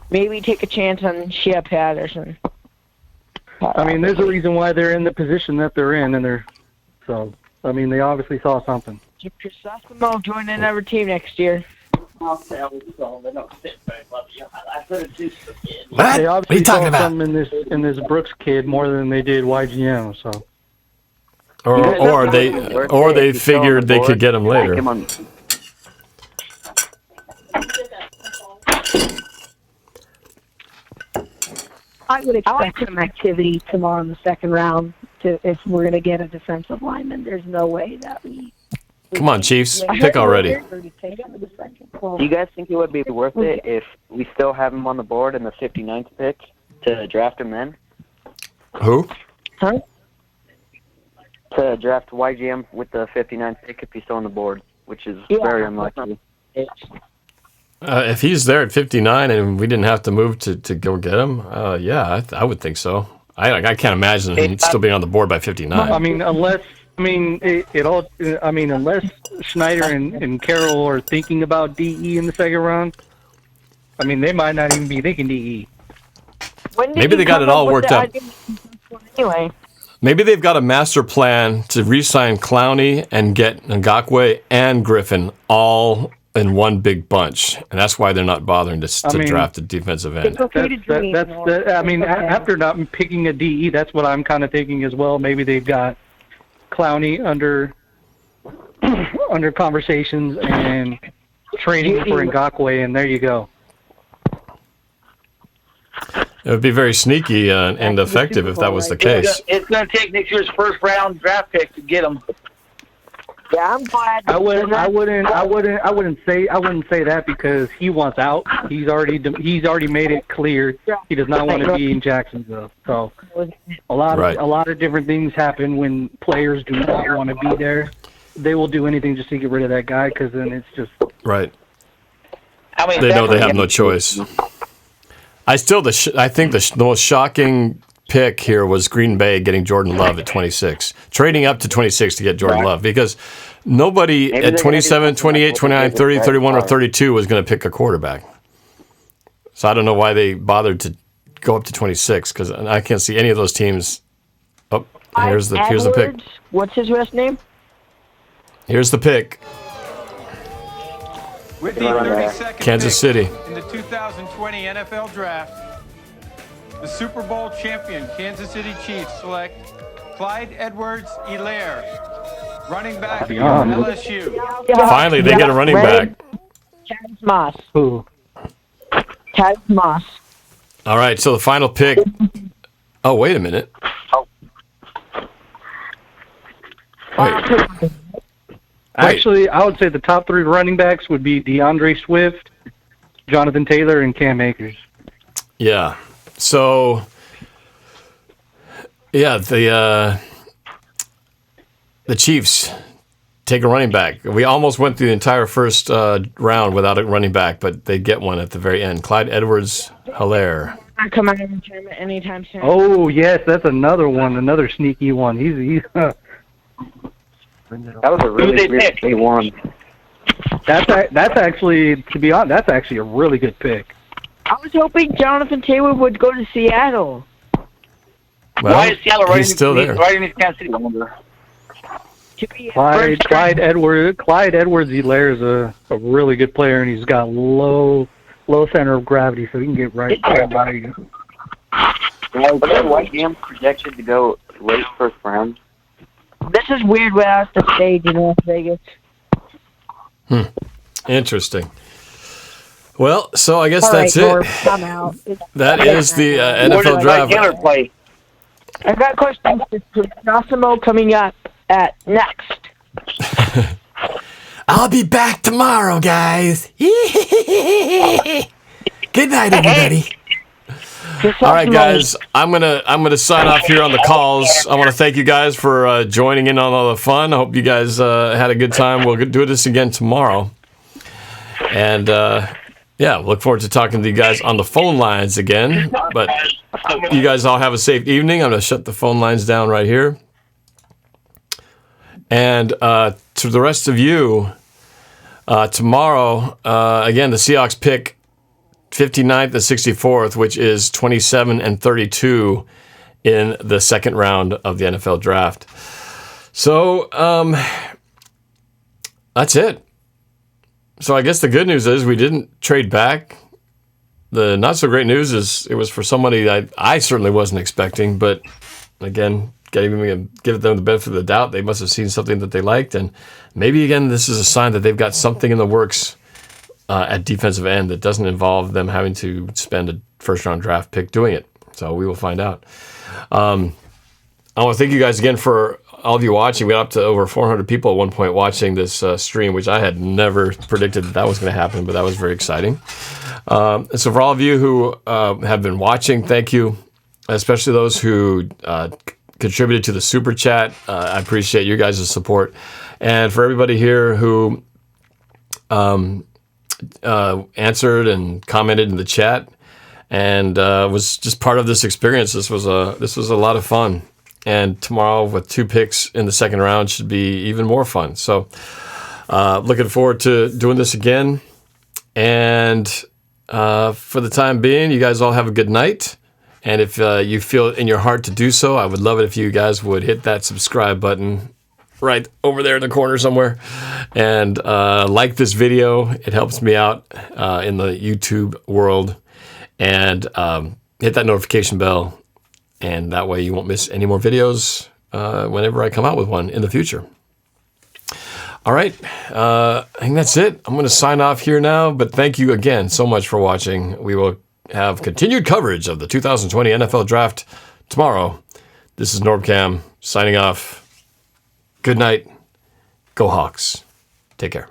Maybe take a chance on Shea Patterson. I mean, there's a reason why they're in the position that they're in, and they obviously saw something. Crisostomo join another team next year. What? They What are obviously you talking saw about? something in this Brooks kid more than they did YGM. So. Or they figured they could get him later. I would expect some activity tomorrow in the second round if we're going to get a defensive lineman. There's no way that we... Come on, Chiefs. Pick already. Do you guys think it would be worth it if we still have him on the board in the 59th pick to draft him then? Who? Huh? To draft YGM with the 59th pick if he's still on the board, which is very unlikely. If he's there at 59 and we didn't have to move to go get him, I would think so. I can't imagine him still being on the board by 59. Unless Schneider and Carroll are thinking about DE in the second round, they might not even be thinking DE. Maybe they got it all worked out. Anyway. Maybe they've got a master plan to re-sign Clowney and get Ngakoue and Griffin all in one big bunch, and that's why they're not bothering to draft a defensive end. After not picking a DE, that's what I'm kind of thinking as well. Maybe they've got Clowney under conversations and training for Ngakoue, and there you go. It would be very sneaky and effective if that was the case. It's going to take next year's first round draft pick to get him. Yeah, I'm glad. I wouldn't say that because he wants out. He's already made it clear he does not want to be in Jacksonville. So a lot of different things happen when players do not want to be there. They will do anything just to get rid of that guy because then it's just right. They know they have no choice. I think the most shocking pick here was Green Bay getting Jordan Love at 26, trading up to 26 to get Jordan Love because nobody at 27, 28, 29, 30, 31, or 32 was going to pick a quarterback. So I don't know why they bothered to go up to 26 because I can't see any of those teams. Oh, here's the pick. What's his last name? Here's the pick. With the 32nd Kansas pick City. in the 2020 NFL Draft, the Super Bowl champion Kansas City Chiefs select Clyde Edwards-Helaire, running back from LSU. Finally, they get a running back. Travis Moss. Who? Travis Moss. All right, so the final pick. Oh, wait a minute. Wait. Actually, I would say the top 3 running backs would be DeAndre Swift, Jonathan Taylor, and Cam Akers. Yeah. So, yeah, the Chiefs take a running back. We almost went through the entire first round without a running back, but they get one at the very end. Clyde Edwards-Helaire. Not come out of retirement anytime soon. Oh, yes, that's another one, another sneaky one. He's That was a really weird day one. That's actually, to be honest, that's actually a really good pick. I was hoping Jonathan Taylor would go to Seattle. Well, Why is Seattle right he's still there. Right in Kansas City? I wonder. Clyde Edwards-Helaire is a really good player, and he's got low center of gravity, so he can get right by you. Was that White Game projected to go late first round? This is weird without the stage in Las Vegas. Interesting. Well, so I guess All that's right, it. Norb, I'm out. That is the NFL draft. Play? I've got questions for Massimo coming up at next. I'll be back tomorrow, guys. Good night, everybody. All right, guys. I'm gonna sign off here on the calls. I want to thank you guys for joining in on all the fun. I hope you guys had a good time. We'll do this again tomorrow, and yeah, look forward to talking to you guys on the phone lines again. But you guys all have a safe evening. I'm gonna shut the phone lines down right here, and to the rest of you, tomorrow again the Seahawks pick 59th and 64th, which is 27 and 32 in the second round of the NFL draft. So that's it. So I guess the good news is we didn't trade back. The not so great news is it was for somebody I certainly wasn't expecting, but again, give them the benefit of the doubt. They must have seen something that they liked, and maybe again this is a sign that they've got something in the works at defensive end that doesn't involve them having to spend a first-round draft pick doing it. So we will find out. I want to thank you guys again for all of you watching. We got up to over 400 people at one point watching this stream, which I had never predicted that was going to happen, but that was very exciting. So for all of you who have been watching, thank you, especially those who contributed to the Super Chat. I appreciate you guys' support. And for everybody here who answered and commented in the chat and was just part of this experience. This was a lot of fun, and tomorrow with 2 picks in the second round should be even more fun. So looking forward to doing this again, and for the time being, you guys all have a good night, and if you feel it in your heart to do so, I would love it if you guys would hit that subscribe button right over there in the corner somewhere, and like this video. It helps me out in the YouTube world, and hit that notification bell, and that way you won't miss any more videos whenever I come out with one in the future. All right, I think that's it. I'm going to sign off here now, but thank you again so much for watching. We will have continued coverage of the 2020 NFL Draft tomorrow. This is NorbCam signing off. Good night. Go Hawks. Take care.